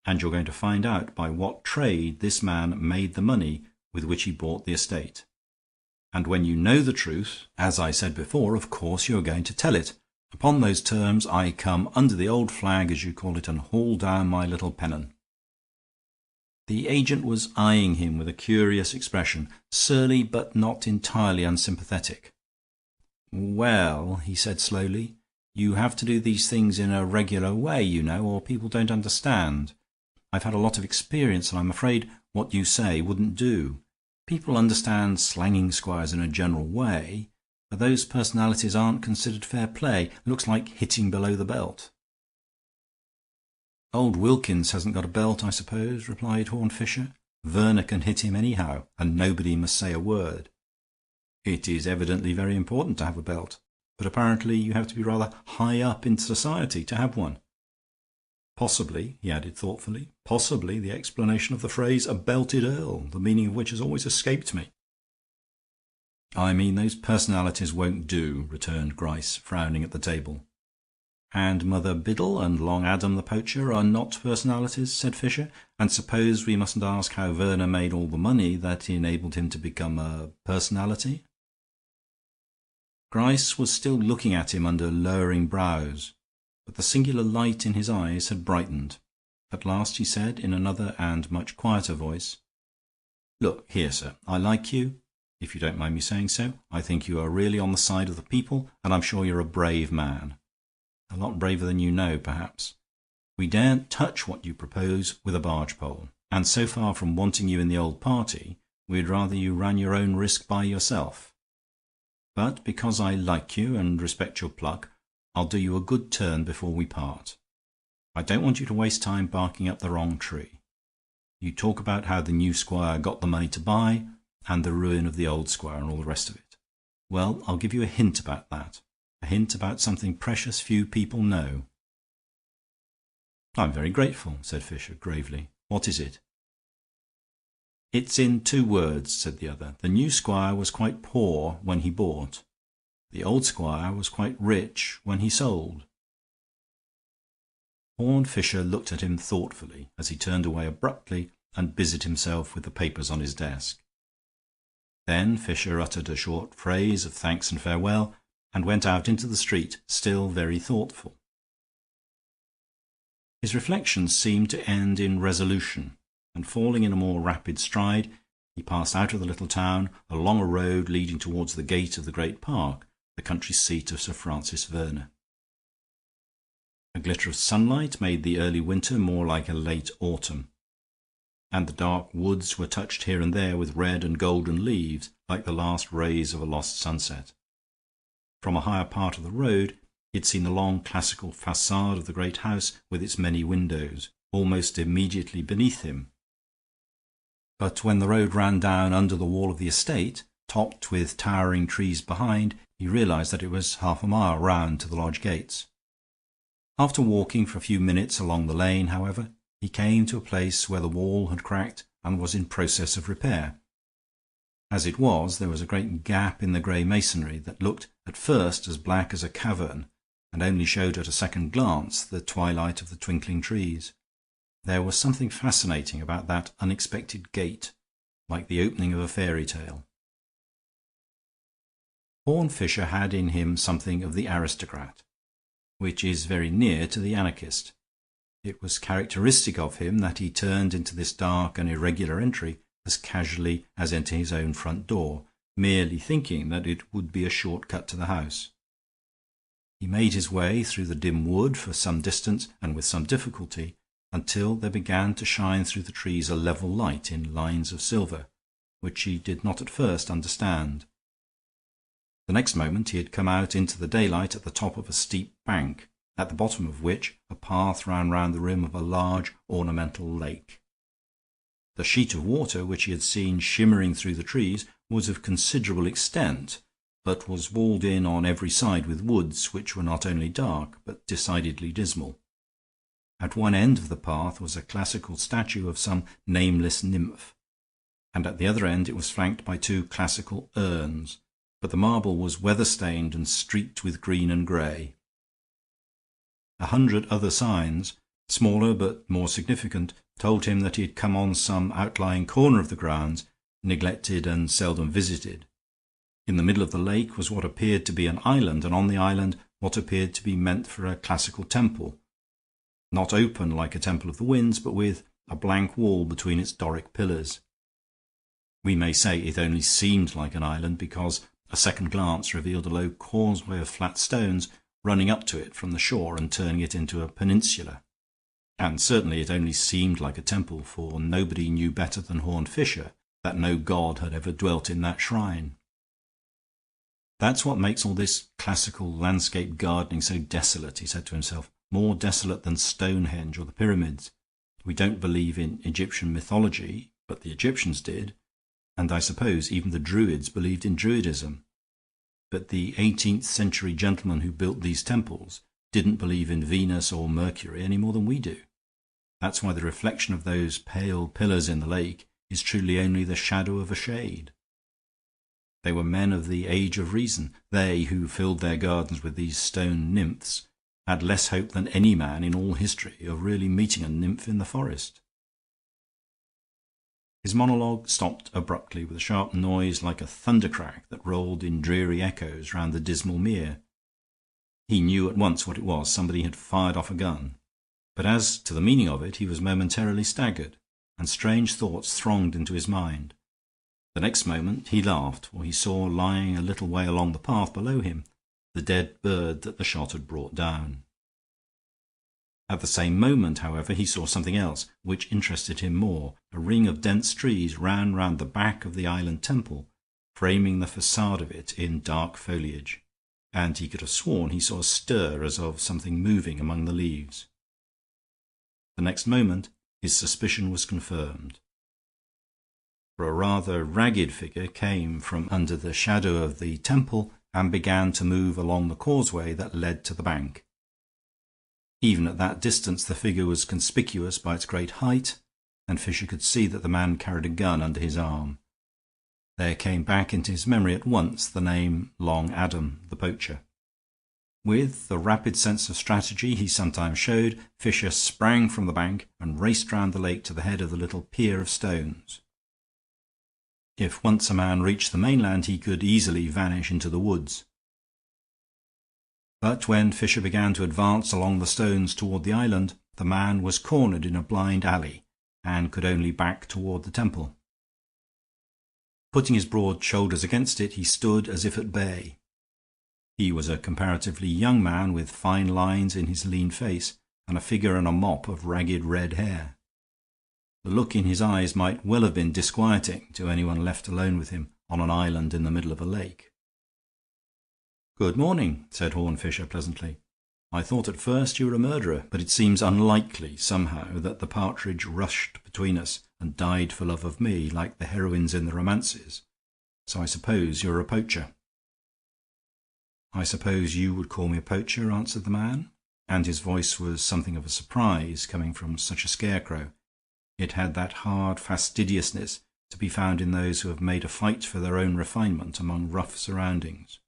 And you're going to find out by what trade this man made the money with which he bought the estate. And when you know the truth, as I said before, of course you're going to tell it. Upon those terms I come under the old flag, as you call it, and haul down my little pennon." The agent was eyeing him with a curious expression, surly but not entirely unsympathetic. "Well," he said slowly, "you have to do these things in a regular way, you know, or people don't understand. I've had a lot of experience, and I'm afraid what you say wouldn't do. People understand slanging squires in a general way, but those personalities aren't considered fair play. It looks like hitting below the belt." "Old Wilkins hasn't got a belt, I suppose," replied Horne Fisher. "Werner can hit him anyhow, and nobody must say a word. It is evidently very important to have a belt, but apparently you have to be rather high up in society to have one. Possibly," he added thoughtfully, "possibly the explanation of the phrase 'a belted earl,' the meaning of which has always escaped me." "I mean those personalities won't do," returned Gryce, frowning at the table. "And Mother Biddle and Long Adam the poacher are not personalities," said Fisher. "And suppose we mustn't ask how Werner made all the money that enabled him to become a personality?" Gryce was still looking at him under lowering brows, but the singular light in his eyes had brightened. At last he said, in another and much quieter voice, "Look here, sir, I like you, if you don't mind me saying so. I think you are really on the side of the people, and I'm sure you're a brave man. A lot braver than you know, perhaps. We daren't touch what you propose with a barge pole, and so far from wanting you in the old party, we'd rather you ran your own risk by yourself. But because I like you and respect your pluck, I'll do you a good turn before we part. I don't want you to waste time barking up the wrong tree. You talk about how the new squire got the money to buy, and the ruin of the old squire, and all the rest of it. Well, I'll give you a hint about that. A hint about something precious few people know." "I'm very grateful," said Fisher, gravely. "What is it?" "It's in 2 words," said the other. "The new squire was quite poor when he bought. The old squire was quite rich when he sold." Horne Fisher looked at him thoughtfully as he turned away abruptly and busied himself with the papers on his desk. Then Fisher uttered a short phrase of thanks and farewell, and went out into the street, still very thoughtful. His reflections seemed to end in resolution, and falling in a more rapid stride, he passed out of the little town, along a road leading towards the gate of the great park, the country seat of Sir Francis Werner. A glitter of sunlight made the early winter more like a late autumn, and the dark woods were touched here and there with red and golden leaves, like the last rays of a lost sunset. From a higher part of the road he had seen the long classical facade of the great house with its many windows, almost immediately beneath him. But when the road ran down under the wall of the estate, topped with towering trees behind, he realized that it was half a mile round to the lodge gates. After walking for a few minutes along the lane, however, he came to a place where the wall had cracked and was in process of repair. As it was, there was a great gap in the grey masonry that looked at first as black as a cavern, and only showed at a second glance the twilight of the twinkling trees. There was something fascinating about that unexpected gate, like the opening of a fairy tale. Horne Fisher had in him something of the aristocrat, which is very near to the anarchist. It was characteristic of him that he turned into this dark and irregular entry as casually as into his own front door, merely thinking that it would be a short cut to the house. He made his way through the dim wood for some distance, and with some difficulty, until there began to shine through the trees a level light in lines of silver, which he did not at first understand. The next moment he had come out into the daylight at the top of a steep bank, at the bottom of which a path ran round the rim of a large ornamental lake. The sheet of water which he had seen shimmering through the trees was of considerable extent, but was walled in on every side with woods which were not only dark but decidedly dismal. At one end of the path was a classical statue of some nameless nymph, and at the other end it was flanked by two classical urns, but the marble was weather-stained and streaked with green and grey. 100 other signs, smaller but more significant, told him that he had come on some outlying corner of the grounds, neglected and seldom visited. In the middle of the lake was what appeared to be an island, and on the island what appeared to be meant for a classical temple, not open like a temple of the winds, but with a blank wall between its Doric pillars. We may say it only seemed like an island because a second glance revealed a low causeway of flat stones running up to it from the shore and turning it into a peninsula. And certainly it only seemed like a temple, for nobody knew better than Horne Fisher that no god had ever dwelt in that shrine. That's what makes all this classical landscape gardening so desolate, he said to himself, more desolate than Stonehenge or the pyramids. We don't believe in Egyptian mythology, but the Egyptians did, and I suppose even the Druids believed in Druidism. But the 18th century gentlemen who built these temples didn't believe in Venus or Mercury any more than we do. That's why the reflection of those pale pillars in the lake is truly only the shadow of a shade. They were men of the age of reason. They who filled their gardens with these stone nymphs had less hope than any man in all history of really meeting a nymph in the forest. His monologue stopped abruptly with a sharp noise like a thundercrack that rolled in dreary echoes round the dismal mere. He knew at once what it was. Somebody had fired off a gun. But as to the meaning of it, he was momentarily staggered, and strange thoughts thronged into his mind. The next moment he laughed, for he saw lying a little way along the path below him the dead bird that the shot had brought down. At the same moment, however, he saw something else which interested him more. A ring of dense trees ran round the back of the island temple, framing the facade of it in dark foliage, and he could have sworn he saw a stir as of something moving among the leaves. The next moment his suspicion was confirmed, for a rather ragged figure came from under the shadow of the temple and began to move along the causeway that led to the bank. Even at that distance the figure was conspicuous by its great height, and Fisher could see that the man carried a gun under his arm. There came back into his memory at once the name Long Adam, the poacher. With the rapid sense of strategy he sometimes showed, Fisher sprang from the bank and raced round the lake to the head of the little pier of stones. If once a man reached the mainland, he could easily vanish into the woods. But when Fisher began to advance along the stones toward the island, the man was cornered in a blind alley and could only back toward the temple. Putting his broad shoulders against it, he stood as if at bay. He was a comparatively young man with fine lines in his lean face and a figure and a mop of ragged red hair. The look in his eyes might well have been disquieting to anyone left alone with him on an island in the middle of a lake. "Good morning," said Horne Fisher pleasantly. "I thought at first you were a murderer, but it seems unlikely somehow that the partridge rushed between us and died for love of me, like the heroines in the romances. So I suppose you're a poacher." "I suppose you would call me a poacher," answered the man, and his voice was something of a surprise, coming from such a scarecrow. It had that hard fastidiousness to be found in those who have made a fight for their own refinement among rough surroundings.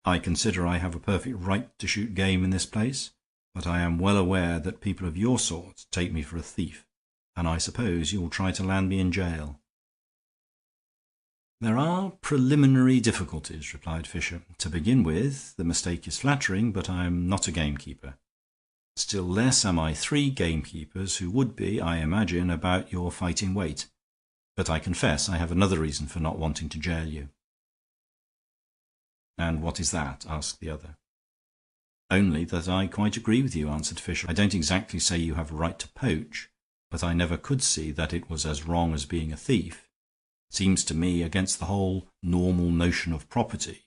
"I consider I have a perfect right to shoot game in this place, but I am well aware that people of your sort take me for a thief, and I suppose you'll try to land me in jail." "There are preliminary difficulties," replied Fisher. "To begin with, the mistake is flattering, but I am not a gamekeeper. Still less am I 3 gamekeepers who would be, I imagine, about your fighting weight. But I confess I have another reason for not wanting to jail you." "And what is that?" asked the other. "Only that I quite agree with you," answered Fisher. "I don't exactly say you have a right to poach, but I never could see that it was as wrong as being a thief. It seems to me against the whole normal notion of property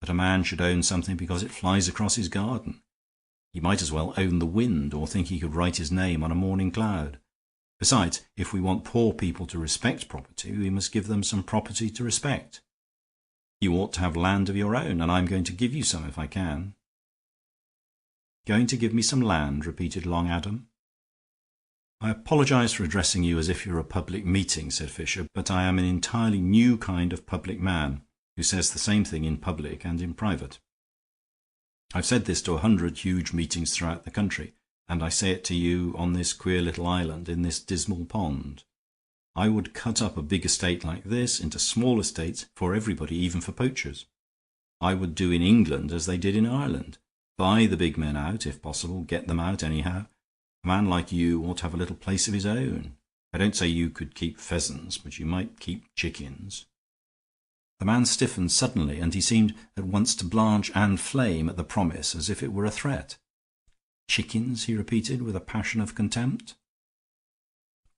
that a man should own something because it flies across his garden. He might as well own the wind or think he could write his name on a morning cloud. Besides, if we want poor people to respect property, we must give them some property to respect. You ought to have land of your own, and I'm going to give you some if I can." "Going to give me some land?" repeated Long Adam. "I apologize for addressing you as if you were a public meeting," said Fisher, "but I am an entirely new kind of public man who says the same thing in public and in private. I've said this to 100 huge meetings throughout the country, and I say it to you on this queer little island in this dismal pond. I would cut up a big estate like this into small estates for everybody, even for poachers. I would do in England as they did in Ireland. Buy the big men out, if possible, get them out anyhow. A man like you ought to have a little place of his own. I don't say you could keep pheasants, but you might keep chickens." The man stiffened suddenly, and he seemed at once to blanch and flame at the promise as if it were a threat. "Chickens?" he repeated, with a passion of contempt.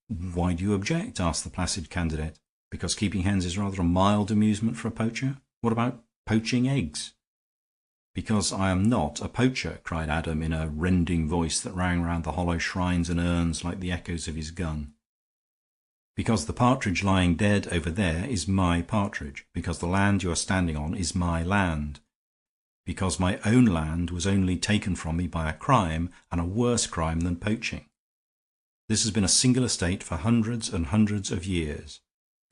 "Why do you object?" asked the placid candidate. "Because keeping hens is rather a mild amusement for a poacher? What about poaching eggs?" "Because I am not a poacher," cried Adam in a rending voice that rang round the hollow shrines and urns like the echoes of his gun. "Because the partridge lying dead over there is my partridge. Because the land you are standing on is my land. Because my own land was only taken from me by a crime, and a worse crime than poaching. This has been a single estate for hundreds and hundreds of years,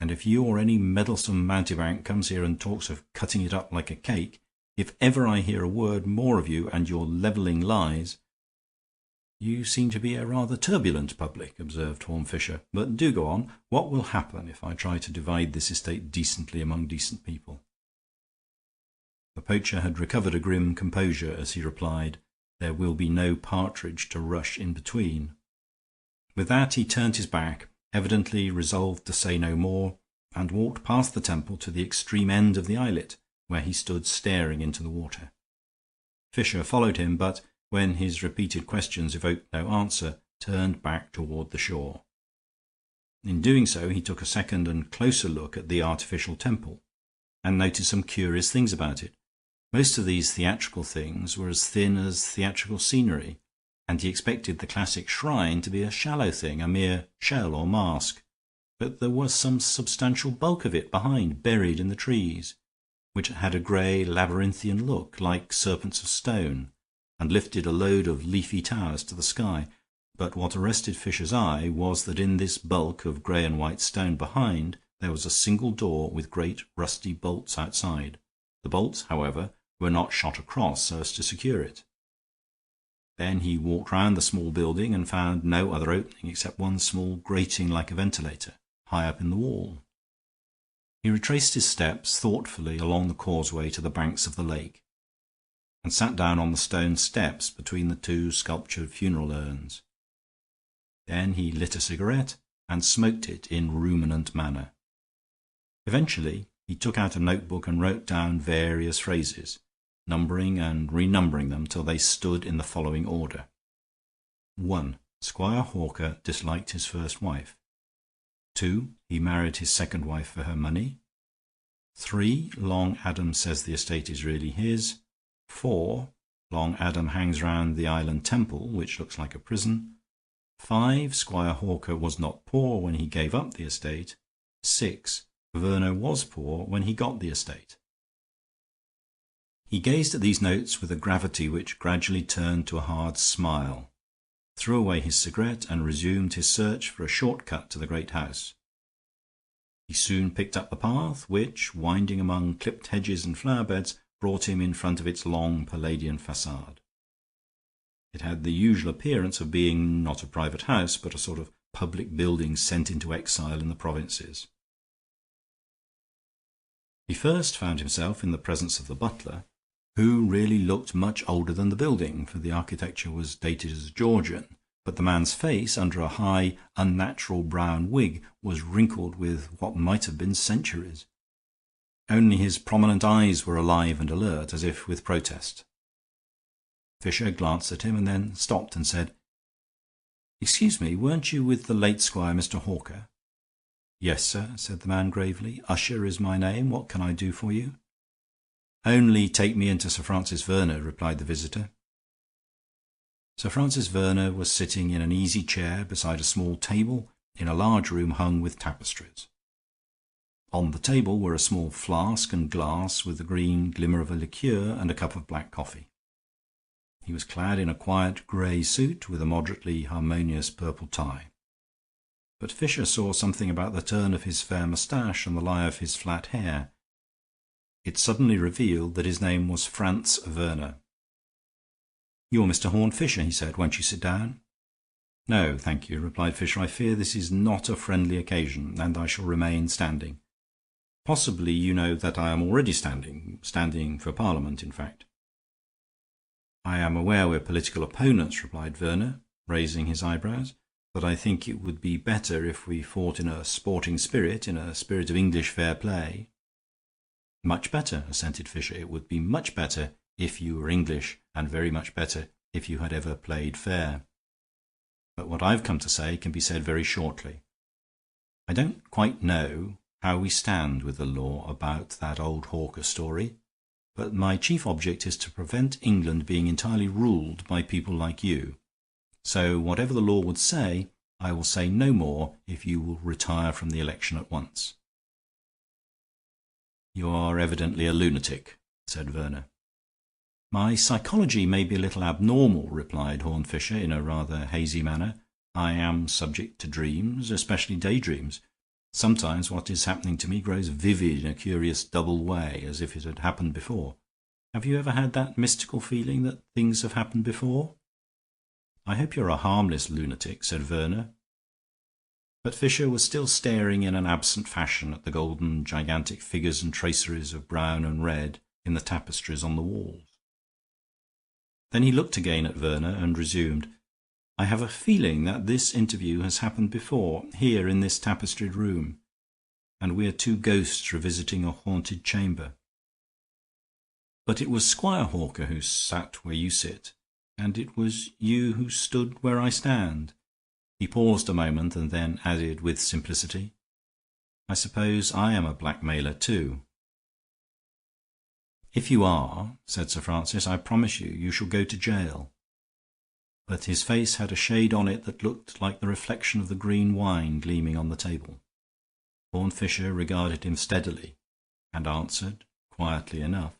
and if you or any meddlesome mountebank comes here and talks of cutting it up like a cake, if ever I hear a word more of you and your levelling lies—" "You seem to be a rather turbulent public," observed Horne Fisher. "But do go on. What will happen if I try to divide this estate decently among decent people?" The poacher had recovered a grim composure as he replied, "There will be no partridge to rush in between." With that he turned his back, evidently resolved to say no more, and walked past the temple to the extreme end of the islet, where he stood staring into the water. Fisher followed him, but when his repeated questions evoked no answer, turned back toward the shore. In doing so he took a second and closer look at the artificial temple, and noticed some curious things about it. Most of these theatrical things were as thin as theatrical scenery, and he expected the classic shrine to be a shallow thing, a mere shell or mask. But there was some substantial bulk of it behind, buried in the trees, which had a gray labyrinthian look, like serpents of stone, and lifted a load of leafy towers to the sky. But what arrested Fisher's eye was that in this bulk of gray and white stone behind there was a single door with great rusty bolts outside. The bolts, however, were not shot across so as to secure it. Then he walked round the small building and found no other opening except one small grating like a ventilator, high up in the wall. He retraced his steps thoughtfully along the causeway to the banks of the lake, and sat down on the stone steps between the 2 sculptured funeral urns. Then he lit a cigarette and smoked it in ruminant manner. Eventually he took out a notebook and wrote down various phrases, numbering and renumbering them till they stood in the following order. 1. Squire Hawker disliked his first wife. 2. He married his second wife for her money. 3. Long Adam says the estate is really his. 4. Long Adam hangs round the island temple, which looks like a prison. 5. Squire Hawker was not poor when he gave up the estate. 6. Verner was poor when he got the estate. He gazed at these notes with a gravity which gradually turned to a hard smile, threw away his cigarette, and resumed his search for a short cut to the great house. He soon picked up the path, which, winding among clipped hedges and flower beds, brought him in front of its long Palladian facade. It had the usual appearance of being not a private house, but a sort of public building sent into exile in the provinces. He first found himself in the presence of the butler, who really looked much older than the building, for the architecture was dated as Georgian, but the man's face, under a high, unnatural brown wig, was wrinkled with what might have been centuries. Only his prominent eyes were alive and alert, as if with protest. Fisher glanced at him and then stopped and said, "Excuse me, weren't you with the late Squire Mr. Hawker?" "Yes, sir," said the man gravely. "Usher is my name. What can I do for you?" "Only take me into Sir Francis Verner," replied the visitor. Sir Francis Verner was sitting in an easy chair beside a small table in a large room hung with tapestries. On the table were a small flask and glass with the green glimmer of a liqueur and a cup of black coffee. He was clad in a quiet grey suit with a moderately harmonious purple tie. But Fisher saw something about the turn of his fair moustache and the lie of his flat hair. It suddenly revealed that his name was Franz Verner. "You're Mr. Horne Fisher," he said. "Won't you sit down?" "No, thank you," replied Fisher. "I fear this is not a friendly occasion, and I shall remain standing. Possibly you know that I am already standing for Parliament, in fact." "I am aware we're political opponents," replied Verner, raising his eyebrows, "but I think it would be better if we fought in a sporting spirit, in a spirit of English fair play." "Much better," assented Fisher. "It would be much better if you were English, and very much better if you had ever played fair. But what I've come to say can be said very shortly. I don't quite know how we stand with the law about that old Hawker story, but my chief object is to prevent England being entirely ruled by people like you. So whatever the law would say, I will say no more if you will retire from the election at once." "You are evidently a lunatic," said Verner. "My psychology may be a little abnormal," replied Horne Fisher in a rather hazy manner. "I am subject to dreams, especially daydreams. Sometimes what is happening to me grows vivid in a curious double way, as if it had happened before. Have you ever had that mystical feeling that things have happened before?" "I hope you're a harmless lunatic," said Verner. But Fisher was still staring in an absent fashion at the golden gigantic figures and traceries of brown and red in the tapestries on the walls. Then he looked again at Verner and resumed, "I have a feeling that this interview has happened before, here in this tapestried room, and we are two ghosts revisiting a haunted chamber. But it was Squire Hawker who sat where you sit, and it was you who stood where I stand." He paused a moment and then added with simplicity, "I suppose I am a blackmailer too." "If you are," said Sir Francis, "I promise you shall go to jail." But his face had a shade on it that looked like the reflection of the green wine gleaming on the table. Horne Fisher regarded him steadily and answered quietly enough,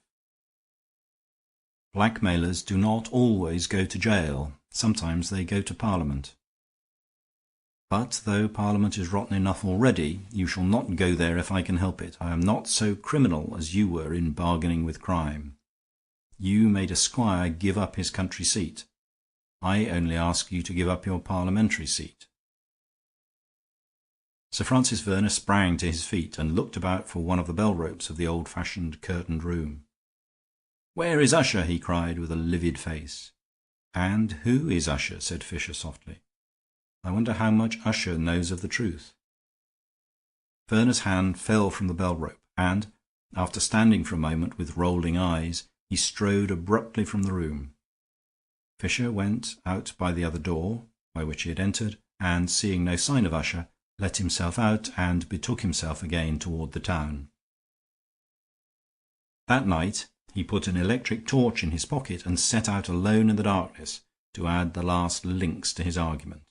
"Blackmailers do not always go to jail. Sometimes they go to Parliament. But though Parliament is rotten enough already, you shall not go there if I can help it. I am not so criminal as you were in bargaining with crime. You made a squire give up his country seat. I only ask you to give up your parliamentary seat." Sir Francis Verner sprang to his feet and looked about for one of the bell ropes of the old-fashioned curtained room. "Where is Usher?" he cried, with a livid face. "And who is Usher?" said Fisher softly. "I wonder how much Usher knows of the truth." Verner's hand fell from the bell rope, and, after standing for a moment with rolling eyes, he strode abruptly from the room. Fisher went out by the other door, by which he had entered, and, seeing no sign of Usher, let himself out and betook himself again toward the town. That night he put an electric torch in his pocket and set out alone in the darkness to add the last links to his argument.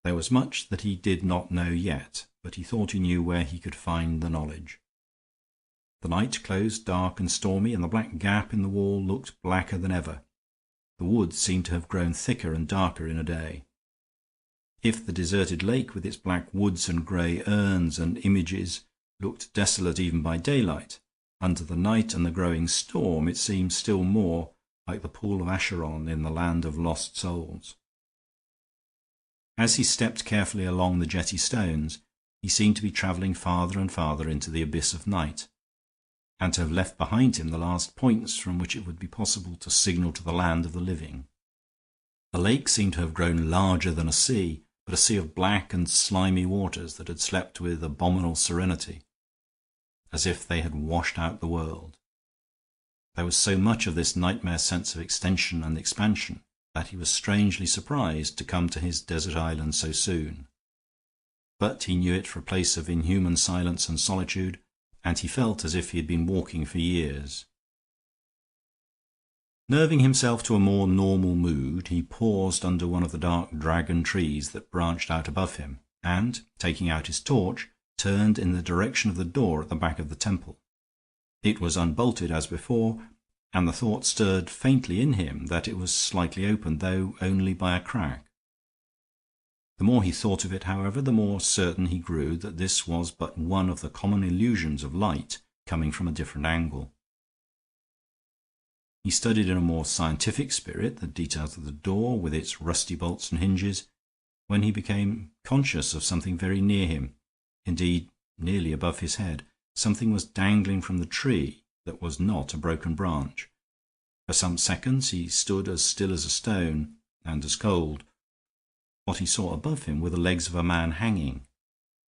There was much that he did not know yet, but he thought he knew where he could find the knowledge. The night closed dark and stormy, and the black gap in the wall looked blacker than ever. The wood seemed to have grown thicker and darker in a day. If the deserted lake, with its black woods and grey urns and images, looked desolate even by daylight, under the night and the growing storm it seemed still more like the pool of Acheron in the land of lost souls. As he stepped carefully along the jetty stones, he seemed to be travelling farther and farther into the abyss of night, and to have left behind him the last points from which it would be possible to signal to the land of the living. The lake seemed to have grown larger than a sea, but a sea of black and slimy waters that had slept with abominable serenity, as if they had washed out the world. There was so much of this nightmare sense of extension and expansion that he was strangely surprised to come to his desert island so soon. But he knew it for a place of inhuman silence and solitude, and he felt as if he had been walking for years. Nerving himself to a more normal mood, he paused under one of the dark dragon trees that branched out above him, and, taking out his torch, turned in the direction of the door at the back of the temple. It was unbolted as before, and the thought stirred faintly in him that it was slightly open, though only by a crack. The more he thought of it, however, the more certain he grew that this was but one of the common illusions of light coming from a different angle. He studied in a more scientific spirit the details of the door, with its rusty bolts and hinges, when he became conscious of something very near him, indeed nearly above his head. Something was dangling from the tree that was not a broken branch. For some seconds he stood as still as a stone, and as cold. What he saw above him were the legs of a man hanging,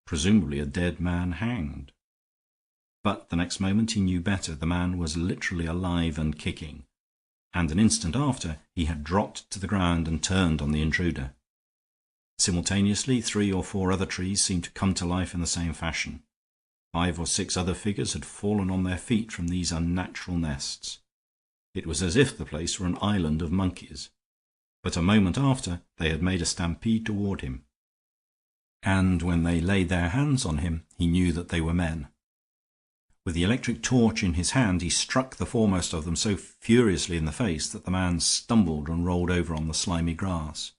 presumably a dead man hanged. But the next moment he knew better. The man was literally alive and kicking, and an instant after he had dropped to the ground and turned on the intruder. Simultaneously 3 or 4 other trees seemed to come to life in the same fashion. 5 or 6 other figures had fallen on their feet from these unnatural nests. It was as if the place were an island of monkeys. But a moment after they had made a stampede toward him, and when they laid their hands on him he knew that they were men. With the electric torch in his hand he struck the foremost of them so furiously in the face that the man stumbled and rolled over on the slimy grass.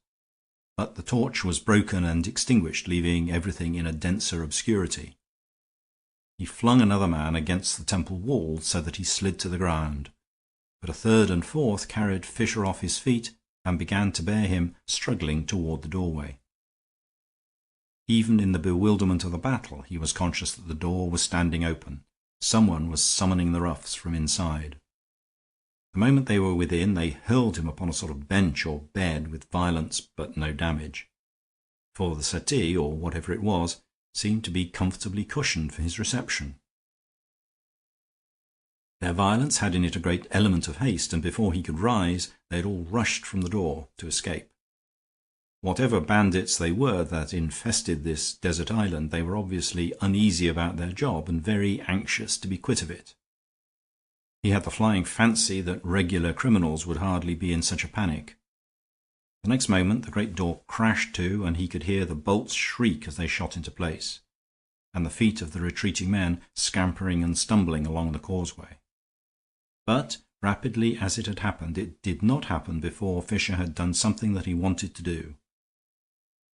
But the torch was broken and extinguished, leaving everything in a denser obscurity. He flung another man against the temple wall so that he slid to the ground, but a third and fourth carried Fisher off his feet and began to bear him, struggling, toward the doorway. Even in the bewilderment of the battle he was conscious that the door was standing open. Someone was summoning the roughs from inside. The moment they were within, they hurled him upon a sort of bench or bed with violence but no damage, for the settee, or whatever it was, seemed to be comfortably cushioned for his reception. Their violence had in it a great element of haste, and before he could rise they had all rushed from the door to escape. Whatever bandits they were that infested this desert island, they were obviously uneasy about their job and very anxious to be quit of it. He had the flying fancy that regular criminals would hardly be in such a panic. The next moment the great door crashed to, and he could hear the bolts shriek as they shot into place, and the feet of the retreating men scampering and stumbling along the causeway. But, rapidly as it had happened, it did not happen before Fisher had done something that he wanted to do.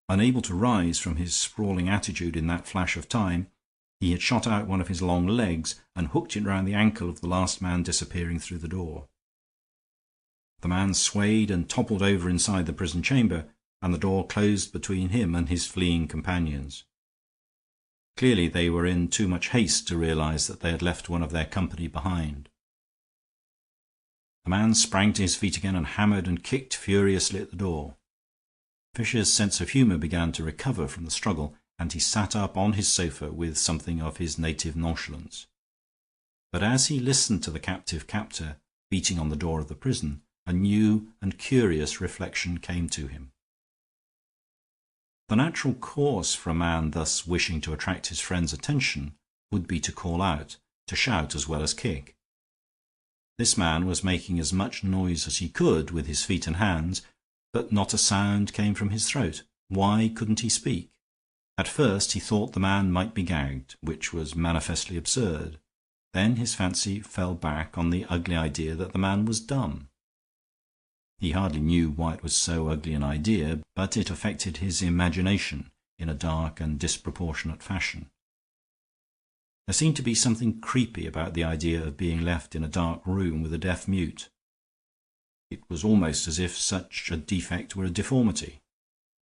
Unable to rise from his sprawling attitude in that flash of time, he had shot out one of his long legs and hooked it round the ankle of the last man disappearing through the door. The man swayed and toppled over inside the prison chamber, and the door closed between him and his fleeing companions. Clearly they were in too much haste to realize that they had left one of their company behind. The man sprang to his feet again and hammered and kicked furiously at the door. Fisher's sense of humor began to recover from the struggle, and he sat up on his sofa with something of his native nonchalance. But as he listened to the captive captor beating on the door of the prison, a new and curious reflection came to him. The natural course for a man thus wishing to attract his friend's attention would be to call out, to shout as well as kick. This man was making as much noise as he could with his feet and hands, but not a sound came from his throat, Why couldn't he speak? At first he thought the man might be gagged, which was manifestly absurd. Then his fancy fell back on the ugly idea that the man was dumb. He hardly knew why it was so ugly an idea, but it affected his imagination in a dark and disproportionate fashion. There seemed to be something creepy about the idea of being left in a dark room with a deaf mute. It was almost as if such a defect were a deformity.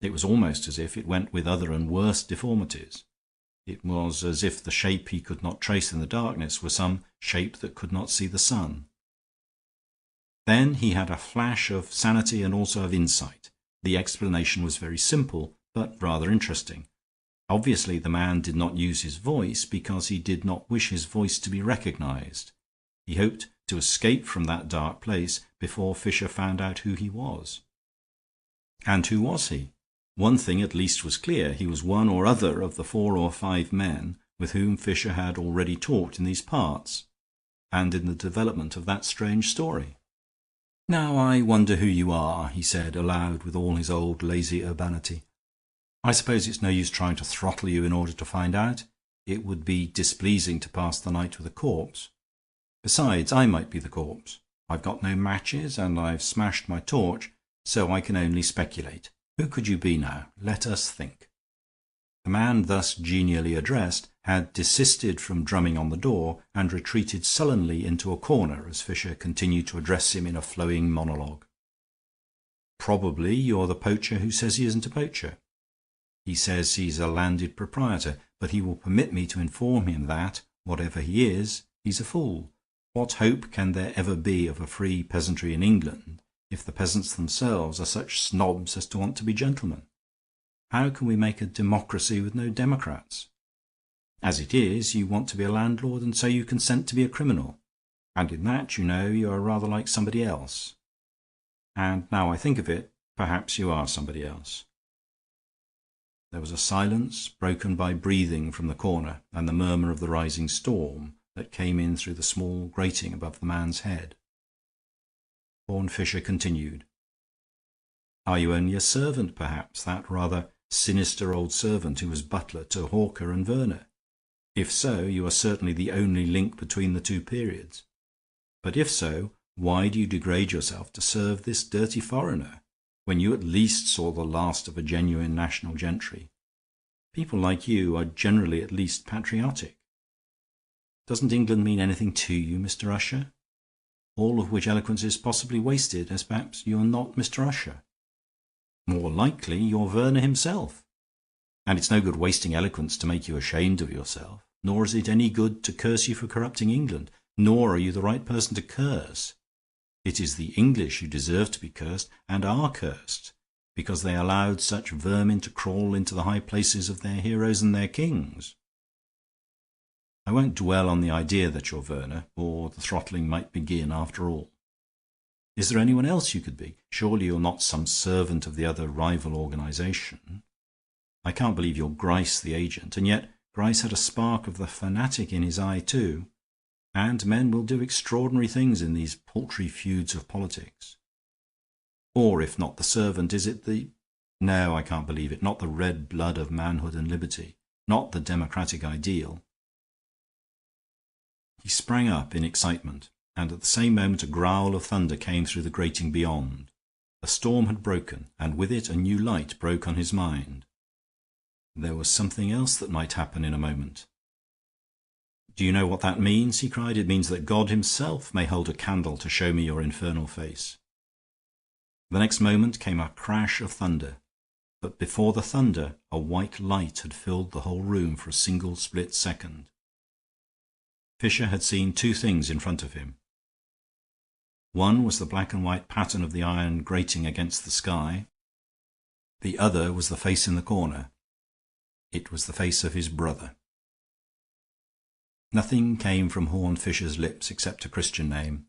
It was almost as if it went with other and worse deformities. It was as if the shape he could not trace in the darkness were some shape that could not see the sun. Then he had a flash of sanity and also of insight. The explanation was very simple, but rather interesting. Obviously, the man did not use his voice because he did not wish his voice to be recognized. He hoped to escape from that dark place before Fisher found out who he was. And who was he? One thing at least was clear. He was one or other of the 4 or 5 men with whom Fisher had already talked in these parts, and in the development of that strange story. "Now I wonder who you are," he said aloud with all his old lazy urbanity. "I suppose it's no use trying to throttle you in order to find out. It would be displeasing to pass the night with a corpse. Besides, I might be the corpse. I've got no matches, and I've smashed my torch, so I can only speculate. Who could you be now? Let us think." The man thus genially addressed had desisted from drumming on the door and retreated sullenly into a corner as Fisher continued to address him in a flowing monologue. "Probably you're the poacher who says he isn't a poacher. He says he's a landed proprietor, but he will permit me to inform him that, whatever he is, he's a fool. What hope can there ever be of a free peasantry in England if the peasants themselves are such snobs as to want to be gentlemen? How can we make a democracy with no democrats? As it is, you want to be a landlord, and so you consent to be a criminal. And in that, you know, you are rather like somebody else. And now I think of it, perhaps you are somebody else." There was a silence broken by breathing from the corner and the murmur of the rising storm that came in through the small grating above the man's head. Horne Fisher continued. "Are you only a servant, perhaps, that rather sinister old servant who was butler to Hawker and Verner? If so, you are certainly the only link between the two periods. But if so, why do you degrade yourself to serve this dirty foreigner, when you at least saw the last of a genuine national gentry? People like you are generally at least patriotic. Doesn't England mean anything to you, Mr. Usher? All of which eloquence is possibly wasted, as perhaps you're not Mr. Usher. More likely you're Verner himself. And it's no good wasting eloquence to make you ashamed of yourself, nor is it any good to curse you for corrupting England, nor are you the right person to curse. It is the English who deserve to be cursed and are cursed, because they allowed such vermin to crawl into the high places of their heroes and their kings. I won't dwell on the idea that you're Verner, or the throttling might begin after all. Is there anyone else you could be? Surely you're not some servant of the other rival organization. I can't believe you're Gryce the agent, and yet Gryce had a spark of the fanatic in his eye too, and men will do extraordinary things in these paltry feuds of politics. Or if not the servant, is it the... No, I can't believe it. Not the red blood of manhood and liberty, not the democratic ideal." He sprang up in excitement, and at the same moment a growl of thunder came through the grating beyond. A storm had broken, and with it a new light broke on his mind. There was something else that might happen in a moment. "Do you know what that means?" he cried. "It means that God himself may hold a candle to show me your infernal face." The next moment came a crash of thunder, but before the thunder a white light had filled the whole room for a single split second. Fisher had seen two things in front of him. One was the black and white pattern of the iron grating against the sky. The other was the face in the corner. It was the face of his brother. Nothing came from Horne Fisher's lips except a Christian name,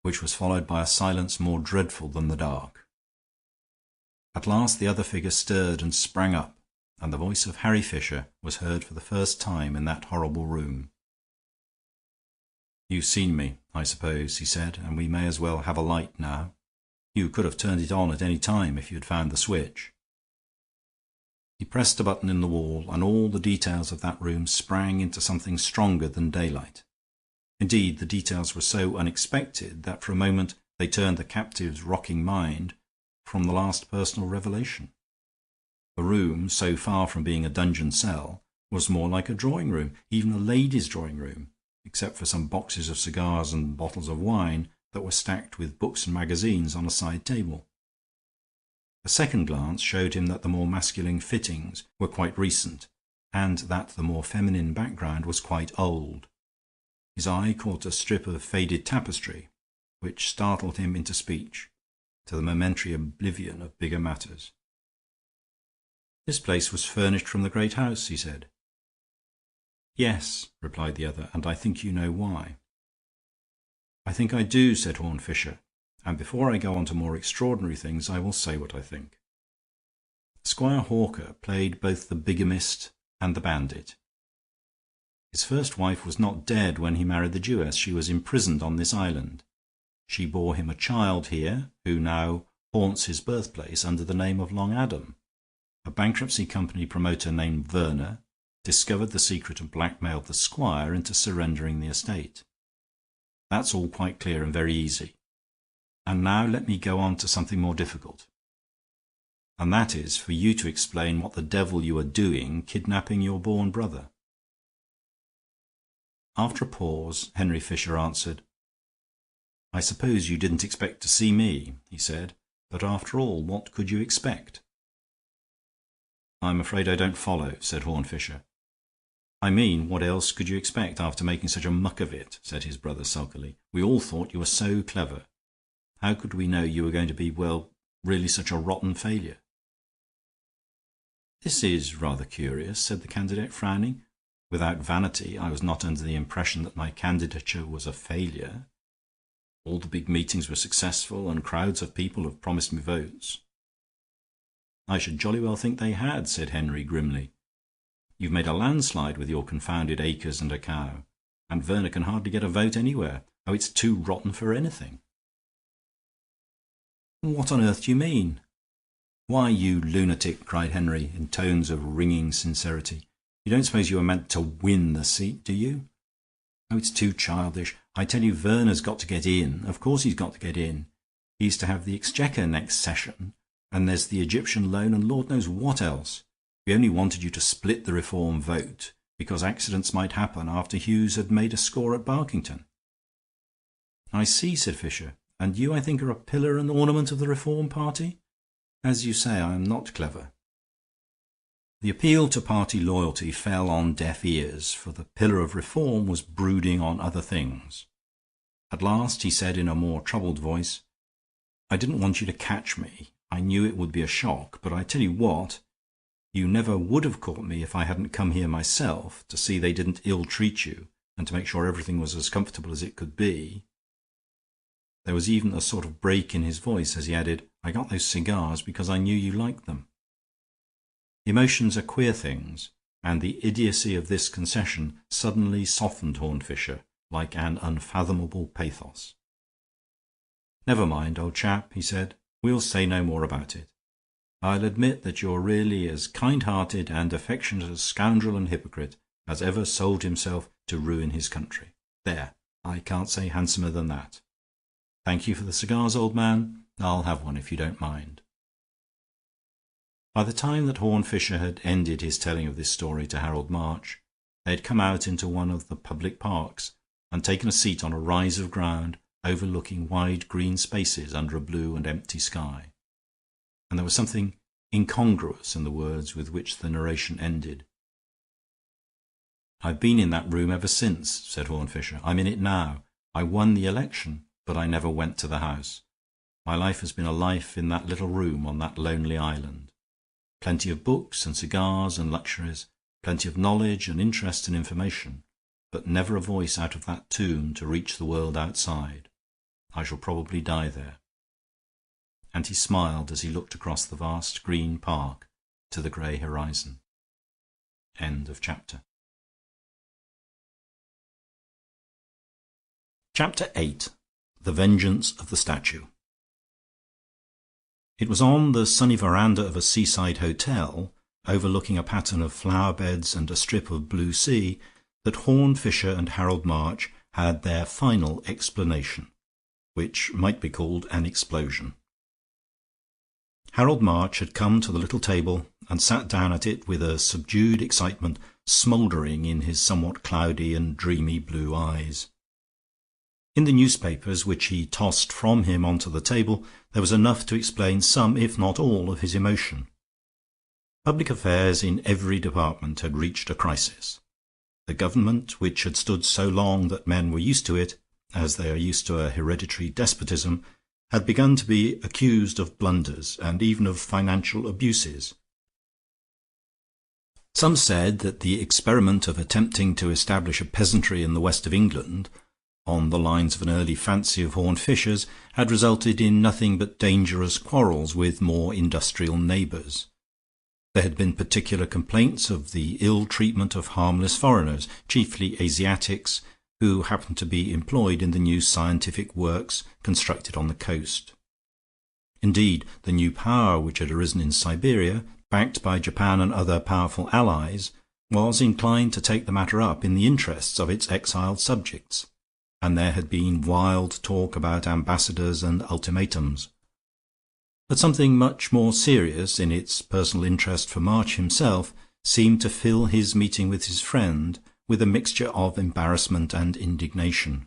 which was followed by a silence more dreadful than the dark. At last the other figure stirred and sprang up, and the voice of Harry Fisher was heard for the first time in that horrible room. "You've seen me, I suppose," he said, "and we may as well have a light now. You could have turned it on at any time if you had found the switch." He pressed a button in the wall, and all the details of that room sprang into something stronger than daylight. Indeed, the details were so unexpected that for a moment they turned the captive's rocking mind from the last personal revelation. The room, so far from being a dungeon cell, was more like a drawing room, even a lady's drawing room, except for some boxes of cigars and bottles of wine that were stacked with books and magazines on a side table. A second glance showed him that the more masculine fittings were quite recent, and that the more feminine background was quite old. His eye caught a strip of faded tapestry, which startled him into speech, to the momentary oblivion of bigger matters. "This place was furnished from the great house," he said. "Yes," replied the other, "and I think you know why." "I think I do," said Horne Fisher, "and before I go on to more extraordinary things I will say what I think. Squire Hawker played both the bigamist and the bandit. His first wife was not dead when he married the Jewess. She was imprisoned on this island. She bore him a child here, who now haunts his birthplace under the name of Long Adam. A bankruptcy company promoter named Werner discovered the secret and blackmailed the squire into surrendering the estate. That's all quite clear and very easy. And now let me go on to something more difficult. And that is for you to explain what the devil you are doing kidnapping your born brother." After a pause, Henry Fisher answered, "I suppose you didn't expect to see me," he said, "but after all, what could you expect?" "I'm afraid I don't follow," said Horne Fisher. "I mean, what else could you expect after making such a muck of it?" said his brother sulkily. "We all thought you were so clever. How could we know you were going to be, well, really such a rotten failure?" "This is rather curious," said the candidate, frowning. "Without vanity, I was not under the impression that my candidature was a failure. All the big meetings were successful, and crowds of people have promised me votes." "I should jolly well think they had," said Henry grimly. "You've made a landslide with your confounded acres and a cow, and Werner can hardly get a vote anywhere. Oh, it's too rotten for anything." "What on earth do you mean?" "Why, you lunatic," cried Henry, in tones of ringing sincerity, "you don't suppose you were meant to win the seat, do you? Oh, it's too childish. I tell you, Werner's got to get in. Of course he's got to get in. He's to have the Exchequer next session, and there's the Egyptian loan, and Lord knows what else. We only wanted you to split the Reform vote, because accidents might happen after Hughes had made a score at Barkington." "I see," said Fisher. "And you, I think, are a pillar and ornament of the Reform party? As you say, I am not clever." The appeal to party loyalty fell on deaf ears, for the pillar of Reform was brooding on other things. At last he said in a more troubled voice, "I didn't want you to catch me. I knew it would be a shock, but I tell you what, you never would have caught me if I hadn't come here myself to see they didn't ill-treat you and to make sure everything was as comfortable as it could be." There was even a sort of break in his voice as he added, "I got those cigars because I knew you liked them." Emotions are queer things, and the idiocy of this concession suddenly softened Horne Fisher like an unfathomable pathos. "Never mind, old chap," he said. "We'll say no more about it. I'll admit that you're really as kind-hearted and affectionate a scoundrel and hypocrite as ever sold himself to ruin his country. There, I can't say handsomer than that. Thank you for the cigars, old man. I'll have one if you don't mind." By the time that Horne Fisher had ended his telling of this story to Harold March, they had come out into one of the public parks and taken a seat on a rise of ground overlooking wide green spaces under a blue and empty sky. And there was something incongruous in the words with which the narration ended. "I've been in that room ever since," said Horne Fisher. "I'm in it now. I won the election, but I never went to the House. My life has been a life in that little room on that lonely island. Plenty of books and cigars and luxuries, plenty of knowledge and interest and information, but never a voice out of that tomb to reach the world outside. I shall probably die there." And he smiled as he looked across the vast green park to the grey horizon. End of chapter. Chapter 8. The Vengeance of the Statue. It was on the sunny veranda of a seaside hotel overlooking a pattern of flower beds and a strip of blue sea, that Horne Fisher and Harold March had their final explanation, which might be called an explosion. Harold March had come to the little table and sat down at it with a subdued excitement smouldering in his somewhat cloudy and dreamy blue eyes. In the newspapers which he tossed from him onto the table there was enough to explain some, if not all, of his emotion. Public affairs in every department had reached a crisis. The government, which had stood so long that men were used to it, as they are used to a hereditary despotism, had begun to be accused of blunders and even of financial abuses. Some said that the experiment of attempting to establish a peasantry in the west of England, on the lines of an early fancy of Horne Fisher's, had resulted in nothing but dangerous quarrels with more industrial neighbours. There had been particular complaints of the ill treatment of harmless foreigners, chiefly Asiatics, who happened to be employed in the new scientific works constructed on the coast. Indeed, the new power which had arisen in Siberia, backed by Japan and other powerful allies, was inclined to take the matter up in the interests of its exiled subjects, and there had been wild talk about ambassadors and ultimatums. But something much more serious, in its personal interest for March himself, seemed to fill his meeting with his friend with a mixture of embarrassment and indignation.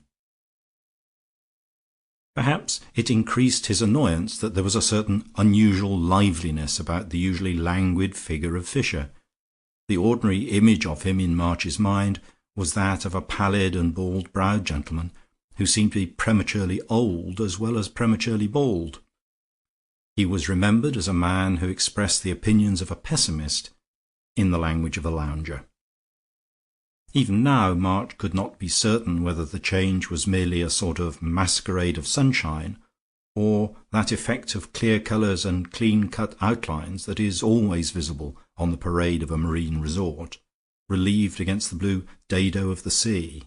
Perhaps it increased his annoyance that there was a certain unusual liveliness about the usually languid figure of Fisher. The ordinary image of him in March's mind was that of a pallid and bald-browed gentleman who seemed to be prematurely old as well as prematurely bald. He was remembered as a man who expressed the opinions of a pessimist in the language of a lounger. Even now March could not be certain whether the change was merely a sort of masquerade of sunshine, or that effect of clear colours and clean-cut outlines that is always visible on the parade of a marine resort, relieved against the blue dado of the sea.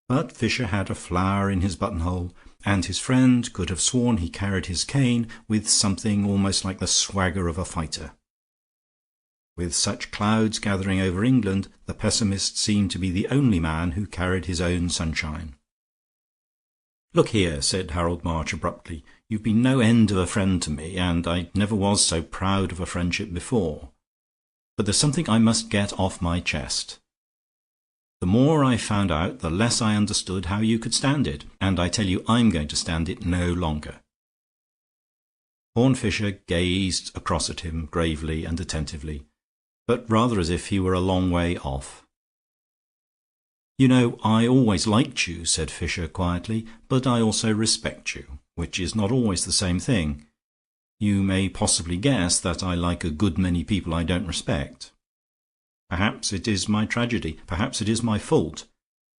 But Fisher had a flower in his buttonhole, and his friend could have sworn he carried his cane with something almost like the swagger of a fighter. With such clouds gathering over England, the pessimist seemed to be the only man who carried his own sunshine. "Look here," said Harold March abruptly, "you've been no end of a friend to me, and I never was so proud of a friendship before. But there's something I must get off my chest. The more I found out, the less I understood how you could stand it, and I tell you I'm going to stand it no longer." Horne Fisher gazed across at him gravely and attentively, but rather as if he were a long way off. "You know, I always liked you," said Fisher quietly, "but I also respect you, which is not always the same thing. You may possibly guess that I like a good many people I don't respect. Perhaps it is my tragedy, perhaps it is my fault,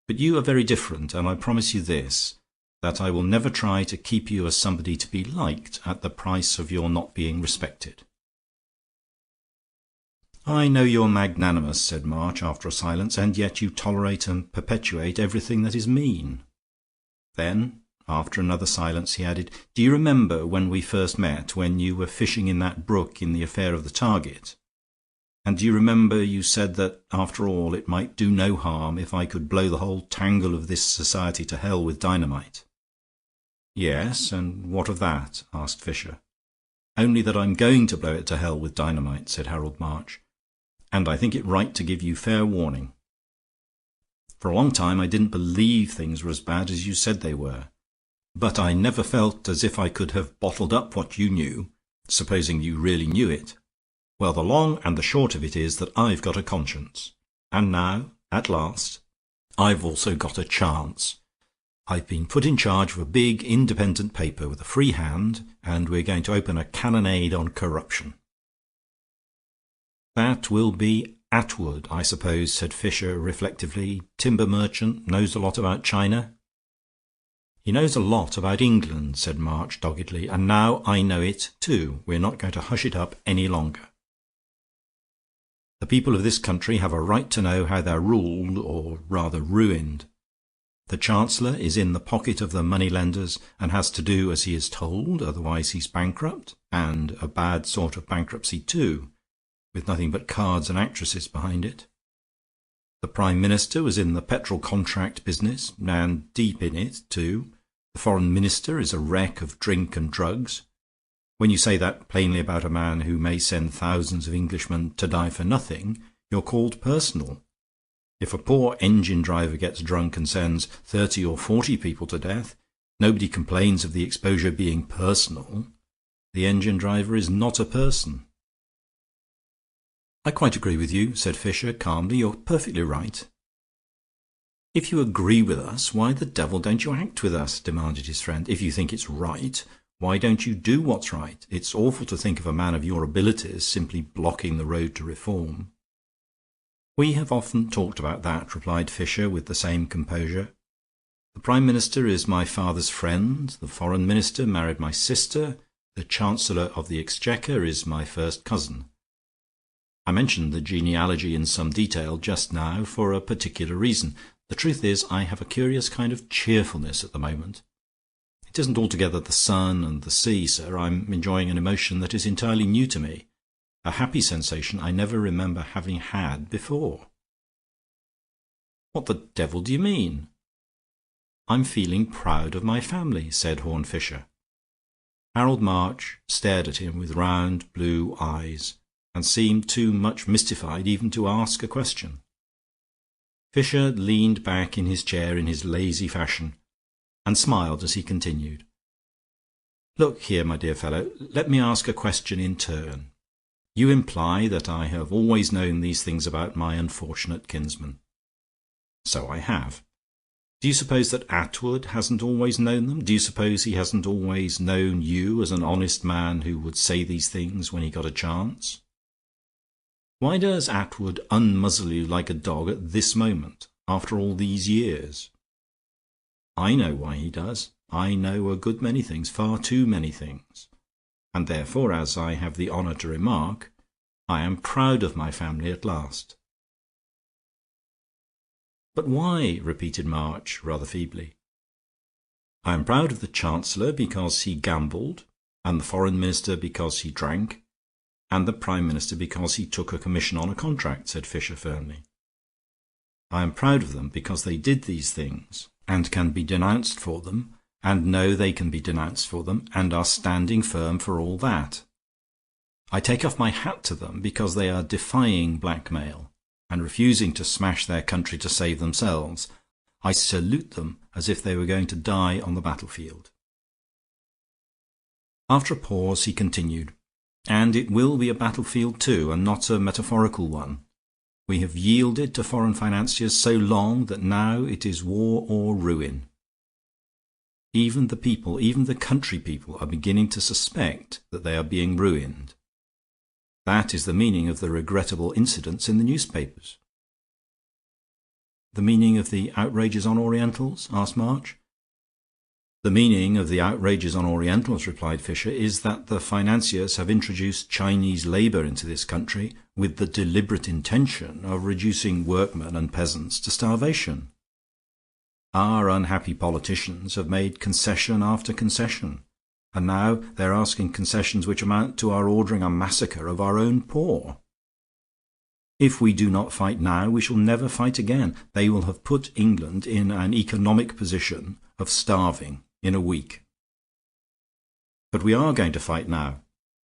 but you are very different, and I promise you this, that I will never try to keep you as somebody to be liked at the price of your not being respected." "I know you're magnanimous," said March, after a silence, "and yet you tolerate and perpetuate everything that is mean." Then, after another silence, he added, "Do you remember when we first met, when you were fishing in that brook in the affair of the target? And do you remember you said that, after all, it might do no harm if I could blow the whole tangle of this society to hell with dynamite?" "Yes, and what of that?" asked Fisher. "Only that I'm going to blow it to hell with dynamite," said Harold March. "And I think it right to give you fair warning. For a long time I didn't believe things were as bad as you said they were, but I never felt as if I could have bottled up what you knew, supposing you really knew it. Well, the long and the short of it is that I've got a conscience, and now, at last, I've also got a chance. I've been put in charge of a big independent paper with a free hand, and we're going to open a cannonade on corruption." "That will be Attwood, I suppose," said Fisher reflectively. "Timber merchant, knows a lot about China." "He knows a lot about England," said March doggedly, "and now I know it too. We're not going to hush it up any longer. The people of this country have a right to know how they're ruled, or rather ruined. The Chancellor is in the pocket of the money-lenders, and has to do as he is told, otherwise he's bankrupt, and a bad sort of bankruptcy too. with nothing but cards and actresses behind it. The Prime Minister was in the petrol contract business, and deep in it, too. The Foreign Minister is a wreck of drink and drugs. When you say that plainly about a man who may send thousands of Englishmen to die for nothing, you're called personal. If a poor engine driver gets drunk and sends 30 or 40 people to death, nobody complains of the exposure being personal. The engine driver is not a person. "I quite agree with you," said Fisher, calmly. "You're perfectly right." "If you agree with us, why the devil don't you act with us?" demanded his friend. "If you think it's right, why don't you do what's right? It's awful to think of a man of your abilities simply blocking the road to reform." "We have often talked about that," replied Fisher, with the same composure. "The Prime Minister is my father's friend, the Foreign Minister married my sister, the Chancellor of the Exchequer is my first cousin. I mentioned the genealogy in some detail just now for a particular reason. The truth is, I have a curious kind of cheerfulness at the moment. It isn't altogether the sun and the sea, sir. I'm enjoying an emotion that is entirely new to me, a happy sensation I never remember having had before." "What the devil do you mean?" "I'm feeling proud of my family," said Horne Fisher. Harold March stared at him with round blue eyes, and seemed too much mystified even to ask a question. Fisher leaned back in his chair in his lazy fashion, and smiled as he continued. "Look here, my dear fellow, let me ask a question in turn. You imply that I have always known these things about my unfortunate kinsman. So I have. Do you suppose that Attwood hasn't always known them? Do you suppose he hasn't always known you as an honest man who would say these things when he got a chance? Why does Attwood unmuzzle you like a dog at this moment, after all these years? I know why he does. I know a good many things, far too many things. And therefore, as I have the honour to remark, I am proud of my family at last." "But why?" repeated March, rather feebly. "I am proud of the Chancellor because he gambled, and the Foreign Minister because he drank, and the Prime Minister because he took a commission on a contract," said Fisher, firmly. "I am proud of them because they did these things, and can be denounced for them, and know they can be denounced for them, and are standing firm for all that. I take off my hat to them because they are defying blackmail, and refusing to smash their country to save themselves. I salute them as if they were going to die on the battlefield." After a pause he continued, "And it will be a battlefield too, and not a metaphorical one. We have yielded to foreign financiers so long that now it is war or ruin. Even the people, even the country people, are beginning to suspect that they are being ruined. That is the meaning of the regrettable incidents in the newspapers." "The meaning of the outrages on Orientals?" asked March. "The meaning of the outrages on Orientals," replied Fisher, "is that the financiers have introduced Chinese labour into this country with the deliberate intention of reducing workmen and peasants to starvation. Our unhappy politicians have made concession after concession, and now they're asking concessions which amount to our ordering a massacre of our own poor. If we do not fight now, we shall never fight again. They will have put England in an economic position of starving in a week. But we are going to fight now.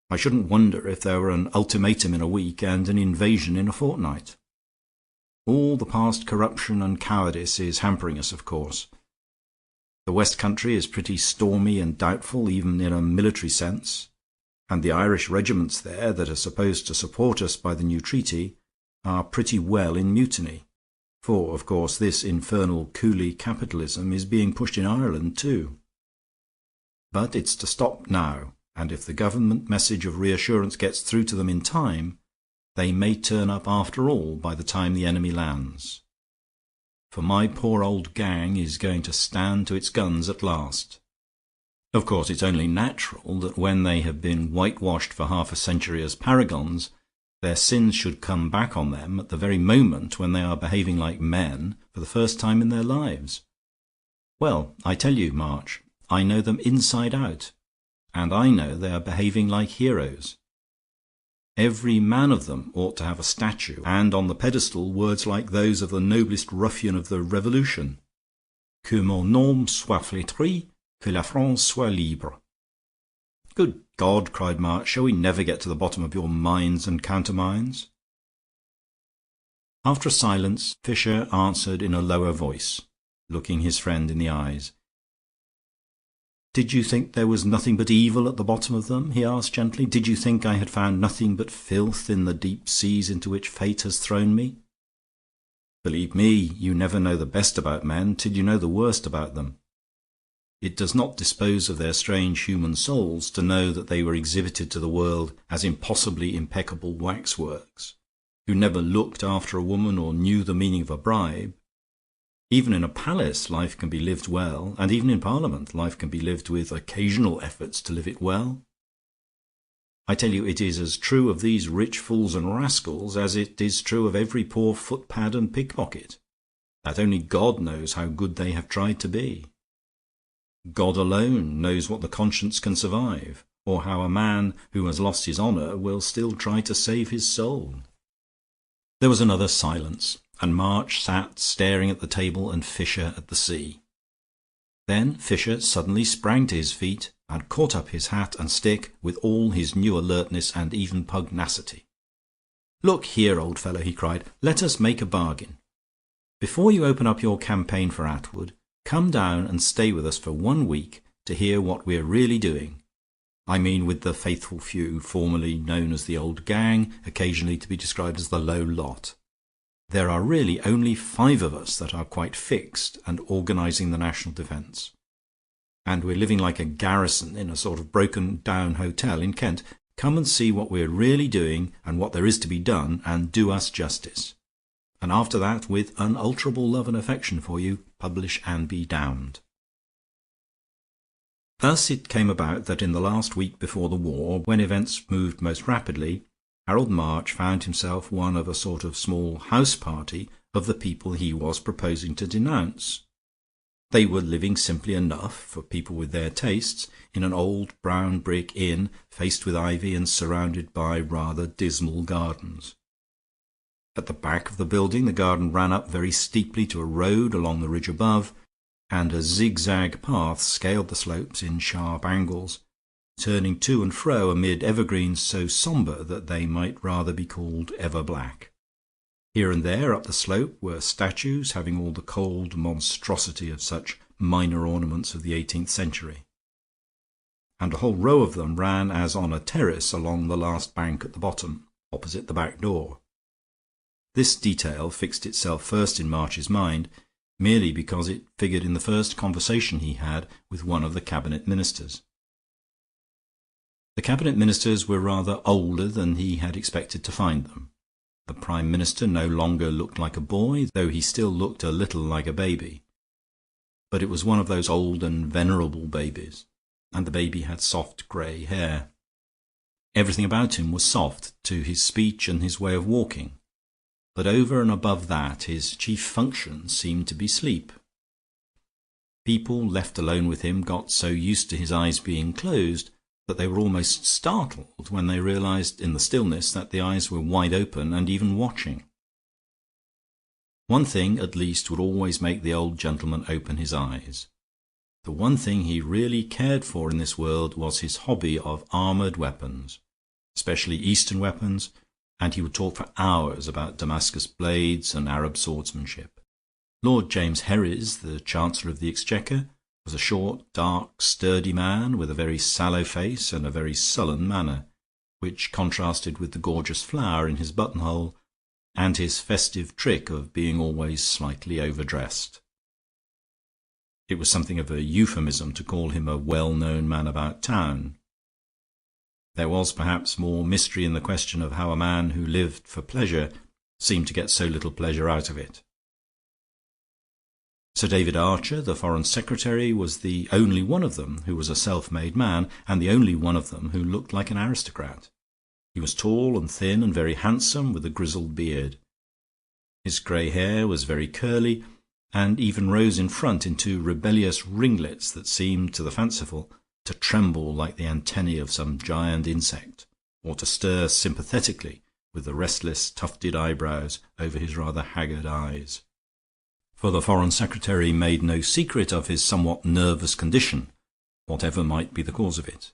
I shouldn't wonder if there were an ultimatum in a week and an invasion in a fortnight. All the past corruption and cowardice is hampering us, of course. The West Country is pretty stormy and doubtful, even in a military sense, and the Irish regiments there that are supposed to support us by the new treaty are pretty well in mutiny, for, of course, this infernal coolie capitalism is being pushed in Ireland too. But it's to stop now, and if the government message of reassurance gets through to them in time, they may turn up after all by the time the enemy lands. For my poor old gang is going to stand to its guns at last. Of course, it's only natural that when they have been whitewashed for half a century as paragons, their sins should come back on them at the very moment when they are behaving like men for the first time in their lives. Well, I tell you, March, I know them inside out, and I know they are behaving like heroes. Every man of them ought to have a statue, and on the pedestal words like those of the noblest ruffian of the Revolution: Que mon nom soit flétri, que la France soit libre. Good God, cried March, shall we never get to the bottom of your mines and countermines? After a silence, Fisher answered in a lower voice, looking his friend in the eyes. "Did you think there was nothing but evil at the bottom of them?" he asked gently. "Did you think I had found nothing but filth in the deep seas into which fate has thrown me? Believe me, you never know the best about men till you know the worst about them. It does not dispose of their strange human souls to know that they were exhibited to the world as impossibly impeccable waxworks, who never looked after a woman or knew the meaning of a bribe. Even in a palace life can be lived well, and even in Parliament life can be lived with occasional efforts to live it well. I tell you it is as true of these rich fools and rascals as it is true of every poor footpad and pickpocket, that only God knows how good they have tried to be. God alone knows what the conscience can survive, or how a man who has lost his honour will still try to save his soul." There was another silence, and March sat staring at the table and Fisher at the sea. Then Fisher suddenly sprang to his feet and caught up his hat and stick with all his new alertness and even pugnacity. "Look here, old fellow," he cried, "let us make a bargain. Before you open up your campaign for Atwood, come down and stay with us for 1 week to hear what we're really doing. I mean with the faithful few, formerly known as the old gang, occasionally to be described as the low lot. There are really only 5 of us that are quite fixed and organizing the national defense, and we're living like a garrison in a sort of broken down hotel in Kent. Come and see what we're really doing and what there is to be done, and do us justice. And after that, with unalterable love and affection for you, publish and be damned." Thus it came about that in the last week before the war, when events moved most rapidly, Harold March found himself one of a sort of small house party of the people he was proposing to denounce. They were living simply enough, for people with their tastes, in an old brown brick inn faced with ivy and surrounded by rather dismal gardens. At the back of the building the garden ran up very steeply to a road along the ridge above, and a zigzag path scaled the slopes in sharp angles, turning to and fro amid evergreens so sombre that they might rather be called ever-black. Here and there up the slope were statues having all the cold monstrosity of such minor ornaments of the 18th century, and a whole row of them ran as on a terrace along the last bank at the bottom, opposite the back door. This detail fixed itself first in March's mind, merely because it figured in the first conversation he had with one of the cabinet ministers. The cabinet ministers were rather older than he had expected to find them. The Prime Minister no longer looked like a boy, though he still looked a little like a baby. But it was one of those old and venerable babies, and the baby had soft grey hair. Everything about him was soft, to his speech and his way of walking, but over and above that his chief function seemed to be sleep. People left alone with him got so used to his eyes being closed that they were almost startled when they realized in the stillness that the eyes were wide open and even watching. One thing at least would always make the old gentleman open his eyes. The one thing he really cared for in this world was his hobby of armoured weapons, especially Eastern weapons, and he would talk for hours about Damascus blades and Arab swordsmanship. Lord James Herries, the Chancellor of the Exchequer, was a short, dark, sturdy man with a very sallow face and a very sullen manner, which contrasted with the gorgeous flower in his buttonhole and his festive trick of being always slightly overdressed. It was something of a euphemism to call him a well-known man about town. There was perhaps more mystery in the question of how a man who lived for pleasure seemed to get so little pleasure out of it. Sir David Archer, the Foreign Secretary, was the only one of them who was a self-made man, and the only one of them who looked like an aristocrat. He was tall and thin and very handsome, with a grizzled beard. His grey hair was very curly, and even rose in front into rebellious ringlets that seemed, to the fanciful, to tremble like the antennae of some giant insect, or to stir sympathetically with the restless tufted eyebrows over his rather haggard eyes. For the Foreign Secretary made no secret of his somewhat nervous condition, whatever might be the cause of it.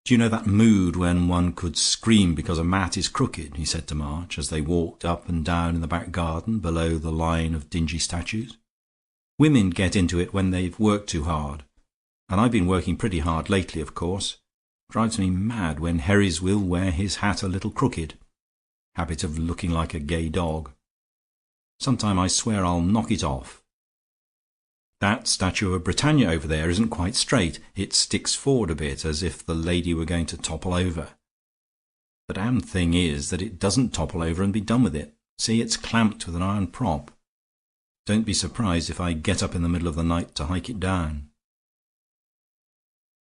"Do you know that mood when one could scream because a mat is crooked?" he said to March, as they walked up and down in the back garden below the line of dingy statues. "Women get into it when they've worked too hard, and I've been working pretty hard lately, of course. Drives me mad when Herries will wear his hat a little crooked. Habit of looking like a gay dog. Sometime I swear I'll knock it off. That statue of Britannia over there isn't quite straight. It sticks forward a bit, as if the lady were going to topple over. The damned thing is that it doesn't topple over and be done with it. See, it's clamped with an iron prop. Don't be surprised if I get up in the middle of the night to hike it down."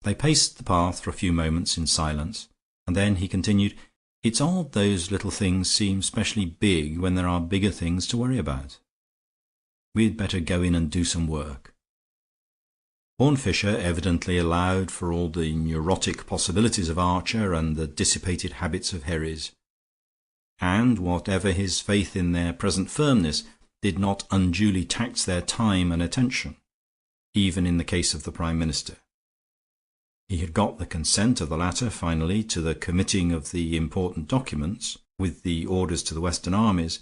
They paced the path for a few moments in silence, and then he continued, "It's odd those little things seem specially big when there are bigger things to worry about. We'd better go in and do some work." Horne Fisher evidently allowed for all the neurotic possibilities of Archer and the dissipated habits of Herries, and whatever his faith in their present firmness, did not unduly tax their time and attention, even in the case of the Prime Minister. He had got the consent of the latter finally to the committing of the important documents, with the orders to the Western armies,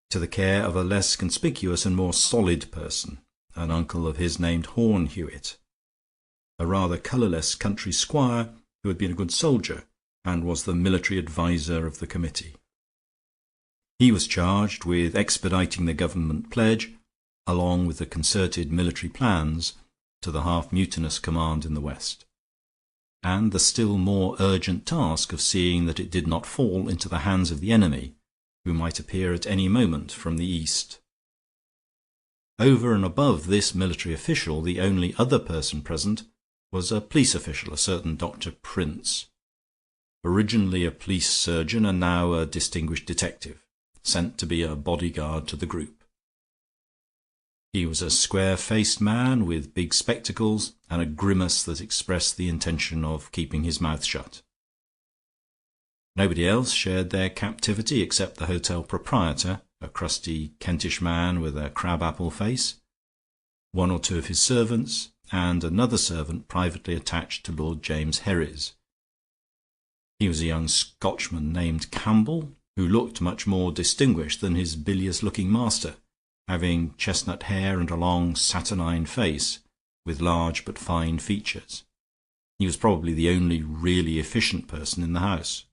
to the care of a less conspicuous and more solid person, an uncle of his named Horne Hewitt, a rather colourless country squire who had been a good soldier and was the military adviser of the committee. He was charged with expediting the government pledge, along with the concerted military plans, to the half-mutinous command in the West, and the still more urgent task of seeing that it did not fall into the hands of the enemy, who might appear at any moment from the east. Over and above this military official, the only other person present was a police official, a certain Dr. Prince, originally a police surgeon and now a distinguished detective, sent to be a bodyguard to the group. He was a square-faced man with big spectacles and a grimace that expressed the intention of keeping his mouth shut. Nobody else shared their captivity except the hotel proprietor, a crusty Kentish man with a crab-apple face, one or two of his servants, and another servant privately attached to Lord James Herries. He was a young Scotchman named Campbell, who looked much more distinguished than his bilious-looking master, having chestnut hair and a long saturnine face, with large but fine features. He was probably the only really efficient person in the house.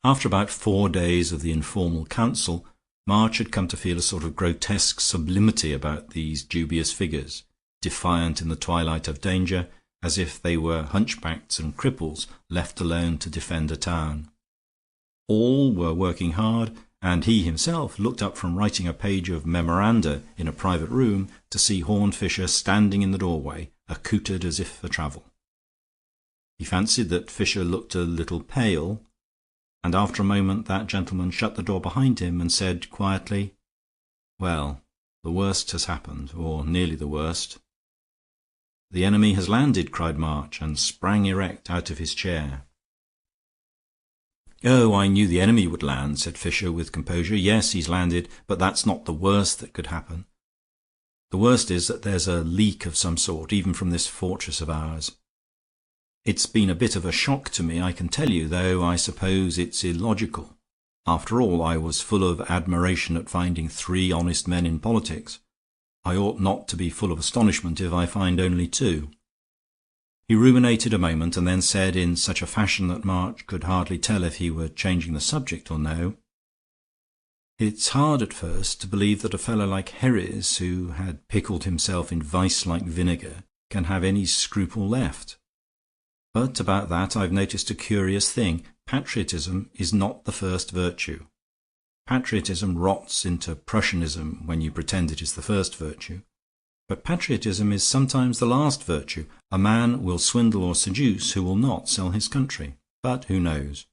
After about 4 days of the informal council, March had come to feel a sort of grotesque sublimity about these dubious figures, defiant in the twilight of danger, as if they were hunchbacks and cripples left alone to defend a town. All were working hard, and he himself looked up from writing a page of memoranda in a private room to see Horne Fisher standing in the doorway, accoutred as if for travel. He fancied that Fisher looked a little pale, and after a moment that gentleman shut the door behind him and said quietly, "Well, the worst has happened, or nearly the worst." "The enemy has landed," cried March, and sprang erect out of his chair. "Oh, I knew the enemy would land," said Fisher with composure. "Yes, he's landed, but that's not the worst that could happen. The worst is that there's a leak of some sort, even from this fortress of ours. It's been a bit of a shock to me, I can tell you, though I suppose it's illogical. After all, I was full of admiration at finding 3 honest men in politics. I ought not to be full of astonishment if I find only 2. He ruminated a moment, and then said in such a fashion that March could hardly tell if he were changing the subject or no, "It's hard at first to believe that a fellow like Herries, who had pickled himself in vice like vinegar, can have any scruple left. But about that I've noticed a curious thing. Patriotism is not the first virtue. Patriotism rots into Prussianism when you pretend it is the first virtue. But patriotism is sometimes the last virtue. A man will swindle or seduce who will not sell his country. But who knows?"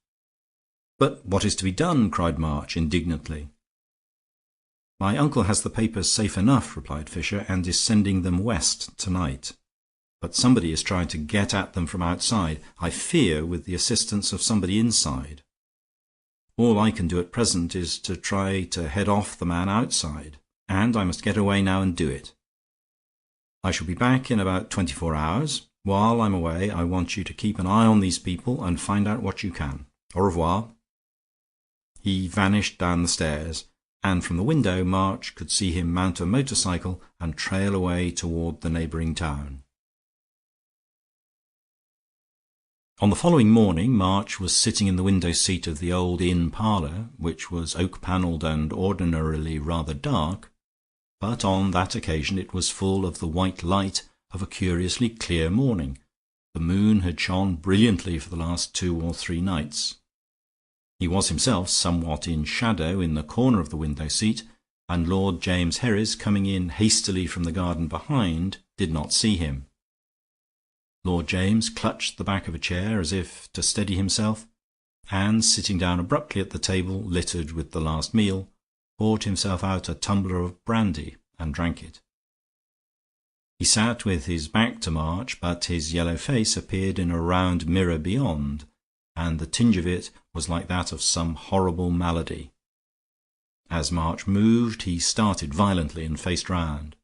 "But what is to be done?" cried March indignantly. "My uncle has the papers safe enough," replied Fisher, "and is sending them west tonight. but somebody is trying to get at them from outside, I fear with the assistance of somebody inside. All I can do at present is to try to head off the man outside, and I must get away now and do it. I shall be back in about 24 hours. While I'm away, I want you to keep an eye on these people and find out what you can. Au revoir." He vanished down the stairs, and from the window March could see him mount a motorcycle and trail away toward the neighbouring town. On the following morning March was sitting in the window seat of the old inn parlour, which was oak-panelled and ordinarily rather dark, but on that occasion it was full of the white light of a curiously clear morning. The moon had shone brilliantly for the last 2 or 3 nights. He was himself somewhat in shadow in the corner of the window seat, and Lord James Herries, coming in hastily from the garden behind, did not see him. Lord James clutched the back of a chair as if to steady himself, and sitting down abruptly at the table littered with the last meal, poured himself out a tumbler of brandy and drank it. He sat with his back to March, but his yellow face appeared in a round mirror beyond, and the tinge of it was like that of some horrible malady. As March moved, he started violently and faced round.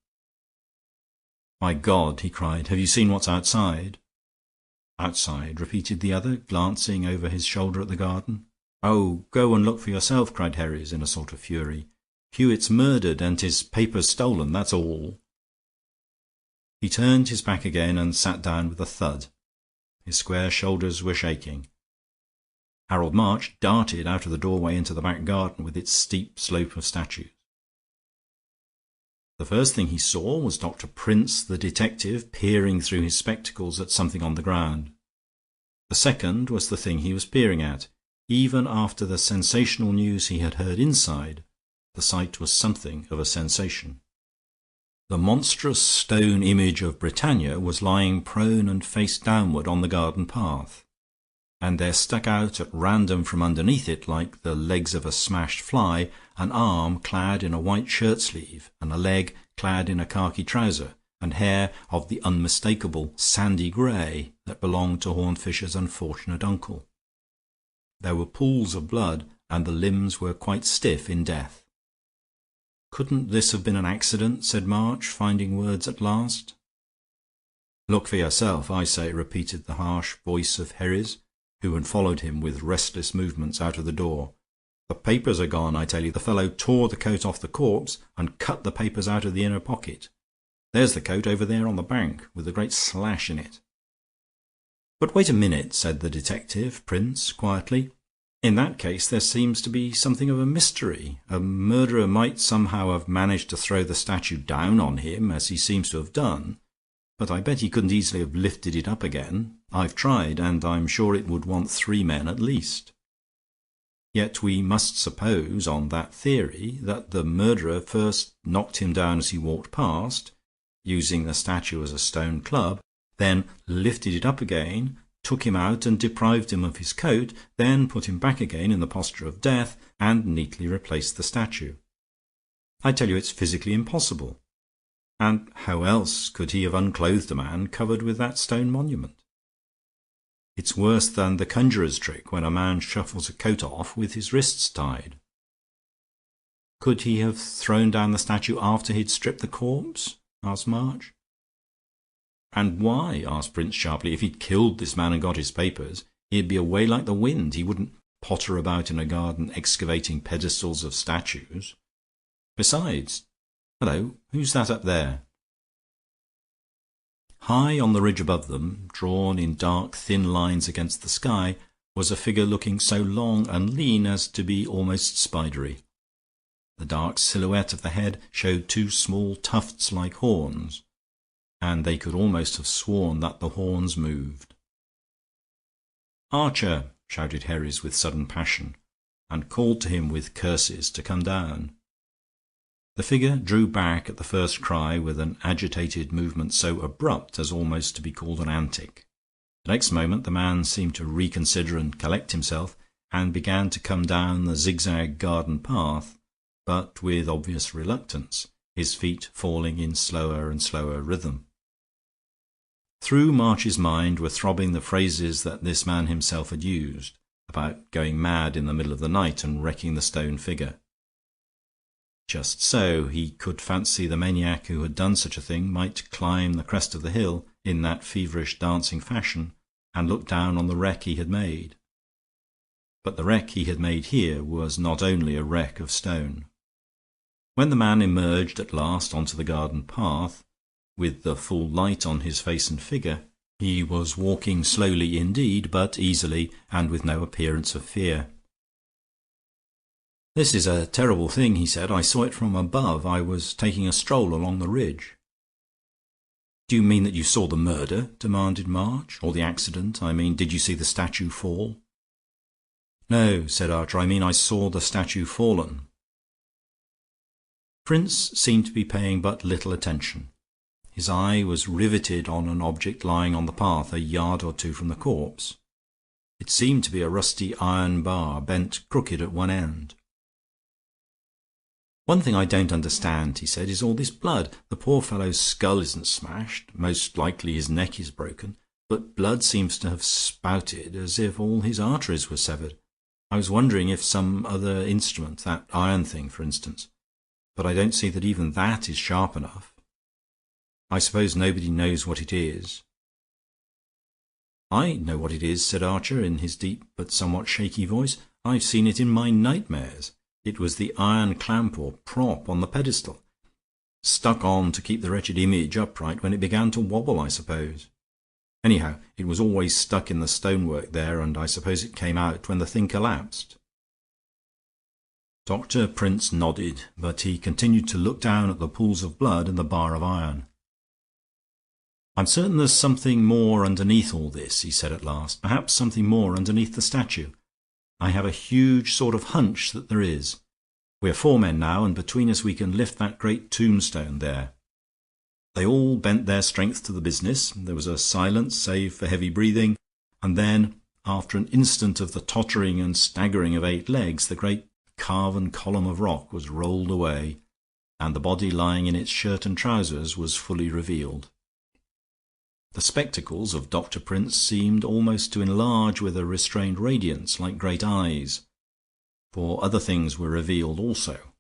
"My God!" he cried. "Have you seen what's outside?" "Outside?" repeated the other, glancing over his shoulder at the garden. "Oh, go and look for yourself," cried Herries, in a sort of fury. "Hewitt's murdered and his papers stolen, that's all." He turned his back again and sat down with a thud. His square shoulders were shaking. Harold March darted out of the doorway into the back garden with its steep slope of statues. The first thing he saw was Dr. Prince, the detective, peering through his spectacles at something on the ground. The second was the thing he was peering at. Even after the sensational news he had heard inside, the sight was something of a sensation. The monstrous stone image of Britannia was lying prone and face downward on the garden path, and there stuck out at random from underneath it, like the legs of a smashed fly, an arm clad in a white shirt-sleeve, and a leg clad in a khaki trouser, and hair of the unmistakable sandy grey that belonged to Horne Fisher's unfortunate uncle. There were pools of blood, and the limbs were quite stiff in death. "Couldn't this have been an accident?" said March, finding words at last. "Look for yourself, I say," repeated the harsh voice of Herries, who had followed him with restless movements out of the door. "The papers are gone, I tell you. The fellow tore the coat off the corpse and cut the papers out of the inner pocket. There's the coat over there on the bank, with a great slash in it." "But wait a minute," said the detective, Prince, quietly. "In that case there seems to be something of a mystery. A murderer might somehow have managed to throw the statue down on him, as he seems to have done, but I bet he couldn't easily have lifted it up again. I've tried, and I'm sure it would want 3 men at least. Yet we must suppose, on that theory, that the murderer first knocked him down as he walked past, using the statue as a stone club, then lifted it up again, took him out and deprived him of his coat, then put him back again in the posture of death, and neatly replaced the statue. I tell you it's physically impossible. And how else could he have unclothed a man covered with that stone monument? It's worse than the conjurer's trick when a man shuffles a coat off with his wrists tied." "Could he have thrown down the statue after he'd stripped the corpse?" asked March. "And why?" asked Prince sharply. "If he'd killed this man and got his papers, he'd be away like the wind. He wouldn't potter about in a garden excavating pedestals of statues. Besides, hello, who's that up there?" High on the ridge above them, drawn in dark thin lines against the sky, was a figure looking so long and lean as to be almost spidery. The dark silhouette of the head showed 2 small tufts like horns, and they could almost have sworn that the horns moved. "Archer!" shouted Herries with sudden passion, and called to him with curses to come down. The figure drew back at the first cry with an agitated movement so abrupt as almost to be called an antic. The next moment the man seemed to reconsider and collect himself, and began to come down the zigzag garden path, but with obvious reluctance, his feet falling in slower and slower rhythm. Through March's mind were throbbing the phrases that this man himself had used, about going mad in the middle of the night and wrecking the stone figure. Just so, he could fancy the maniac who had done such a thing might climb the crest of the hill in that feverish dancing fashion and look down on the wreck he had made. But the wreck he had made here was not only a wreck of stone. When the man emerged at last onto the garden path, with the full light on his face and figure, he was walking slowly indeed, but easily, and with no appearance of fear. "This is a terrible thing," he said. "I saw it from above. I was taking a stroll along the ridge." "Do you mean that you saw the murder?" demanded March. "Or the accident, I mean. Did you see the statue fall?" "No," said Archer. "I mean I saw the statue fallen." Prince seemed to be paying but little attention. His eye was riveted on an object lying on the path a yard or two from the corpse. It seemed to be a rusty iron bar, bent crooked at one end. "One thing I don't understand," he said, "is all this blood. The poor fellow's skull isn't smashed. Most likely his neck is broken. But blood seems to have spouted as if all his arteries were severed. I was wondering if some other instrument, that iron thing, for instance. But I don't see that even that is sharp enough. I suppose nobody knows what it is." "I know what it is," said Archer, in his deep but somewhat shaky voice. "I've seen it in my nightmares. It was the iron clamp or prop on the pedestal. Stuck on to keep the wretched image upright when it began to wobble, I suppose. Anyhow, it was always stuck in the stonework there, and I suppose it came out when the thing collapsed." Dr. Prince nodded, but he continued to look down at the pools of blood and the bar of iron. "I'm certain there's something more underneath all this," he said at last. "Perhaps something more underneath the statue. I have a huge sort of hunch that there is. We're 4 men now, and between us we can lift that great tombstone there." They all bent their strength to the business. There was a silence, save for heavy breathing, and then, after an instant of the tottering and staggering of 8 legs, the great carven column of rock was rolled away, and the body lying in its shirt and trousers was fully revealed. The spectacles of Dr. Prince seemed almost to enlarge with a restrained radiance, like great eyes, for other things were revealed also.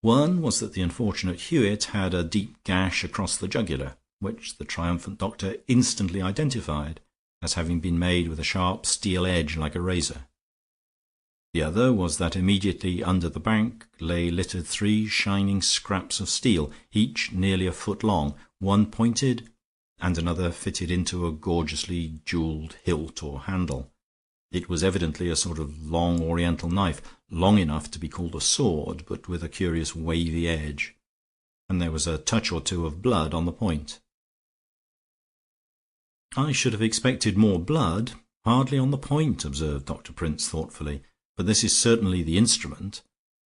One was that the unfortunate Hewitt had a deep gash across the jugular, which the triumphant doctor instantly identified as having been made with a sharp steel edge like a razor. The other was that immediately under the bank lay littered 3 shining scraps of steel, each nearly a foot long, one pointed and another fitted into a gorgeously jewelled hilt or handle. It was evidently a sort of long oriental knife, long enough to be called a sword, but with a curious wavy edge, and there was a touch or two of blood on the point. "I should have expected more blood, hardly on the point," observed Dr. Prince thoughtfully, "but this is certainly the instrument.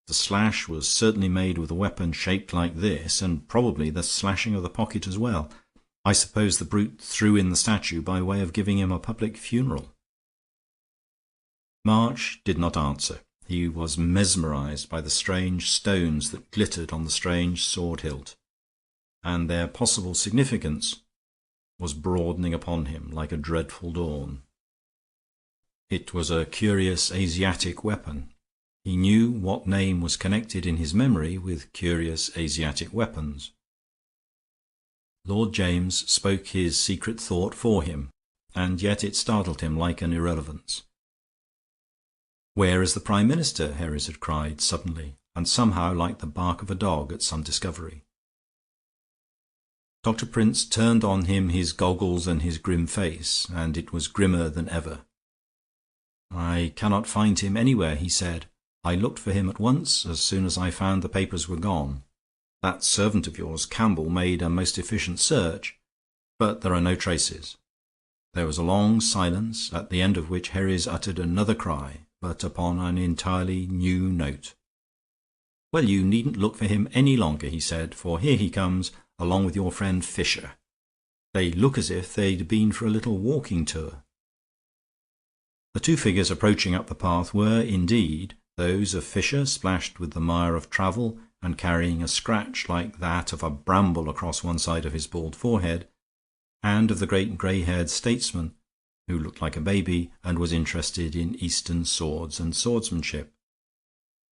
The slash was certainly made with a weapon shaped like this, and probably the slashing of the pocket as well. I suppose the brute threw in the statue by way of giving him a public funeral." March did not answer. He was mesmerized by the strange stones that glittered on the strange sword hilt, and their possible significance was broadening upon him like a dreadful dawn. It was a curious Asiatic weapon. He knew what name was connected in his memory with curious Asiatic weapons. Lord James spoke his secret thought for him, and yet it startled him like an irrelevance. "Where is the Prime Minister?" Herries had cried suddenly, and somehow like the bark of a dog at some discovery. Dr. Prince turned on him his goggles and his grim face, and it was grimmer than ever. "I cannot find him anywhere," he said. "I looked for him at once, as soon as I found the papers were gone. That servant of yours, Campbell, made a most efficient search, but there are no traces." There was a long silence, at the end of which Herries uttered another cry, but upon an entirely new note. "Well, you needn't look for him any longer," he said, "for here he comes, along with your friend Fisher. They look as if they'd been for a little walking tour." The 2 figures approaching up the path were, indeed, those of Fisher, splashed with the mire of travel and carrying a scratch like that of a bramble across one side of his bald forehead, and of the great grey-haired statesman who looked like a baby and was interested in Eastern swords and swordsmanship.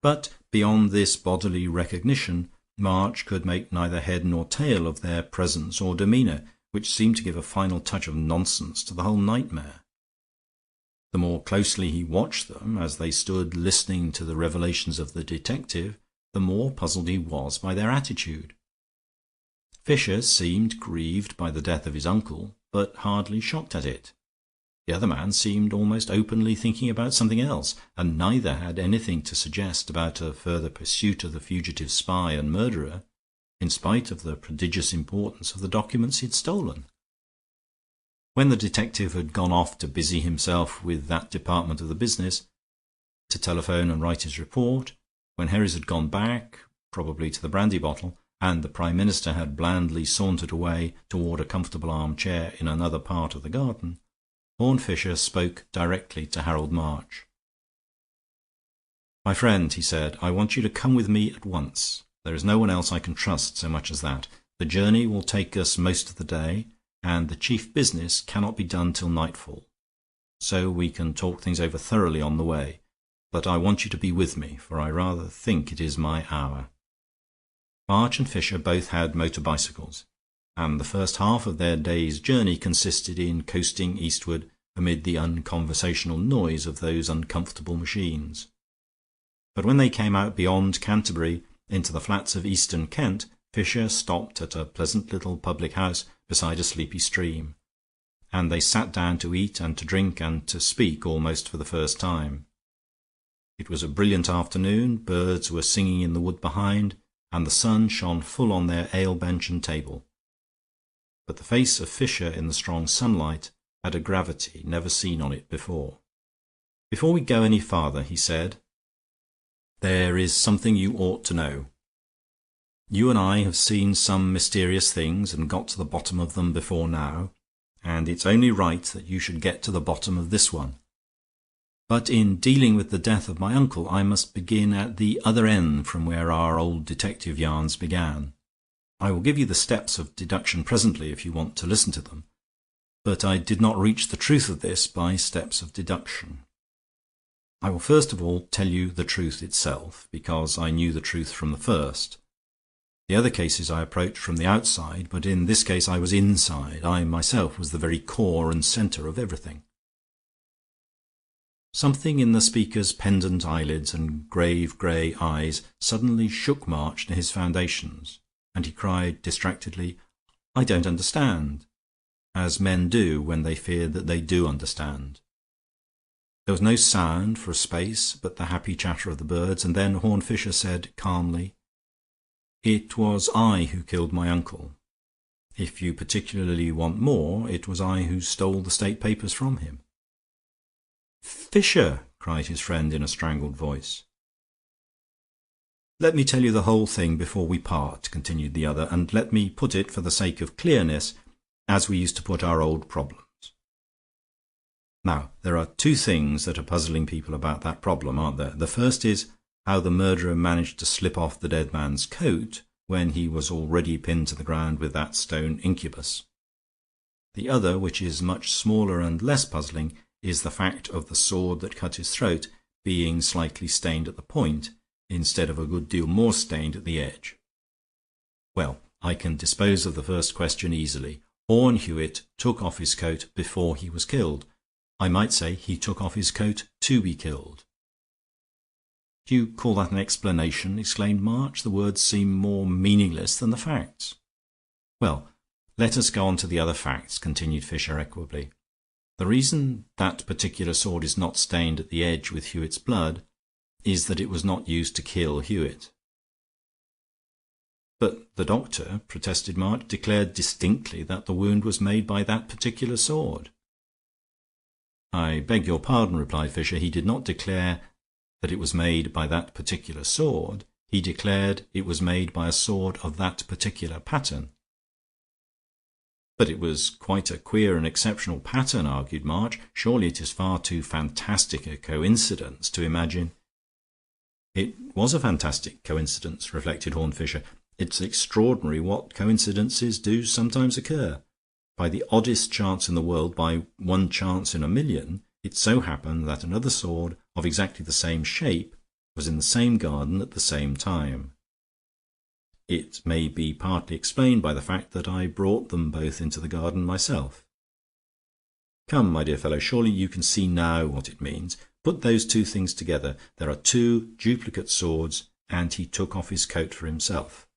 But beyond this bodily recognition, March could make neither head nor tail of their presence or demeanour, which seemed to give a final touch of nonsense to the whole nightmare. The more closely he watched them, as they stood listening to the revelations of the detective, the more puzzled he was by their attitude. Fisher seemed grieved by the death of his uncle, but hardly shocked at it. The other man seemed almost openly thinking about something else, and neither had anything to suggest about a further pursuit of the fugitive spy and murderer, in spite of the prodigious importance of the documents he had stolen. When the detective had gone off to busy himself with that department of the business, to telephone and write his report, when Herries had gone back, probably to the brandy bottle, and the Prime Minister had blandly sauntered away toward a comfortable armchair in another part of the garden, Horne Fisher spoke directly to Harold March. "My friend," he said, "I want you to come with me at once. There is no one else I can trust so much as that. The journey will take us most of the day, and the chief business cannot be done till nightfall. So we can talk things over thoroughly on the way. But I want you to be with me, for I rather think it is my hour." March and Fisher both had motor bicycles, and the first half of their day's journey consisted in coasting eastward amid the unconversational noise of those uncomfortable machines. But when they came out beyond Canterbury into the flats of eastern Kent, Fisher stopped at a pleasant little public house beside a sleepy stream, and they sat down to eat and to drink and to speak almost for the first time. It was a brilliant afternoon, birds were singing in the wood behind, and the sun shone full on their ale bench and table. But the face of Fisher in the strong sunlight had a gravity never seen on it before. "Before we go any farther," he said, "there is something you ought to know. You and I have seen some mysterious things and got to the bottom of them before now, and it's only right that you should get to the bottom of this one. But in dealing with the death of my uncle, I must begin at the other end from where our old detective yarns began. I will give you the steps of deduction presently if you want to listen to them, but I did not reach the truth of this by steps of deduction. I will first of all tell you the truth itself, because I knew the truth from the first. The other cases I approached from the outside, but in this case I was inside. I myself was the very core and centre of everything." Something in the speaker's pendant eyelids and grave grey eyes suddenly shook March to his foundations, and he cried distractedly, "I don't understand," as men do when they fear that they do understand. There was no sound for a space but the happy chatter of the birds, and then Horne Fisher said calmly, "It was I who killed my uncle. If you particularly want more, it was I who stole the state papers from him." "Fisher!" cried his friend in a strangled voice. "Let me tell you the whole thing before we part," continued the other, "and let me put it, for the sake of clearness, as we used to put our old problems. Now, there are two things that are puzzling people about that problem, aren't there? The first is how the murderer managed to slip off the dead man's coat when he was already pinned to the ground with that stone incubus. The other, which is much smaller and less puzzling, is the fact of the sword that cut his throat being slightly stained at the point, instead of a good deal more stained at the edge. Well, I can dispose of the first question easily. Horne Hewitt took off his coat before he was killed. I might say he took off his coat to be killed." "Do you call that an explanation?" exclaimed March. "The words seem more meaningless than the facts." "Well, let us go on to the other facts," continued Fisher equably. "The reason that particular sword is not stained at the edge with Hewitt's blood is that it was not used to kill Hewitt." "But the doctor," protested March, "declared distinctly that the wound was made by that particular sword." "I beg your pardon," replied Fisher. "He did not declare that it was made by that particular sword. He declared it was made by a sword of that particular pattern." "But it was quite a queer and exceptional pattern," argued March. "Surely it is far too fantastic a coincidence to imagine—" "It was a fantastic coincidence," reflected Horne Fisher. "It's extraordinary what coincidences do sometimes occur. By the oddest chance in the world, by one chance in a million, it so happened that another sword of exactly the same shape was in the same garden at the same time. It may be partly explained by the fact that I brought them both into the garden myself. Come, my dear fellow, surely you can see now what it means. Put those two things together. There are two duplicate swords, and he took off his coat for himself.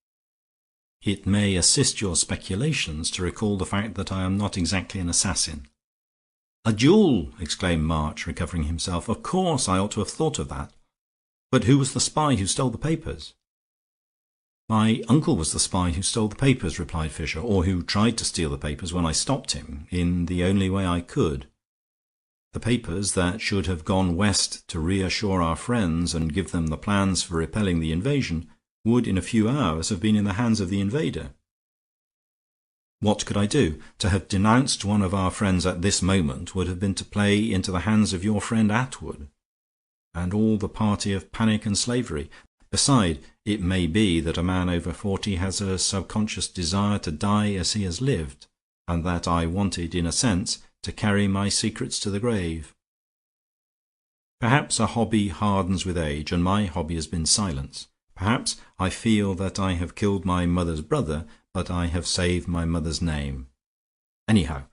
It may assist your speculations to recall the fact that I am not exactly an assassin." "A duel!" exclaimed March, recovering himself. "Of course, I ought to have thought of that. But who was the spy who stole the papers?" "My uncle was the spy who stole the papers," replied Fisher, "or who tried to steal the papers when I stopped him, in the only way I could. The papers that should have gone west to reassure our friends and give them the plans for repelling the invasion would in a few hours have been in the hands of the invader. What could I do? To have denounced one of our friends at this moment would have been to play into the hands of your friend Attwood, and all the party of panic and slavery. Beside, it may be that a man over 40 has a subconscious desire to die as he has lived, and that I wanted, in a sense, to carry my secrets to the grave. Perhaps a hobby hardens with age, and my hobby has been silence. Perhaps I feel that I have killed my mother's brother, but I have saved my mother's name. Anyhow,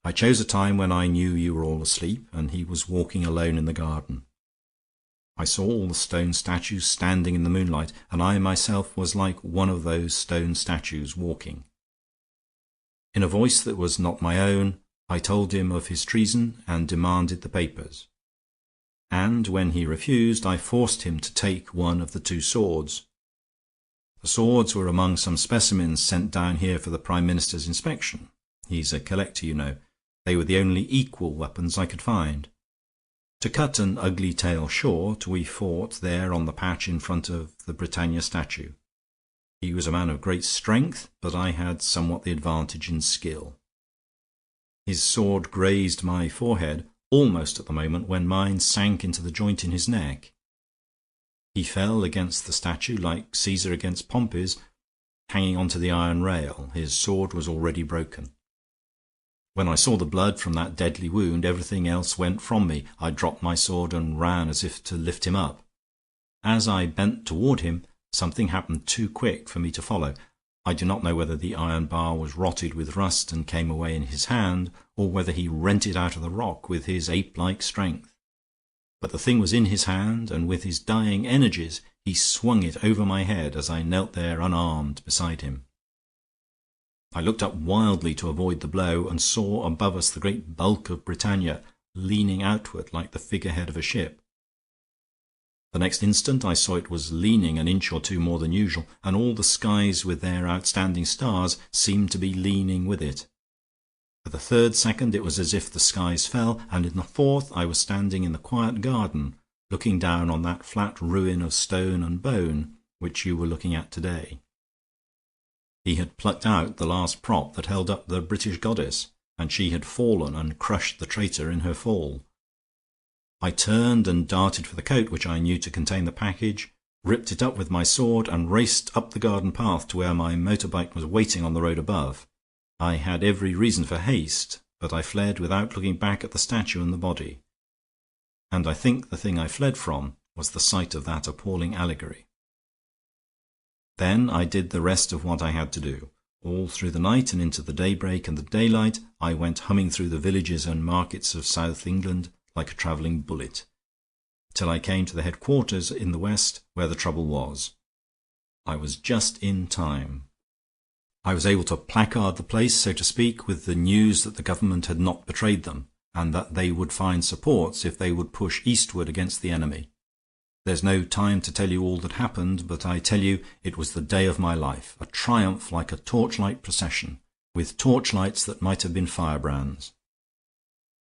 I chose a time when I knew you were all asleep, and he was walking alone in the garden. I saw all the stone statues standing in the moonlight, and I myself was like one of those stone statues walking. In a voice that was not my own, I told him of his treason and demanded the papers. And when he refused, I forced him to take one of the two swords. The swords were among some specimens sent down here for the Prime Minister's inspection. He's a collector, you know. They were the only equal weapons I could find. To cut an ugly tale short, we fought there on the patch in front of the Britannia statue. He was a man of great strength, but I had somewhat the advantage in skill. His sword grazed my forehead almost at the moment when mine sank into the joint in his neck. He fell against the statue like Caesar against Pompey's, hanging on to the iron rail. His sword was already broken. When I saw the blood from that deadly wound, everything else went from me. I dropped my sword and ran as if to lift him up. As I bent toward him, something happened too quick for me to follow. I do not know whether the iron bar was rotted with rust and came away in his hand, or whether he rent it out of the rock with his ape-like strength. But the thing was in his hand, and with his dying energies he swung it over my head as I knelt there unarmed beside him. I looked up wildly to avoid the blow, and saw above us the great bulk of Britannia leaning outward like the figurehead of a ship. The next instant I saw it was leaning an inch or two more than usual, and all the skies with their outstanding stars seemed to be leaning with it. For the third second it was as if the skies fell, and in the fourth I was standing in the quiet garden, looking down on that flat ruin of stone and bone which you were looking at today. He had plucked out the last prop that held up the British goddess, and she had fallen and crushed the traitor in her fall. I turned and darted for the coat which I knew to contain the package, ripped it up with my sword, and raced up the garden path to where my motor bike was waiting on the road above. I had every reason for haste, but I fled without looking back at the statue and the body. And I think the thing I fled from was the sight of that appalling allegory. Then I did the rest of what I had to do. All through the night and into the daybreak and the daylight I went humming through the villages and markets of South England like a travelling bullet, till I came to the headquarters in the west where the trouble was. I was just in time. I was able to placard the place, so to speak, with the news that the government had not betrayed them, and that they would find supports if they would push eastward against the enemy. There's no time to tell you all that happened, but I tell you it was the day of my life, a triumph like a torchlight procession, with torchlights that might have been firebrands.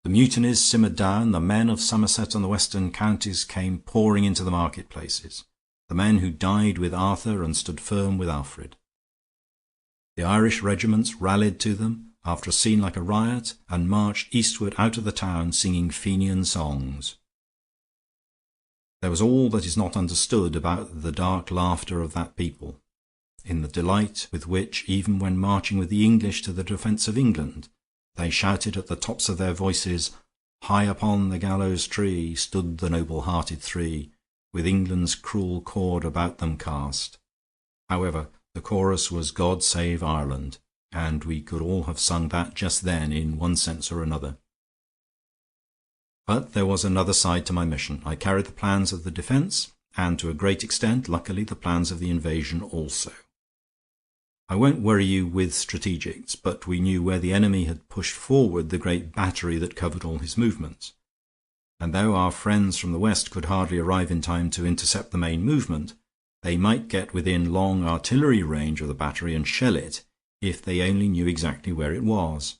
The mutinies simmered down, the men of Somerset and the western counties came pouring into the marketplaces, the men who died with Arthur and stood firm with Alfred. The Irish regiments rallied to them after a scene like a riot, and marched eastward out of the town singing Fenian songs. There was all that is not understood about the dark laughter of that people, in the delight with which, even when marching with the English to the defence of England, They shouted at the tops of their voices, "High upon the gallows tree stood the noble-hearted three, with England's cruel cord about them cast." However, the chorus was "God Save Ireland," and we could all have sung that just then in one sense or another. But there was another side to my mission. I carried the plans of the defense, and to a great extent, luckily, the plans of the invasion also. I won't worry you with strategics, but we knew where the enemy had pushed forward the great battery that covered all his movements. And though our friends from the west could hardly arrive in time to intercept the main movement, they might get within long artillery range of the battery and shell it, if they only knew exactly where it was.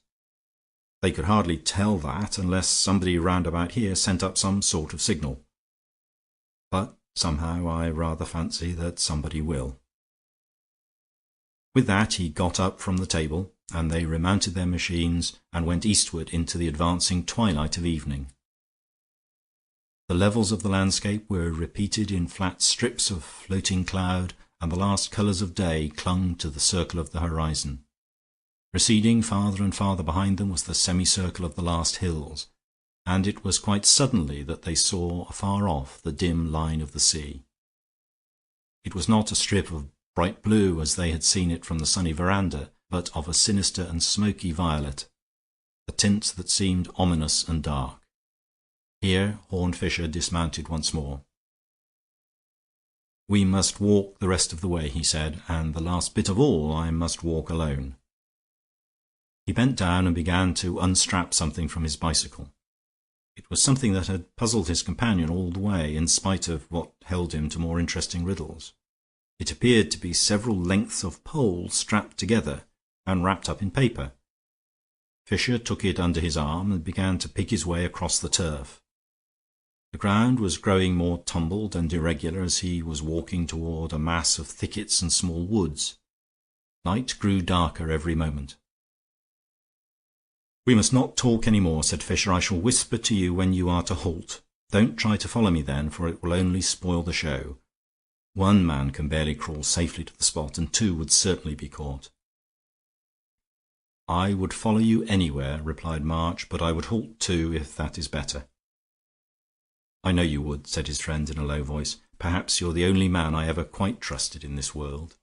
They could hardly tell that unless somebody round about here sent up some sort of signal. But somehow I rather fancy that somebody will. With that he got up from the table, and they remounted their machines and went eastward into the advancing twilight of evening. The levels of the landscape were repeated in flat strips of floating cloud, and the last colours of day clung to the circle of the horizon. Receding farther and farther behind them was the semicircle of the last hills, and it was quite suddenly that they saw afar off the dim line of the sea. It was not a strip of bright blue as they had seen it from the sunny veranda, but of a sinister and smoky violet, a tint that seemed ominous and dark. Here Horne Fisher dismounted once more. "We must walk the rest of the way," he said, "and the last bit of all I must walk alone." He bent down and began to unstrap something from his bicycle. It was something that had puzzled his companion all the way, in spite of what held him to more interesting riddles. It appeared to be several lengths of pole strapped together and wrapped up in paper. Fisher took it under his arm and began to pick his way across the turf. The ground was growing more tumbled and irregular as he was walking toward a mass of thickets and small woods. Night grew darker every moment. "We must not talk any more," said Fisher. "I shall whisper to you when you are to halt. Don't try to follow me then, for it will only spoil the show. One man can barely crawl safely to the spot, and two would certainly be caught." "I would follow you anywhere," replied March, "but I would halt too, if that is better." "I know you would," said his friend in a low voice. "Perhaps you're the only man I ever quite trusted in this world."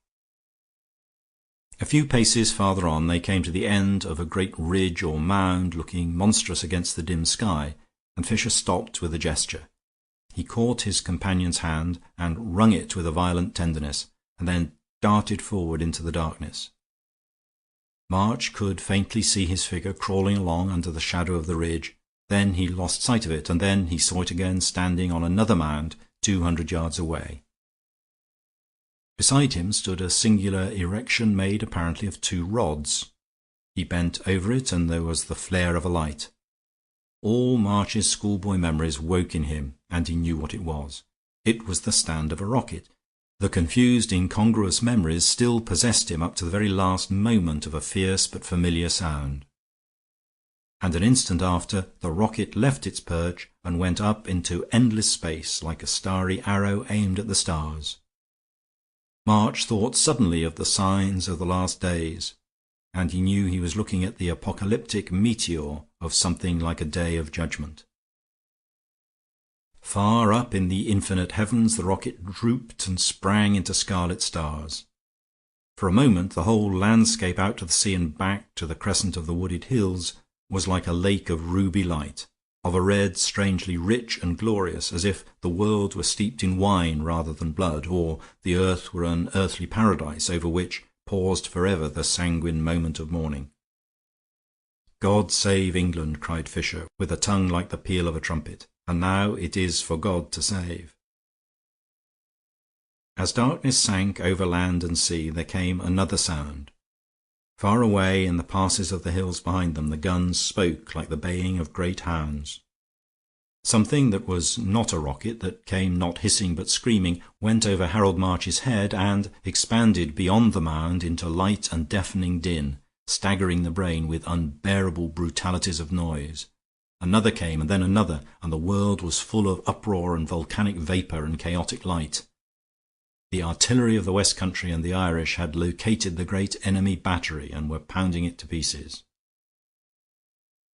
A few paces farther on they came to the end of a great ridge or mound looking monstrous against the dim sky, and Fisher stopped with a gesture. He caught his companion's hand and wrung it with a violent tenderness, and then darted forward into the darkness. March could faintly see his figure crawling along under the shadow of the ridge. Then he lost sight of it, and then he saw it again standing on another mound 200 yards away. Beside him stood a singular erection made apparently of two rods. He bent over it, and there was the flare of a light. All March's schoolboy memories woke in him, and he knew what it was. It was the stand of a rocket. The confused, incongruous memories still possessed him up to the very last moment of a fierce but familiar sound. And an instant after, the rocket left its perch and went up into endless space like a starry arrow aimed at the stars. March thought suddenly of the signs of the last days, and he knew he was looking at the apocalyptic meteor of something like a day of judgment. Far up in the infinite heavens the rocket drooped and sprang into scarlet stars. For a moment the whole landscape out to the sea and back to the crescent of the wooded hills was like a lake of ruby light, of a red strangely rich and glorious, as if the world were steeped in wine rather than blood, or the earth were an earthly paradise over which paused forever the sanguine moment of morning. "God save England," cried Fisher, with a tongue like the peal of a trumpet. "And now it is for God to save." As darkness sank over land and sea, there came another sound. Far away in the passes of the hills behind them, the guns spoke like the baying of great hounds. Something that was not a rocket, that came not hissing but screaming, went over Harold March's head and expanded beyond the mound into light and deafening din, staggering the brain with unbearable brutalities of noise. Another came, and then another, and the world was full of uproar and volcanic vapor and chaotic light. The artillery of the West Country and the Irish had located the great enemy battery and were pounding it to pieces.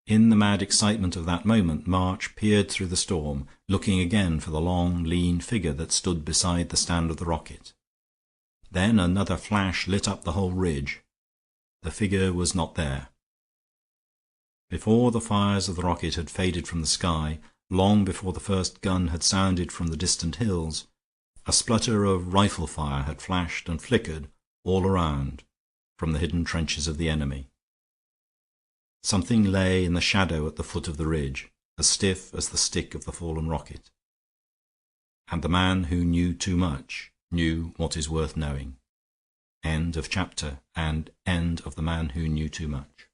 In the mad excitement of that moment March peered through the storm, looking again for the long, lean figure that stood beside the stand of the rocket. Then another flash lit up the whole ridge. The figure was not there. Before the fires of the rocket had faded from the sky, long before the first gun had sounded from the distant hills, a splutter of rifle fire had flashed and flickered all around from the hidden trenches of the enemy. Something lay in the shadow at the foot of the ridge, as stiff as the stick of the fallen rocket. And the man who knew too much knew what is worth knowing. End of chapter, and end of The Man Who Knew Too Much.